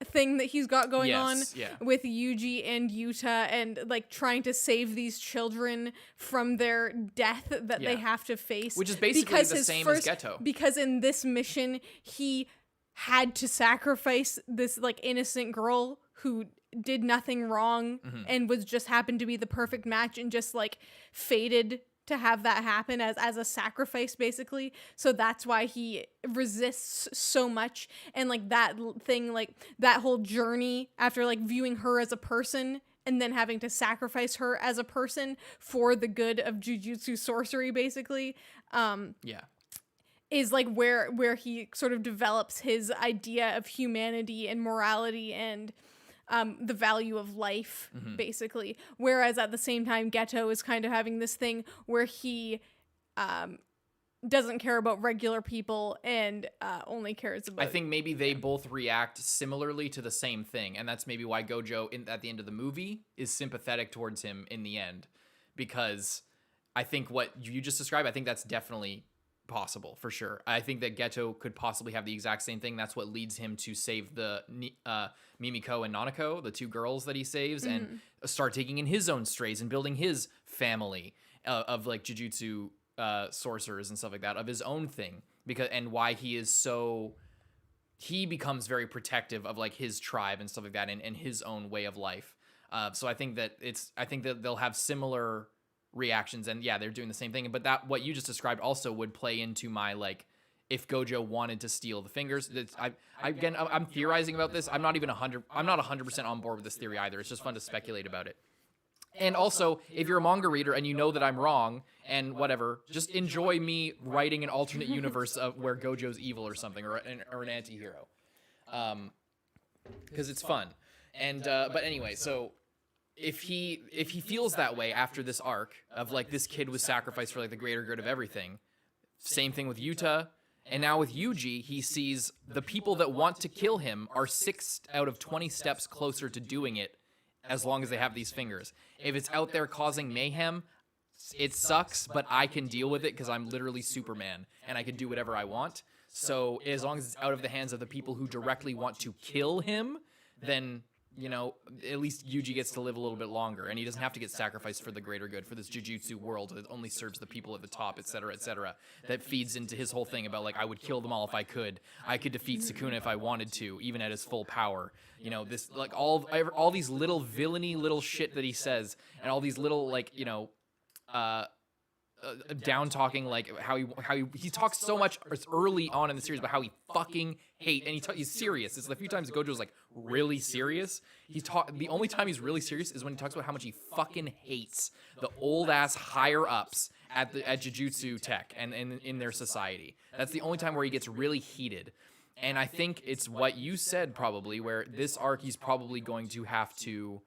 thing that he's got going on with Yuji and Yuuta, and like trying to save these children from their death that they have to face, which is basically the same as Geto, because in this mission he had to sacrifice this like innocent girl who did nothing wrong and was just happened to be the perfect match, and just like fated to have that happen as a sacrifice, basically. So that's why he resists so much. And like that thing, like that whole journey after like viewing her as a person and then having to sacrifice her as a person for the good of jujutsu sorcery, basically. Is like where he sort of develops his idea of humanity and morality and the value of life, basically. Whereas at the same time, Geto is kind of having this thing where he doesn't care about regular people and only cares about... I think maybe they both react similarly to the same thing, and that's maybe why GOJO, at the end of the movie, is sympathetic towards him in the end. Because I think what you just described, I think that's definitely possible, for sure. I think that Geto could possibly have the exact same thing. That's what leads him to save the Mimiko and Nanako, the two girls that he saves, and start taking in his own strays and building his family of like jujutsu sorcerers and stuff like that, of his own thing. And why he becomes very protective of like his tribe and stuff like that, and his own way of life. So I think that they'll have similar reactions, and they're doing the same thing. But that what you just described also would play into my like, if GOJO wanted to steal the fingers. I'm theorizing about this. I'm not 100% on board with this theory either. It's just fun to speculate about it. And also, if you're a manga reader and you know that I'm wrong and whatever, just enjoy me writing an alternate universe of where GOJO's evil or something, or an anti-hero, because it's fun. And but anyway, so if he feels that way after this arc of like this kid was sacrificed for like the greater good of everything, same thing with Yuuta, and now with Yuji, he sees the people that want to kill him are 6 out of 20 steps closer to doing it, as long as they have these fingers. If it's out there causing mayhem, it sucks, but I can deal with it because I'm literally Superman and I can do whatever I want. So as long as it's out of the hands of the people who directly want to kill him, then, you know, at least Yuji gets to live a little bit longer, and he doesn't have to get sacrificed for the greater good, for this jujutsu world that only serves the people at the top, etc., etc. That feeds into his whole thing about, like, I would kill them all if I could. I could defeat Sukuna if I wanted to, even at his full power. You know, this, like, all these little villainy little shit that he says, and all these little, like, you know, down talking, like how he talks so much early on in the series about how he fucking hate, and he's serious. It's the few times Gojo's like really serious. The only time he's really serious is when he talks about how much he fucking hates the old ass higher ups at Jujutsu Tech and in their society. That's the only time where he gets really heated. And I think it's what you said, probably, where this arc he's probably going to have to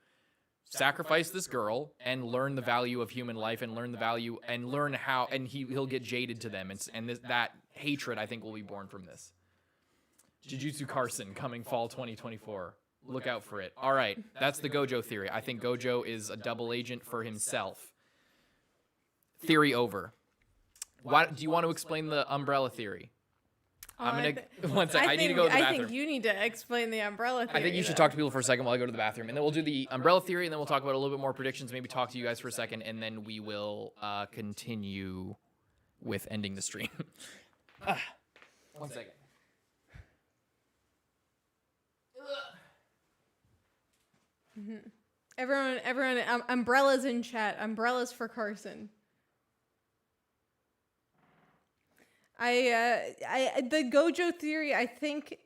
sacrifice this girl and learn the value of human life, and learn the value and learn how, and he'll get jaded to them, and that hatred, I think, will be born from this. Jujutsu Kaisen coming fall 2024. Look out for it. All right, that's the GOJO theory. I think GOJO is a double agent for himself. Theory over. Why do you want to explain the umbrella theory? One second. I need to go to the bathroom. I think you need to explain the umbrella theory. I think you should talk to people for a second while I go to the bathroom, and then we'll do the umbrella theory, and then we'll talk about a little bit more predictions, maybe talk to you guys for a second, and then we will continue with ending the stream. 1 second. Everyone, umbrellas in chat. Umbrellas for Carson. The GOJO theory, I think,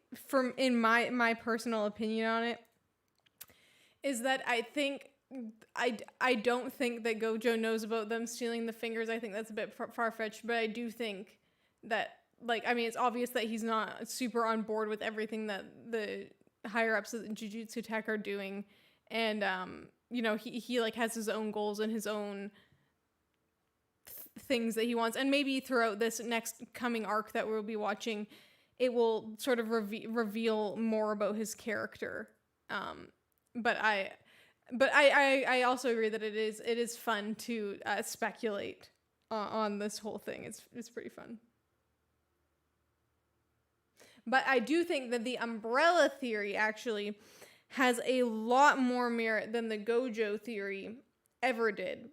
in my personal opinion on it, is that I don't think that GOJO knows about them stealing the fingers. I think that's a bit far-fetched, but I do think that, like, I mean, it's obvious that he's not super on board with everything that the higher-ups of Jujutsu Tech are doing, and you know, he like has his own goals and his own things that he wants, and maybe throughout this next coming arc that we'll be watching, it will sort of reveal more about his character. But I also agree that it is fun to speculate on this whole thing. It's pretty fun. But I do think that the umbrella theory actually has a lot more merit than the GOJO theory ever did.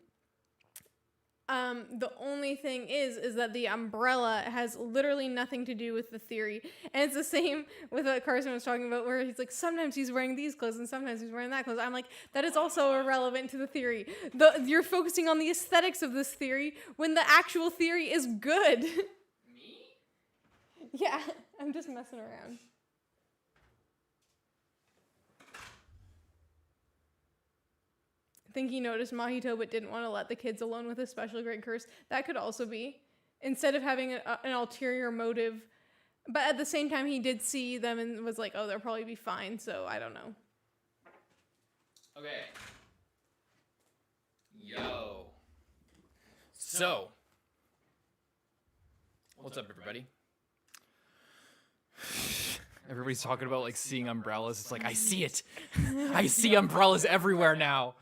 The only thing is that the umbrella has literally nothing to do with the theory. And it's the same with what Carson was talking about, where he's like, sometimes he's wearing these clothes and sometimes he's wearing that clothes. I'm like, that is also irrelevant to the theory. You're focusing on the aesthetics of this theory when the actual theory is good. Me? Yeah, I'm just messing around. I think he noticed Mahito but didn't want to let the kids alone with a special grade curse. That could also be. Instead of having an ulterior motive. But at the same time, he did see them and was like, oh, they'll probably be fine. So I don't know. Okay. Yo. So. What's up, everybody? Everybody's talking about like seeing umbrellas. It's like, I see it. I see umbrellas everywhere now.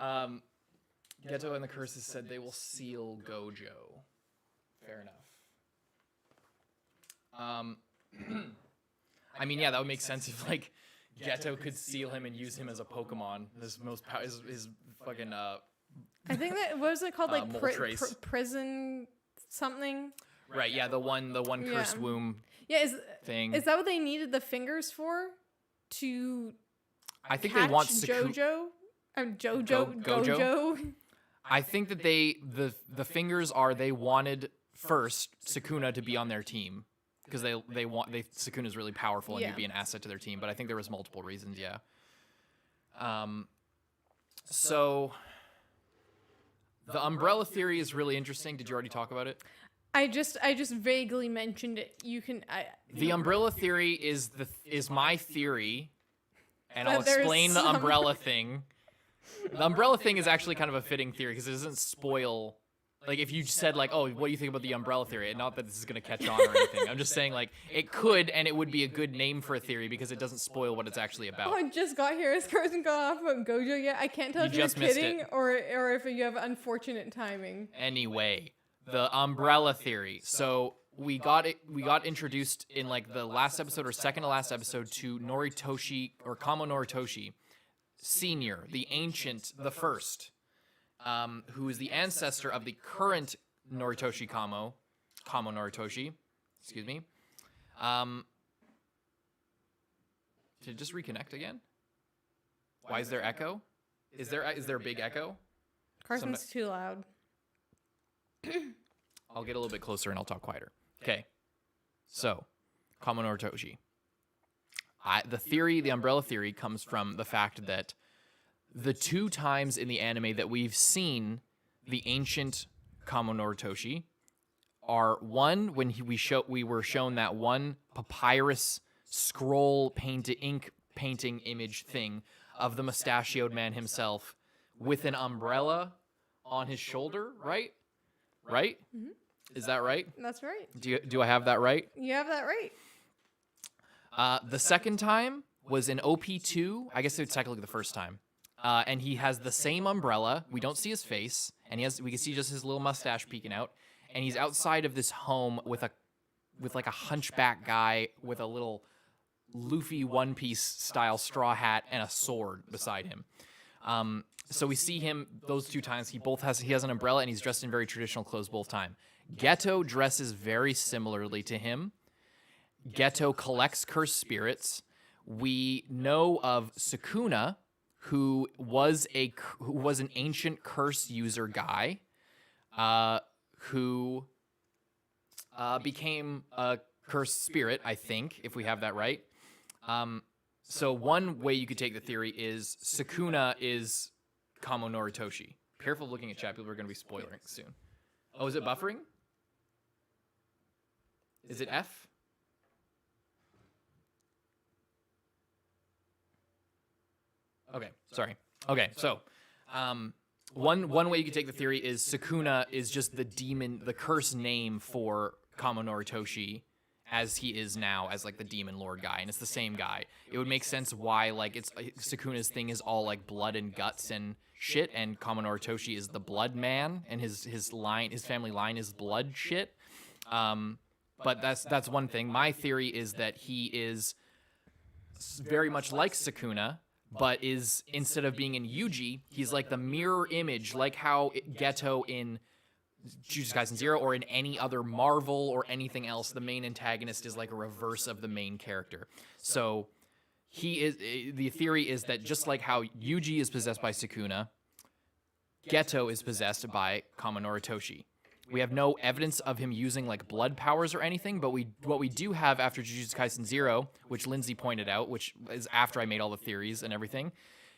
Geto and the Curses said they will seal GOJO. Fair enough. I mean, yeah, that would make sense if like Geto could seal him and use him as a Pokemon. His fucking I think that, what was it called, like prison something? Right, yeah, the one cursed womb. Yeah, thing. Is that what they needed the fingers for? To I think they want JoJo? GOJO. I think that the fingers are, they wanted first Sukuna to be on their team because Sukuna's really powerful and he'd be an asset to their team. But I think there was multiple reasons. Yeah. So the umbrella theory is really interesting. Did you already talk about it? I just vaguely mentioned it. You can. The umbrella theory is my theory, and I'll explain the umbrella thing. The umbrella thing is actually kind of a fitting theory because it doesn't spoil. Like if you said like, oh, what do you think about the umbrella theory? Not that this is gonna catch on or anything. I'm just saying like it could, and it would be a good name for a theory because it doesn't spoil what it's actually about. Oh, I just got here. Has Carson gone off about GOJO yet? I can't tell if you're kidding or if you have unfortunate timing. Anyway, the umbrella theory. So we got introduced in like the last episode or second to last episode to Noritoshi or Kamo Noritoshi Senior, the ancient, the first, who is the ancestor of the current Noritoshi Kamo Noritoshi. Excuse me. Did it just reconnect again? Why is there echo? Is there a big echo? Carson's too loud. I'll get a little bit closer and I'll talk quieter. Okay. So, Kamo Noritoshi. The umbrella theory comes from the fact that the two times in the anime that we've seen the ancient Kamo Noritoshi are one when we were shown that one papyrus scroll ink painting image thing of the mustachioed man himself with an umbrella on his shoulder, right? Right? Mm-hmm. Is that right? That's right. Do I have that right? You have that right. The second time was in OP2. I guess it's technically the first time. And he has the same umbrella. We don't see his face, and we can see just his little mustache peeking out. And he's outside of this home with like a hunchback guy with a little Luffy One Piece style straw hat and a sword beside him. So we see him those two times. He has an umbrella and he's dressed in very traditional clothes both time. Geto dresses very similarly to him. Geto collects cursed spirits. We know of Sukuna, who was an ancient curse user guy, who became a cursed spirit, I think, if we have that right. So one way you could take the theory is Sukuna is Kamo Noritoshi. Careful of looking at chat, people are going to be spoiling soon. Oh, is it buffering? Is it F? Okay, sorry. Okay, so one way you could take the theory is Sukuna is just the demon, the curse name for Kamo Noritoshi, as he is now as like the demon lord guy, and it's the same guy. It would make sense why like it's Sukuna's thing is all like blood and guts and shit, and Kamo Noritoshi is the blood man, and his family line is blood shit. But that's one thing. My theory is that he is very much like Sukuna, but is, instead of being in Yuji, he's like the mirror image, like how Geto in Jujutsu Kaisen 0 or in any other Marvel or anything else, the main antagonist is like a reverse of the main character. So the theory is that just like how Yuji is possessed by Sukuna, Geto is possessed by Kamo Noritoshi. We have no evidence of him using like blood powers or anything, but what we do have after Jujutsu Kaisen 0, which Lindsay pointed out, which is after I made all the theories and everything,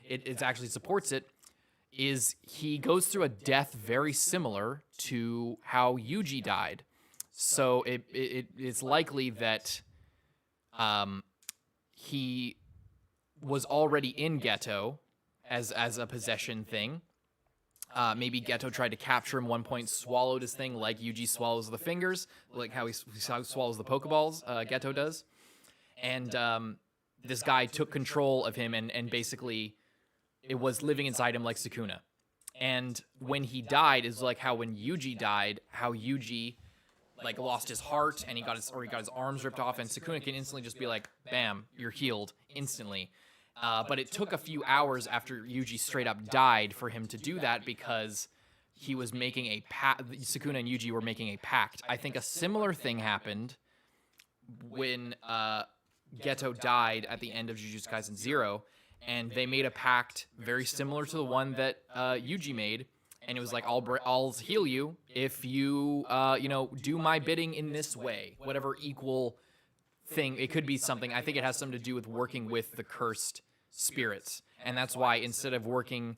it actually supports it, is he goes through a death very similar to how Yuji died. So it's likely that he was already in Geto as a possession thing. Maybe Geto tried to capture him, one point swallowed his thing like Yuji swallows the fingers, like how he swallows the Pokeballs, Geto does. And this guy took control of him and basically it was living inside him like Sukuna. And when he died is like how when Yuji died, how Yuji like lost his heart and he got his arms ripped off, and Sukuna can instantly just be like, bam, you're healed instantly. But it took a few hours after Yuji straight up died for him to do that, because he was making a pact. Sukuna and Yuji were making a pact. I think a similar thing happened when Geto died at the end of Jujutsu Kaisen 0, and they made a pact very similar to the one that Yuji made, and it was like, I'll heal you if you do my bidding in this way, whatever equal thing. It could be something. I think it has something to do with working with the cursed spirits, and that's why instead of working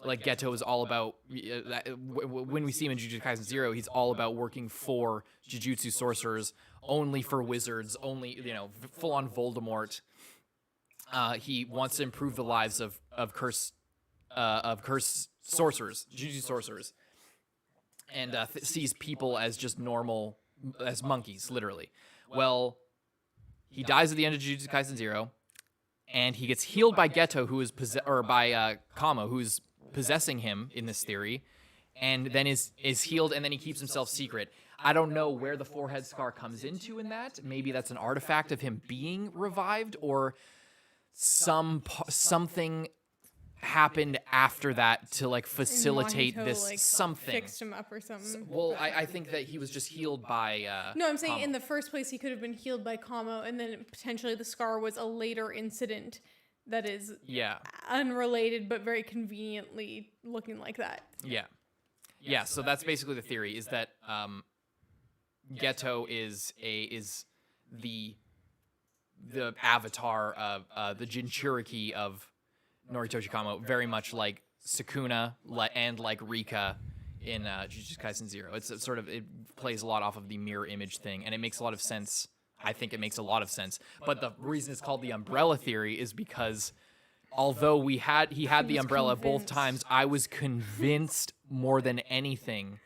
like Geto is all about, when we see him in Jujutsu Kaisen 0, he's all about working for Jujutsu sorcerers, only for wizards, only full on Voldemort. He wants to improve the lives of cursed sorcerers, Jujutsu sorcerers, and sees people as just normal, as monkeys, literally. Well, he dies at the end of Jujutsu Kaisen 0, and he gets healed by Geto, who is by Kamo, who's possessing him in this theory, and then is healed, and then he keeps himself secret. I don't know where the forehead scar comes into in that. Maybe that's an artifact of him being revived, or something happened after that to like facilitate this like, something. Fixed him up or something. Well, I think that he was just healed by no, I'm saying Kamo. in the first place he could have been healed by Kamo, and then potentially the scar was a later incident that is unrelated but very conveniently looking like that. Yeah, so that's basically the theory, is that Geto is the avatar of the Jinchuriki of Noritoshi Kamo, very much like Sukuna and like Rika in Jujutsu Kaisen 0. It's sort of, it plays a lot off of the mirror image thing, and it makes a lot of sense. I think it makes a lot of sense. But the reason it's called the umbrella theory is because although he had the umbrella both times, I was convinced more than anything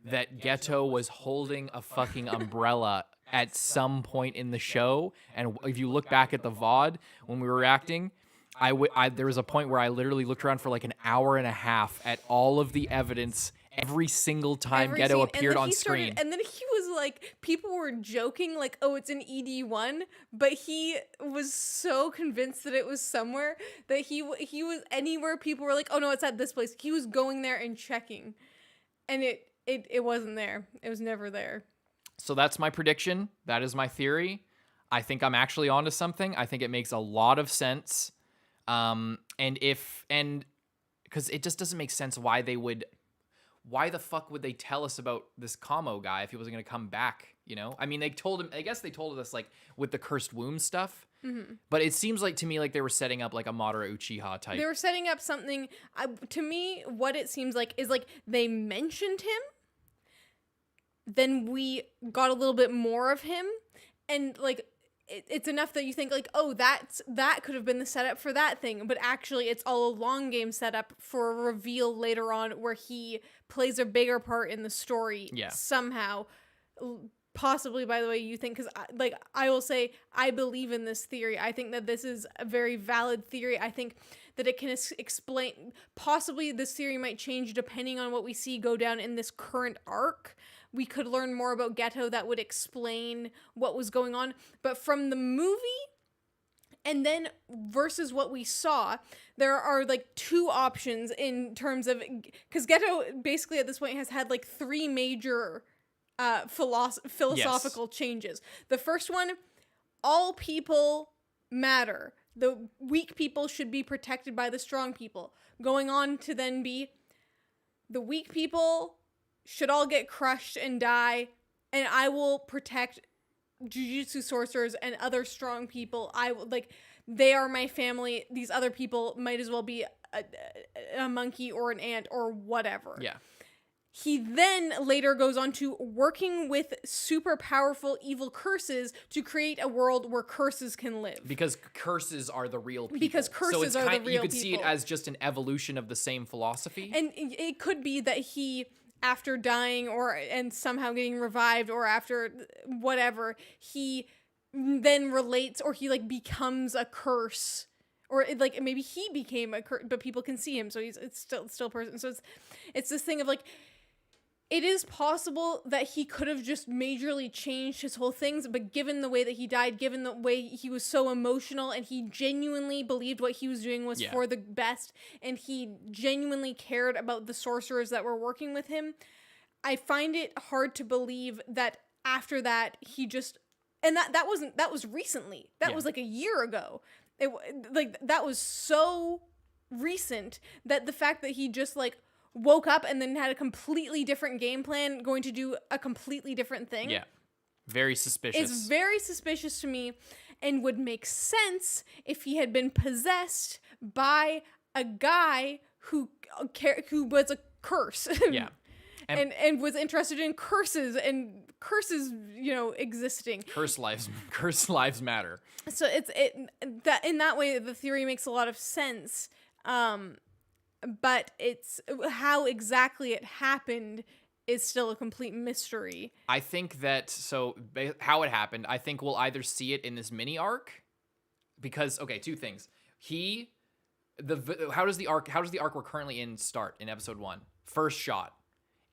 that Geto was holding a fucking umbrella at some point in the show. And if you look back at the VOD when we were reacting, there was a point where I literally looked around for like an hour and a half at all of the evidence every single time Geto appeared on screen. And then he was like, people were joking like, oh, it's an ED1, but he was so convinced that it was somewhere that he was anywhere people were like, oh no, it's at this place. He was going there and checking, and it wasn't there. It was never there. So that's my prediction. That is my theory. I think I'm actually onto something. I think it makes a lot of sense. And because it just doesn't make sense why the fuck would they tell us about this Kamo guy if he wasn't going to come back, I mean, they told him, I guess they told us like with the cursed womb stuff, but it seems like to me like they were setting up like a Madara Uchiha type. They were setting up something, to me, what it seems like is like they mentioned him, then we got a little bit more of him, and like it's enough that you think like, oh, that could have been the setup for that thing, but actually it's all a long game setup for a reveal later on where he plays a bigger part in the story somehow, possibly, by the way, you think, because I will say I believe in this theory. I think that this is a very valid theory. I think that it can explain, possibly this theory might change depending on what we see go down in this current arc. We could learn more about Geto that would explain what was going on. But from the movie and then versus what we saw, there are like two options in terms of, because Geto basically at this point has had like three major philosophical changes. The first one, all people matter. The weak people should be protected by the strong people. Going on to then be, the weak people should all get crushed and die, and I will protect jujutsu sorcerers and other strong people. I will, like, they are my family. These other people might as well be a monkey or an ant or whatever. Yeah. He then later goes on to working with super powerful evil curses to create a world where curses can live. Because curses are the real people. Because curses are the real people. You could see it as just an evolution of the same philosophy. And it could be that he, after dying and somehow getting revived, or after whatever, he then relates, or he like becomes a curse. Or like maybe he became a curse, but people can see him, so it's still a person. So it's this thing of like, it is possible that he could have just majorly changed his whole things, but given the way that he died, given the way he was so emotional, and he genuinely believed what he was doing was for the best, and he genuinely cared about the sorcerers that were working with him, I find it hard to believe that after that he just, and that was recently. That was like a year ago. That was so recent that the fact that he just like woke up and then had a completely different game plan, going to do a completely different thing. Yeah. Very suspicious. It's very suspicious to me, and would make sense if he had been possessed by a guy who was a curse. Yeah. And was interested in curses, existing. Curse lives matter. So that in that way the theory makes a lot of sense. But it's how exactly it happened is still a complete mystery. I think that, how it happened, I think we'll either see it in this mini arc, because, okay, two things. How does the arc we're currently in start in episode 1? First shot.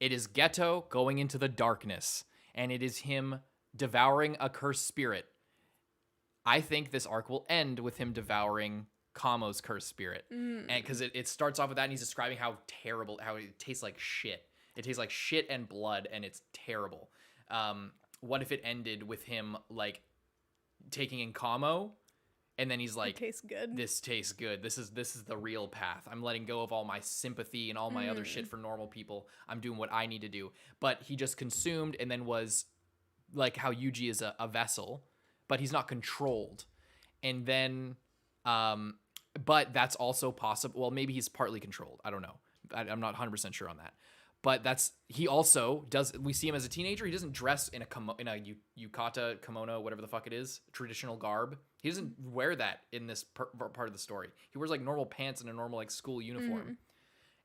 It is Geto going into the darkness, and it is him devouring a cursed spirit. I think this arc will end with him devouring Kamo's cursed spirit. And because it starts off with that, and he's describing how terrible, how it tastes like shit. It tastes like shit and blood, and it's terrible. What if it ended with him like taking in Kamo, and then he's like, it tastes good. This tastes good. This is the real path. I'm letting go of all my sympathy and all my other shit for normal people. I'm doing what I need to do. But he just consumed, and then was like how Yuji is a vessel, but he's not controlled. And then but that's also possible. Well, maybe he's partly controlled. I don't know. I'm not 100% sure on that. But he also does. We see him as a teenager. He doesn't dress in a yukata, kimono, whatever the fuck it is, traditional garb. He doesn't wear that in this part of the story. He wears like normal pants and a normal like school uniform.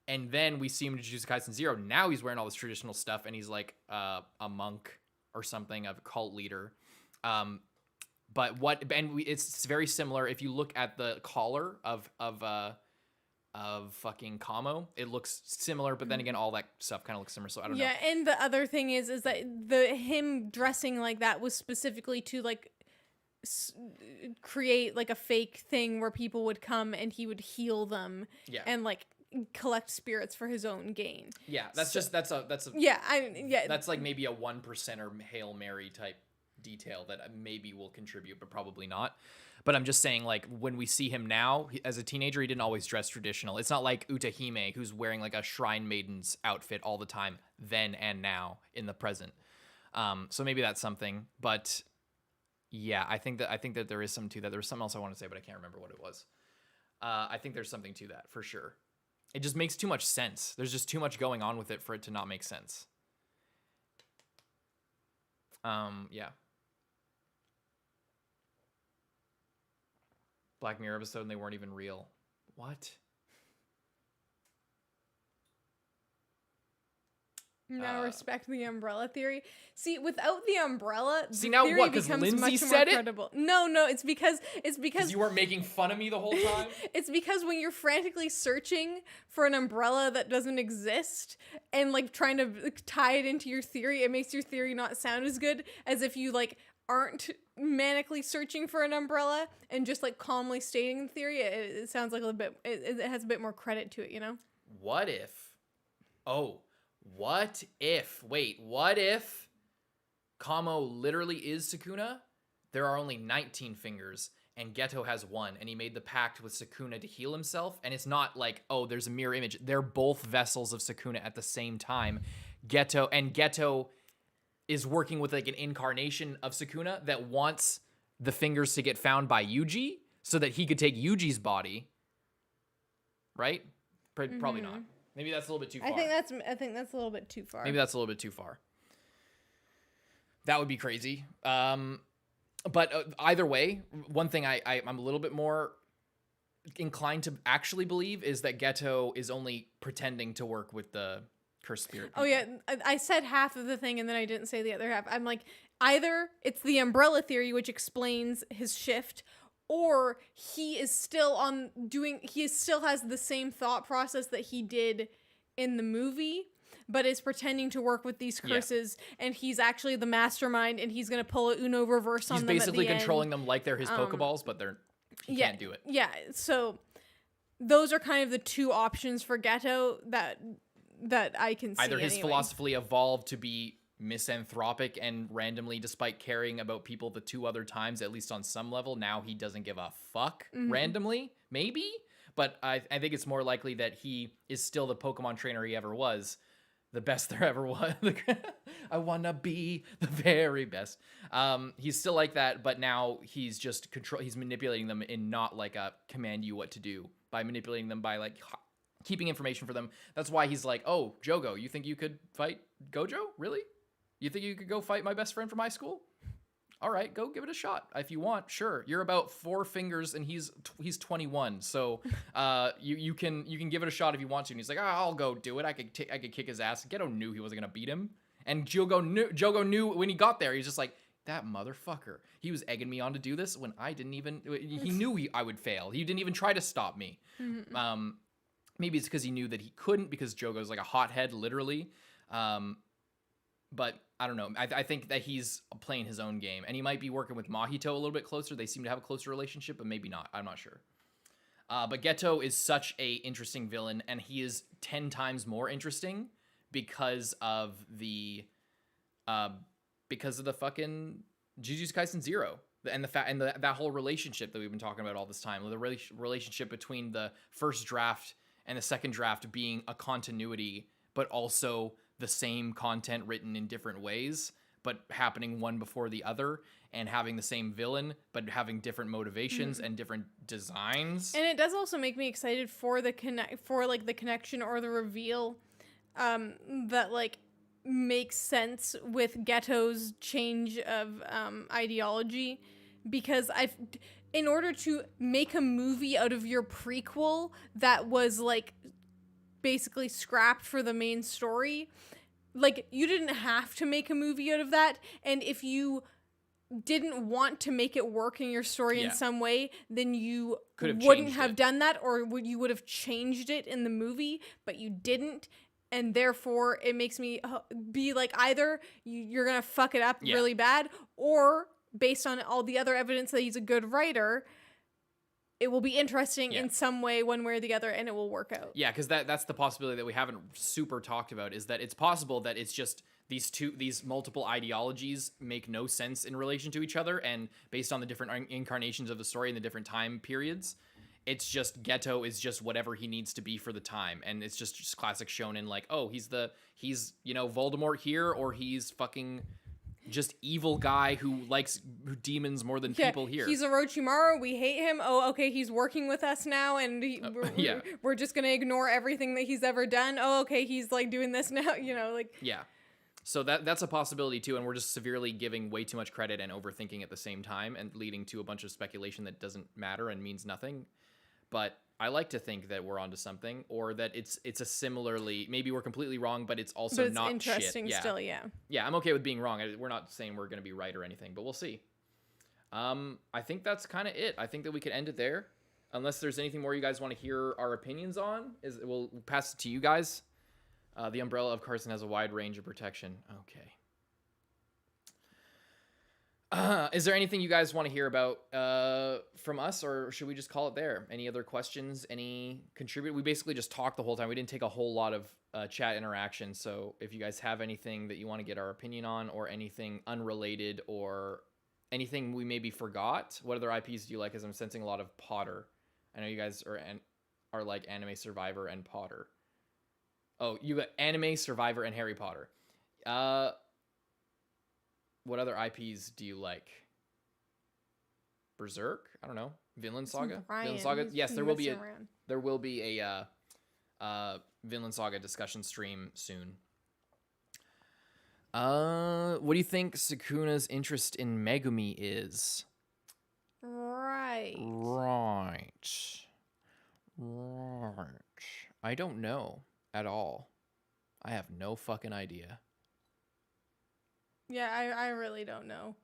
And then we see him in Jujutsu Kaisen 0. Now he's wearing all this traditional stuff, and he's like a monk or something, a cult leader. It's very similar. If you look at the collar of fucking Kamo, it looks similar, but then again, all that stuff kind of looks similar. So I don't know. Yeah, and the other thing is that him dressing like that was specifically to like create like a fake thing where people would come and he would heal them. Yeah. And like collect spirits for his own gain. Yeah, that's like maybe a 1% or Hail Mary type detail that maybe will contribute, but probably not. But I'm just saying, like, when we see him now, as a teenager, he didn't always dress traditional. It's not like Utahime, who's wearing like a shrine maiden's outfit all the time, then and now in the present. So maybe that's something. But yeah, I think that there is some to that. There was something else I wanted to say, but I can't remember what it was. I think there's something to that for sure. It just makes too much sense. There's just too much going on with it for it to not make sense. Yeah. Black Mirror episode and they weren't even real. What? Now respect the umbrella theory. See, without the umbrella, the now theory what? Because becomes Lindsay much said more it? credible. No, it's because you weren't making fun of me the whole time. it's because when you're frantically searching for an umbrella that doesn't exist and like trying to tie it into your theory, it makes your theory not sound as good as if you like aren't manically searching for an umbrella and just like calmly stating the theory. It sounds like a little bit. It has a bit more credit to it, you know. What if? What if Kamo literally is Sukuna? There are only 19 fingers, and Geto has one, and he made the pact with Sukuna to heal himself, and it's not like, oh, there's a mirror image. They're both vessels of Sukuna at the same time. Geto is working with like an incarnation of Sukuna that wants the fingers to get found by Yuji so that he could take Yuji's body. Right? Probably not. Maybe that's a little bit too far. I think that's a little bit too far. Maybe that's a little bit too far. That would be crazy. But either way, one thing I'm a little bit more inclined to actually believe is that Geto is only pretending to work with the cursed spirit people. Oh yeah, I said half of the thing and then I didn't say the other half. I'm like, either it's the umbrella theory which explains his shift, or he still has the same thought process that he did in the movie, but is pretending to work with these curses, and he's actually the mastermind, and he's gonna pull a Uno reverse on them. He's basically at the controlling end. them like they're his Pokeballs, but he can't do it. Yeah, so those are kind of the two options for Geto that I can see. Either his anyway. philosophy evolved to be misanthropic and randomly, despite caring about people the two other times, at least on some level, now he doesn't give a fuck randomly, maybe. But I think it's more likely that he is still the Pokemon trainer he ever was, the best there ever was. I wanna be the very best. He's still like that, but now he's just he's manipulating them in not like a command you what to do, by manipulating them by like keeping information for them. That's why he's like, oh, Jogo, you think you could fight Gojo? Really? You think you could go fight my best friend from high school? All right, go give it a shot if you want. Sure, you're about 4 fingers and he's 21, so you can give it a shot if you want to. And he's like, I'll go do it. I could kick his ass. Geto knew he wasn't gonna beat him, and Jogo knew when he got there. He's just like, that motherfucker. He was egging me on to do this when I didn't even. He knew I would fail. He didn't even try to stop me. Maybe it's because he knew that he couldn't, because Jogo's like a hothead, literally. But I don't know. I think that he's playing his own game, and he might be working with Mahito a little bit closer. They seem to have a closer relationship, but maybe not. I'm not sure. But Geto is such a interesting villain, and he is 10 times more interesting because of the fucking Jujutsu Kaisen 0 and that whole relationship that we've been talking about all this time. The relationship between the first draft and the second draft being a continuity, but also the same content written in different ways, but happening one before the other, and having the same villain, but having different motivations and different designs. And it does also make me excited for the connection or the reveal that like makes sense with Geto's change of ideology, because in order to make a movie out of your prequel that was like basically scrapped for the main story, like you didn't have to make a movie out of that, and if you didn't want to make it work in your story in some way, then you wouldn't have done that, or you would have changed it in the movie, but you didn't. And therefore it makes me be like, either you're gonna fuck it up really bad, or based on all the other evidence that he's a good writer, it will be interesting in some way, one way or the other, and it will work out. Yeah, because that's the possibility that we haven't super talked about, is that it's possible that it's just these multiple ideologies make no sense in relation to each other, and based on the different incarnations of the story in the different time periods, it's just Geto is just whatever he needs to be for the time, and it's just classic shonen, like, oh, he's Voldemort here, or he's fucking just evil guy who likes demons more than people here. He's Orochimaru. We hate him. Oh, okay, he's working with us now, and we're just gonna ignore everything that he's ever done. Oh, okay, he's like doing this now. Yeah. So that's a possibility too, and we're just severely giving way too much credit and overthinking at the same time, and leading to a bunch of speculation that doesn't matter and means nothing. But I like to think that we're onto something, or that it's a similarly, maybe we're completely wrong, but it's also But it's not interesting shit. still, yeah. Yeah, I'm okay with being wrong. We're not saying we're going to be right or anything, but we'll see. I think that's kind of it. I think that we could end it there. Unless there's anything more you guys want to hear our opinions on, we'll pass it to you guys. The umbrella of Carson has a wide range of protection. Okay. Is there anything you guys want to hear about from us, or should we just call it there? Any other questions? Any contribute? We basically just talked the whole time. We didn't take a whole lot of chat interaction. So if you guys have anything that you want to get our opinion on, or anything unrelated, or anything we maybe forgot, what other IPs do you like? As I'm sensing a lot of Potter. I know you guys are like Anime Survivor and Potter. Oh, you got Anime Survivor and Harry Potter. What other IPs do you like? Berserk? I don't know. Vinland Saga? Vinland Saga? Yes, there will be a Vinland Saga discussion stream soon. What do you think Sukuna's interest in Megumi is? Right. I don't know at all. I have no fucking idea. Yeah, I really don't know.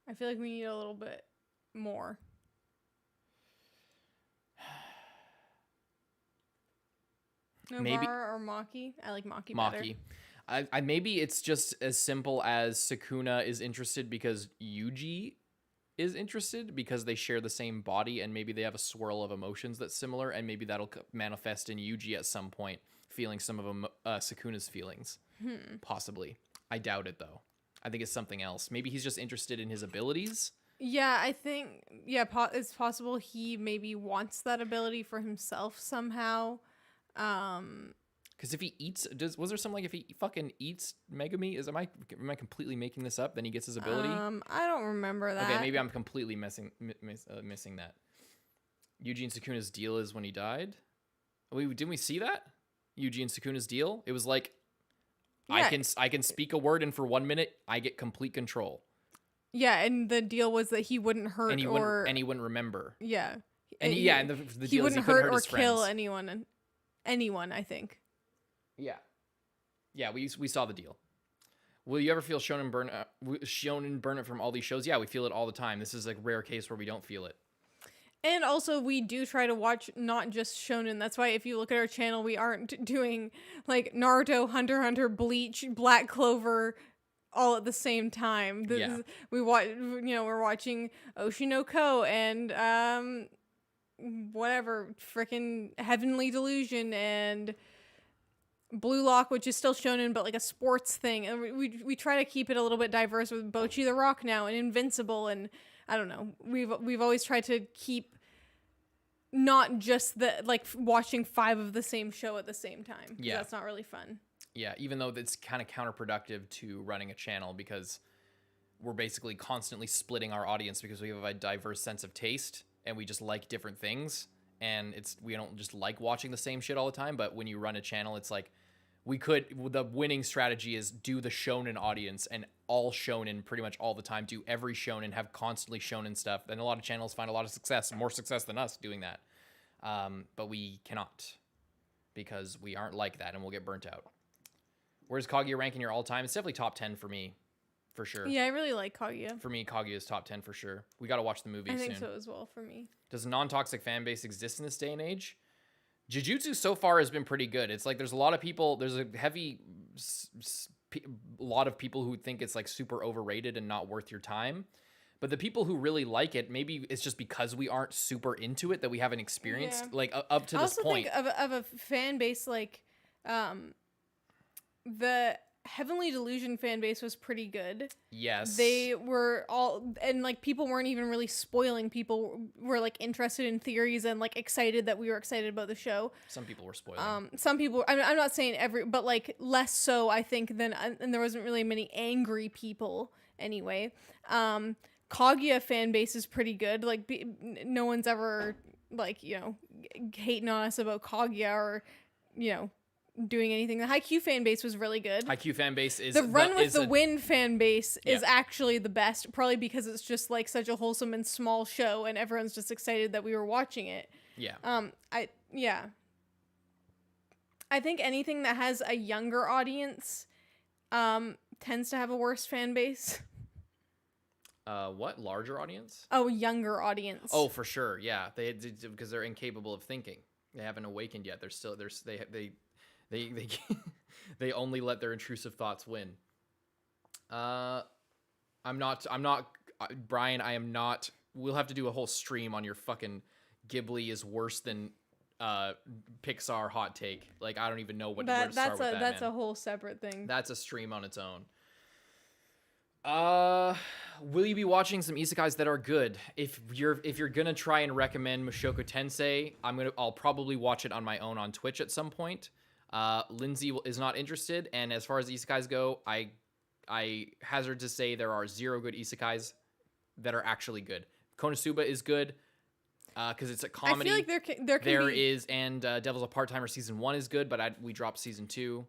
I feel like we need a little bit more. No, Maybe or Maki. I like Maki better. I maybe it's just as simple as Sukuna is interested because Yuji is interested, because they share the same body, and maybe they have a swirl of emotions that's similar, and maybe that'll manifest in Yuji at some point, feeling some of Sukuna's feelings. Possibly. I doubt it, though. I think it's something else. Maybe he's just interested in his abilities. Yeah, I think, it's possible he maybe wants that ability for himself somehow. Because if he eats, was there something like if he fucking eats Megumi? Am I completely making this up? Then he gets his ability. I don't remember that. Okay, maybe I'm completely missing that. Yuji and Sukuna's deal is when he died. Didn't we see that? Yuji and Sukuna's deal. It was like, yeah. I can speak a word, and for 1 minute I get complete control. Yeah, and the deal was that he wouldn't hurt and he wouldn't remember. Yeah, and the deal he wouldn't is he hurt hurt or his kill friends. anyone. I think. Yeah, we saw the deal. Will you ever feel shonen burnout from all these shows? Yeah, we feel it all the time. This is like a rare case where we don't feel it. And also, we do try to watch not just shonen. That's why if you look at our channel, we aren't doing like Naruto, Hunter x Hunter, Bleach, Black Clover, all at the same time. We're watching Oshinoko and whatever, freaking Heavenly Delusion and Blue Lock, which is still shonen, but like a sports thing. And we try to keep it a little bit diverse with Bocchi the Rock now and Invincible, and I don't know. We've always tried to keep not just watching 5 of the same show at the same time. Yeah, that's not really fun. Yeah, even though that's kind of counterproductive to running a channel, because we're basically constantly splitting our audience because we have a diverse sense of taste and we just like different things. And we don't just like watching the same shit all the time. But when you run a channel, it's like the winning strategy is do the shonen audience and all shonen pretty much all the time. Do every shonen, have constantly shonen stuff. And a lot of channels find a lot of success, more success than us doing that. But we cannot, because we aren't like that and we'll get burnt out. Where's Kaguya ranking your all time? It's definitely top 10 for me, for sure. Yeah, I really like Kaguya. For me, Kaguya is top 10 for sure. We got to watch the movie soon. I think so as well for me. Does a non-toxic fan base exist in this day and age? Jujutsu so far has been pretty good. It's like there's a lot of people, there's a heavy lot of people who think it's like super overrated and not worth your time. But the people who really like it, maybe it's just because we aren't super into it that we haven't experienced like up to this point. I also think of a fan base like the Heavenly Delusion fan base was pretty good. Yes. They were all, and like people weren't even really spoiling. People were like interested in theories and like excited that we were excited about the show. Some people were spoiling. Some people, I'm not saying but like less so, I think, than, and there wasn't really many angry people anyway. Kaguya fan base is pretty good. Like no one's ever like, hating on us about Kaguya or, doing anything. The Haikyuu fan base was really good. Haikyuu fan base is the Run with the Wind fan base is actually the best, probably because it's just like such a wholesome and small show, and everyone's just excited that we were watching it. Yeah. Yeah. I think anything that has a younger audience tends to have a worse fan base. What? Larger audience? Oh, younger audience. Oh, for sure. Yeah, because they're incapable of thinking. They haven't awakened yet. They're still they they only let their intrusive thoughts win. I'm not Brian, I am not. We'll have to do a whole stream on your fucking Ghibli is worse than Pixar hot take. Like, I don't even know where to start with that. That's a whole separate thing. That's a stream on its own. Will you be watching some isekais that are good? If you're gonna try and recommend Mushoku Tensei, I'll probably watch it on my own on Twitch at some point. Lindsay is not interested, and as far as isekais go, I hazard to say there are 0 good isekais that are actually good. Konosuba is good because it's a comedy. I feel like there is, and Devil's a Part-Timer season 1 is good, but we dropped season 2.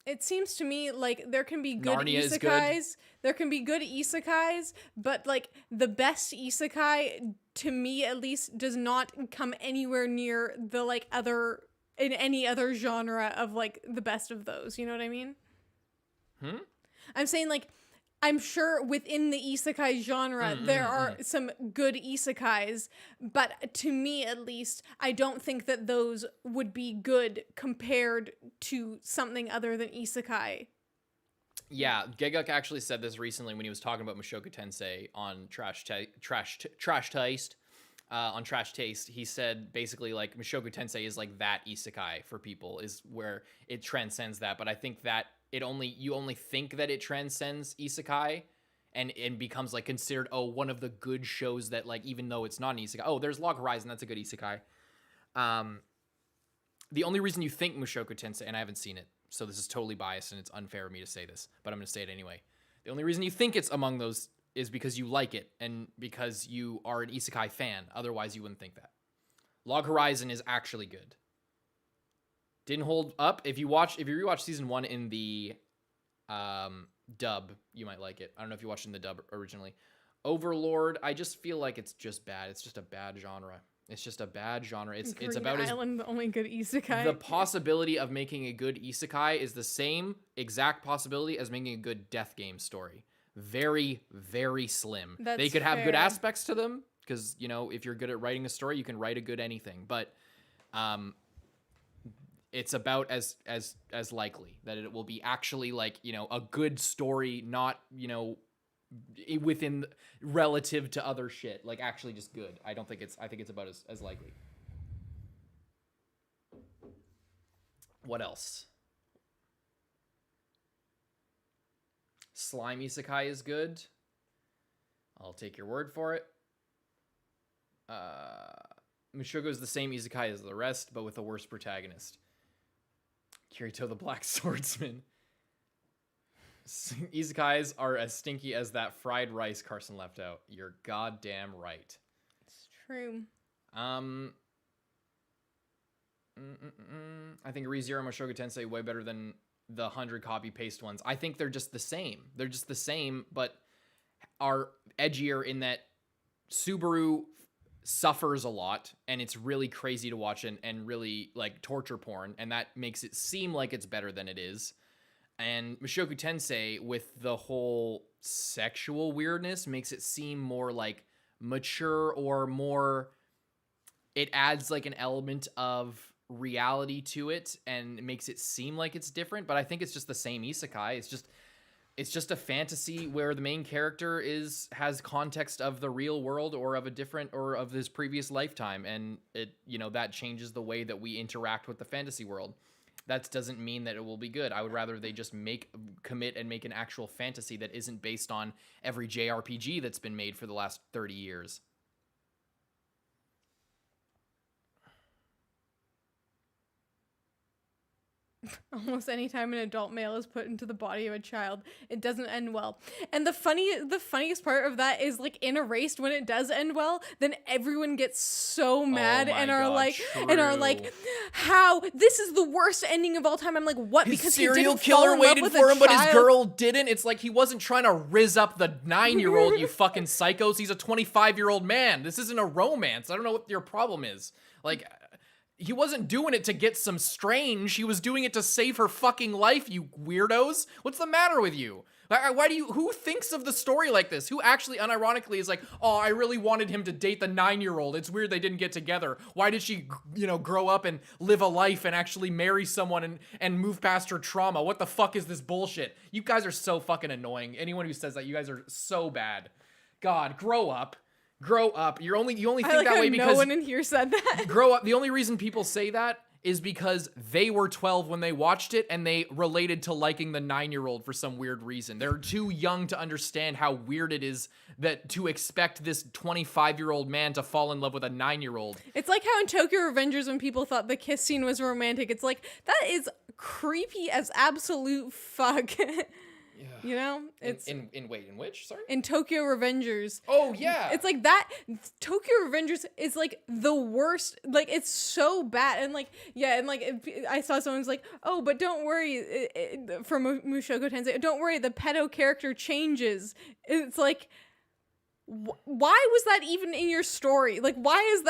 It seems to me like there can be good Narnia is isekais. good. There can be good isekais, but like the best isekai, to me at least, does not come anywhere near the like other in any other genre of like the best of those. You know what I mean? I'm saying like I'm sure within the isekai genre there are some good isekais, but to me at least, I don't think that those would be good compared to something other than isekai. Yeah, Geguk actually said this recently when he was talking about Mushoku Tensei on Trash Taste. On Trash Taste, he said basically like Mushoku Tensei is like that isekai for people, is where it transcends that. But I think that you only think that it transcends isekai and becomes like considered one of the good shows that, like, even though it's not an isekai. Oh, there's Log Horizon, that's a good isekai. The only reason you think Mushoku Tensei, and I haven't seen it, so this is totally biased and it's unfair of me to say this, but I'm going to say it anyway. The only reason you think it's among those is because you like it and because you are an isekai fan. Otherwise, you wouldn't think that. Log Horizon is actually good. Didn't hold up. If you rewatch season 1 in the dub, you might like it. I don't know if you watched in the dub originally. Overlord, I just feel like it's just bad. It's just a bad genre. It's just a bad genre. It's about Island, the only good isekai. The possibility of making a good isekai is the same exact possibility as making a good death game story. Very, very slim. They could have good aspects to them because, you know, if you're good at writing a story, you can write a good anything. But it's about as likely that it will be actually, like, you know, a good story, not, you know, within relative to other shit, like actually just good. I think it's about as likely. What else? Slime isekai is good. I'll take your word for it. Mushoku is the same isekai as the rest, but with a worse protagonist. Kirito the Black Swordsman. Isekais are as stinky as that fried rice Carson left out. You're goddamn right. It's true. I think ReZero Mushoku Tensei way better than the 100 copy paste ones. I think they're just the same. They're just the same, but are edgier in that Subaru suffers a lot and it's really crazy to watch and really like torture porn, and that makes it seem like it's better than it is. And Mushoku Tensei, with the whole sexual weirdness, makes it seem more like mature or more, it adds like an element of reality to it and it makes it seem like it's different. But I think it's just the same isekai. It's just a fantasy where the main character has context of the real world or of a different or of his previous lifetime, and it, you know, that changes the way that we interact with the fantasy world. That doesn't mean that it will be good. I would rather they just commit and make an actual fantasy that isn't based on every JRPG that's been made for the last 30 years. Almost any time an adult male is put into the body of a child, it doesn't end well. And the funniest part of that is, like, in Erased, when it does end well, then everyone gets so mad and are like, how this is the worst ending of all time. I'm like, what? His because serial he didn't fall killer in love waited with for a him, but his child? girl didn't. It's like he wasn't trying to rizz up the 9-year-old, you fucking psychos. He's a 25-year-old man. This isn't a romance. I don't know what your problem is. Like, He wasn't doing it to get some strange. He was doing it to save her fucking life, you weirdos. What's the matter with you? Why do you, who thinks of the story like this? Who actually unironically is like, oh, I really wanted him to date the 9-year-old. It's weird they didn't get together. Why did she, grow up and live a life and actually marry someone and move past her trauma? What the fuck is this bullshit? You guys are so fucking annoying. Anyone who says that, you guys are so bad. God, grow up. Grow up. You only think that way because no one in here said that. Grow up. The only reason people say that is because they were 12 when they watched it and they related to liking the 9-year-old for some weird reason. They're too young to understand how weird it is that to expect this 25-year-old man to fall in love with a 9-year-old. It's like how in Tokyo Revengers when people thought the kiss scene was romantic. It's like, that is creepy as absolute fuck. It's in which? Sorry? In Tokyo Revengers. Oh yeah. It's like that. Tokyo Revengers is like the worst. Like, it's so bad. And like, yeah, and like I saw someone was like, oh, but don't worry, from Mushoku Tensei, don't worry, the pedo character changes. It's like, why was that even in your story? Like, why is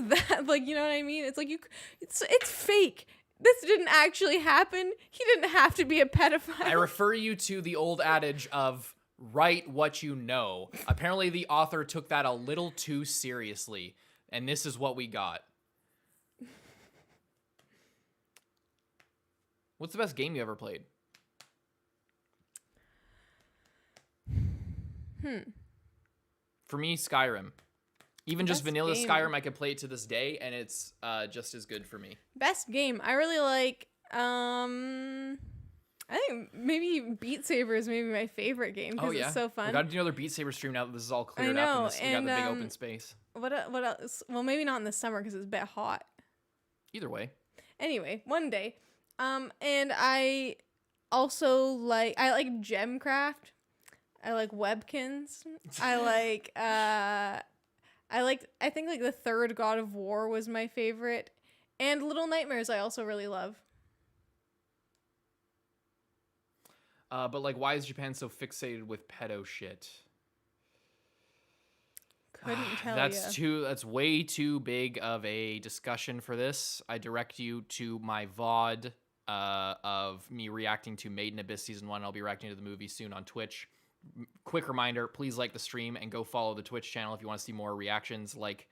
that like, you know what I mean? It's like, it's fake. This didn't actually happen. He didn't have to be a pedophile. I refer you to the old adage of write what you know. Apparently the author took that a little too seriously, and this is what we got. What's the best game you ever played? For me, Skyrim. Even just vanilla game. Skyrim, I could play it to this day, and it's just as good for me. Best game. I really like, I think maybe Beat Saber is maybe my favorite game because it's so fun. We got to do another Beat Saber stream now that this is all cleared I know, up and we got the big open space. What else? Well, maybe not in the summer because it's a bit hot. Either way. Anyway, one day. And I also like Gemcraft. I like Webkins. I think like the third God of War was my favorite. And Little Nightmares I also really love. But like, why is Japan so fixated with pedo shit? Couldn't tell you. That's way too big of a discussion for this. I direct you to my VOD of me reacting to Made in Abyss Season 1. I'll be reacting to the movie soon on Twitch. Quick reminder, please like the stream and go follow the Twitch channel if you want to see more reactions. Like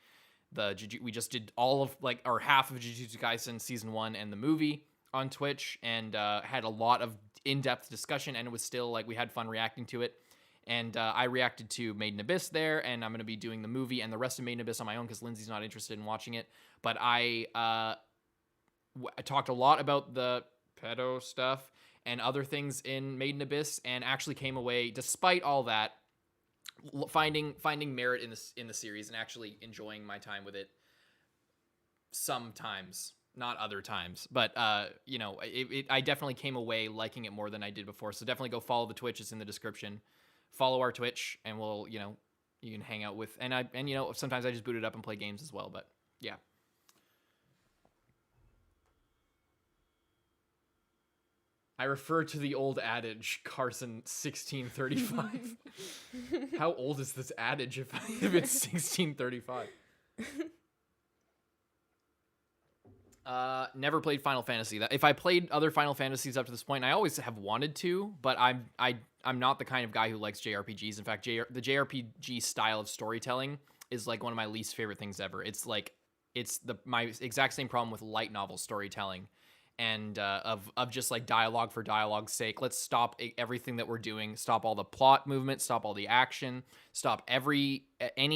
we just did all of half of Jujutsu Kaisen Season 1 and the movie on Twitch, and had a lot of in-depth discussion, and it was still like we had fun reacting to it. And I reacted to Made in Abyss there, and I'm going to be doing the movie and the rest of Made in Abyss on my own because Lindsay's not interested in watching it. But I talked a lot about the pedo stuff and other things in Made in Abyss, and actually came away, despite all that, finding merit in the series and actually enjoying my time with it. Sometimes, not other times, but I definitely came away liking it more than I did before. So definitely go follow the Twitch; it's in the description. Follow our Twitch, and we'll you can hang out with, and sometimes I just boot it up and play games as well. But yeah. I refer to the old adage, Carson 1635. How old is this adage if it's 1635? Never played Final Fantasy. If I played other Final Fantasies up to this point, I always have wanted to, but I'm not the kind of guy who likes JRPGs. In fact, the JRPG style of storytelling is like one of my least favorite things ever. It's like my exact same problem with light novel storytelling. And of just like dialogue for dialogue's sake. Let's stop everything that we're doing. Stop all the plot movement. Stop all the action. Stop any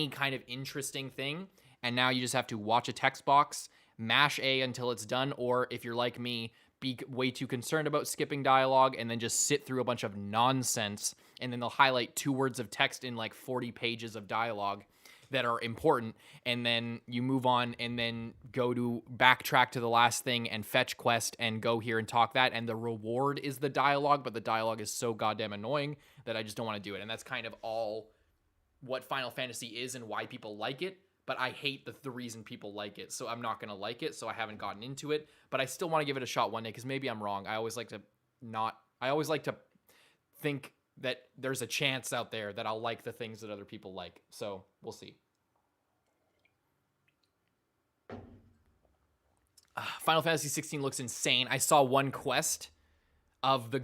kind of interesting thing. And now you just have to watch a text box, mash A until it's done. Or if you're like me, be way too concerned about skipping dialogue and then just sit through a bunch of nonsense. And then they'll highlight 2 words of text in like 40 pages of dialogue that are important, and then you move on and then go to backtrack to the last thing and fetch quest and go here and talk that, and the reward is the dialogue, but the dialogue is so goddamn annoying that I just don't want to do it. And that's kind of all what Final Fantasy is and why people like it, but I hate the reason people like it, so I'm not going to like it, so I haven't gotten into it, but I still want to give it a shot one day because maybe I'm wrong. I always like to think that there's a chance out there that I'll like the things that other people like. So we'll see. Final Fantasy 16 looks insane. I saw one quest of the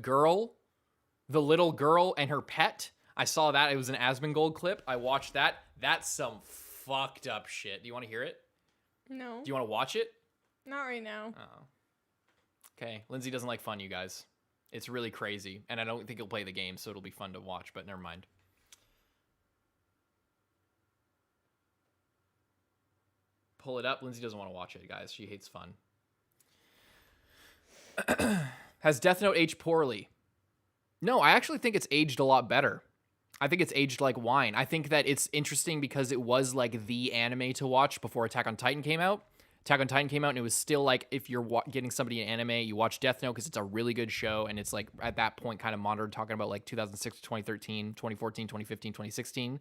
little girl and her pet. I saw that. It was an Asmongold clip. I watched that. That's some fucked up shit. Do you want to hear it? No. Do you want to watch it? Not right now. Oh. Okay. Lindsay doesn't like fun, you guys. It's really crazy. And I don't think he'll play the game, so it'll be fun to watch, but never mind. Pull it up. Lindsay doesn't want to watch it, guys. She hates fun. Has Death Note aged poorly? No, I actually think it's aged a lot better. I think it's aged like wine. I think that it's interesting because it was like the anime to watch before Attack on Titan came out. Attack on Titan came out and it was still like, if you're getting somebody an anime, you watch Death Note because it's a really good show. And it's like at that point kind of modern, talking about like 2006 to 2013, 2014, 2015, 2016.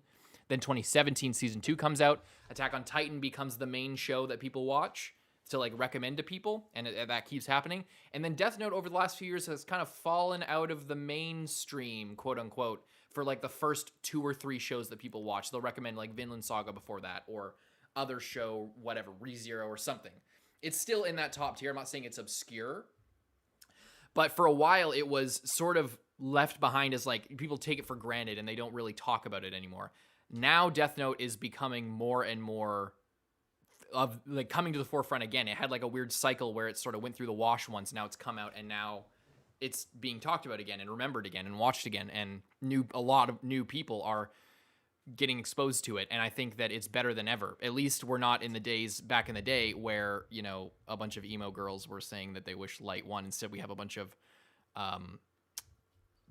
Then 2017 season 2 comes out. Attack on Titan becomes the main show that people watch to like recommend to people, and that keeps happening. And then Death Note over the last few years has kind of fallen out of the mainstream, quote unquote, for like the first 2 or 3 shows that people watch. They'll recommend like Vinland Saga before that, or other show, whatever, ReZero or something. It's still in that top tier. I'm not saying it's obscure, but for a while it was sort of left behind as like people take it for granted and they don't really talk about it anymore. Now Death Note is becoming more and more of like coming to the forefront again. It had like a weird cycle where it sort of went through the wash once. Now it's come out and now it's being talked about again and remembered again and watched again, and a lot of new people are getting exposed to it. And I think that it's better than ever. At least we're not in the days back in the day where, you know, a bunch of emo girls were saying that they wish Light won. Instead, we have a bunch of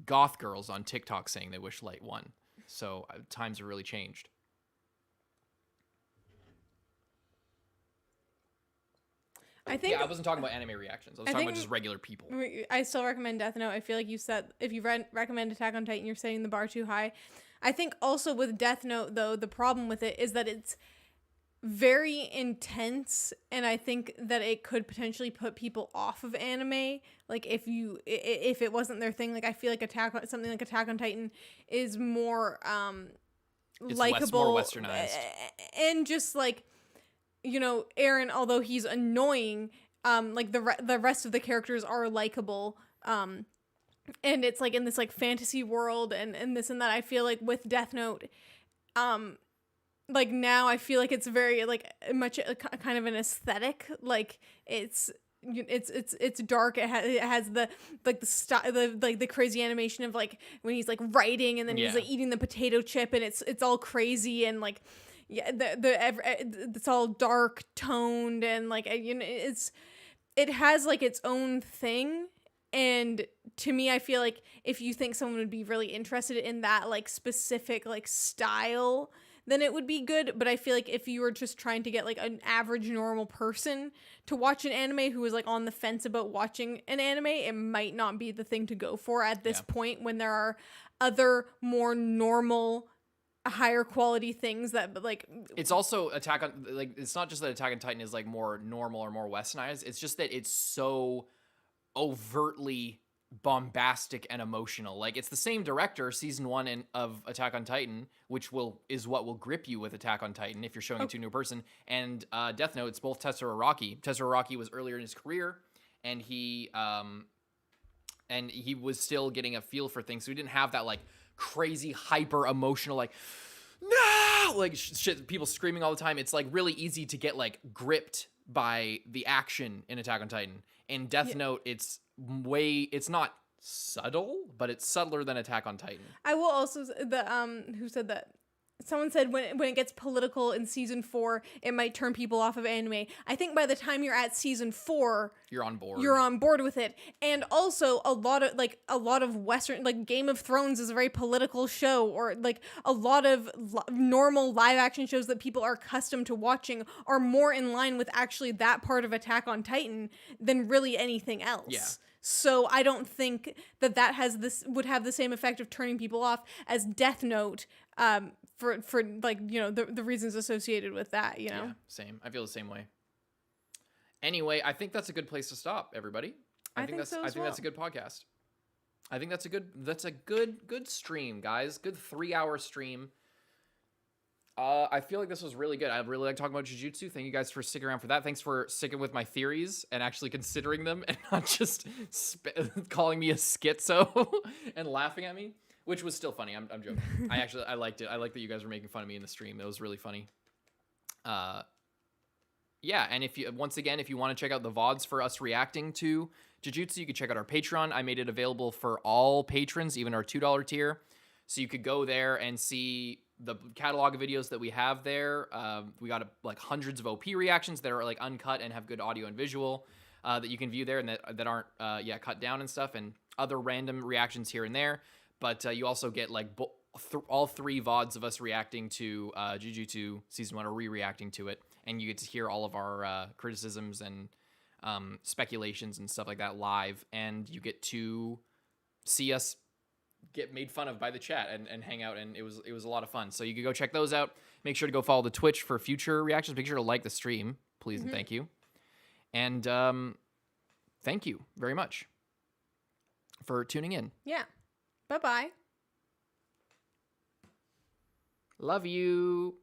goth girls on TikTok saying they wish Light won. So times have really changed. I think I wasn't talking about anime reactions. I was talking about just regular people. I still recommend Death Note. I feel like you said if you recommend Attack on Titan, you're setting the bar too high. I think also with Death Note, though, the problem with it is that it's very intense, and I think that it could potentially put people off of anime. Like if it wasn't their thing, like I feel like something like Attack on Titan is more likable, more westernized, and just like, you know, Eren, although he's annoying, like the rest of the characters are likable, and it's like in this like fantasy world and this and that. I feel like with Death Note, like now I feel like it's very like much a kind of an aesthetic. Like it's dark. It has the like the style, the crazy animation of like when he's like writing and then he's like eating the potato chip, and it's all crazy and like. Yeah, it's all dark toned and like, you know, it has like its own thing, and to me I feel like if you think someone would be really interested in that like specific like style, then it would be good. But I feel like if you were just trying to get like an average normal person to watch an anime who is like on the fence about watching an anime, it might not be the thing to go for at this point when there are other more normal higher quality things that like. It's also Attack on, like, it's not just that Attack on Titan is like more normal or more westernized, it's just that it's so overtly bombastic and emotional. Like it's the same director, season 1 of Attack on Titan, which is what will grip you with Attack on Titan if you're showing it to a new person, and Death Note. It's both Tetsuya Araki. Tetsuya Araki was earlier in his career, and he was still getting a feel for things, so he didn't have that like crazy hyper emotional like no like shit, people screaming all the time. It's like really easy to get like gripped by the action in Attack on Titan. In Death Note, it's not subtle, but it's subtler than Attack on Titan. I will also who said that? Someone said when it gets political in season 4, it might turn people off of anime. I think by the time you're at season 4, you're on board. You're on board with it. And also a lot of Western, like Game of Thrones is a very political show, or like a lot of normal live action shows that people are accustomed to watching are more in line with actually that part of Attack on Titan than really anything else. Yeah. So I don't think that would have the same effect of turning people off as Death Note, for like, you know, the reasons associated with that, you know? Yeah, same. I feel the same way. Anyway, I think that's a good place to stop, everybody. I think that's a good podcast. I think that's a good stream, guys. Good 3-hour stream. I feel like this was really good. I really like talking about Jujutsu. Thank you guys for sticking around for that. Thanks for sticking with my theories and actually considering them and not just calling me a schizo and laughing at me, which was still funny. I'm joking. I liked it. I like that you guys were making fun of me in the stream. It was really funny. Yeah, and if you want to check out the VODs for us reacting to Jujutsu, you can check out our Patreon. I made it available for all patrons, even our $2 tier. So you could go there and see the catalog of videos that we have there. We got like hundreds of OP reactions that are like uncut and have good audio and visual that you can view there and that aren't cut down and stuff, and other random reactions here and there. But you also get like all 3 VODs of us reacting to Jujutsu Season 1 or re-reacting to it, and you get to hear all of our criticisms and speculations and stuff like that live, and you get to see us get made fun of by the chat and hang out, and it was a lot of fun. So you can go check those out. Make sure to go follow the Twitch for future reactions. Make sure to like the stream, please, and thank you. And thank you very much for tuning in. Yeah. Bye-bye. Love you.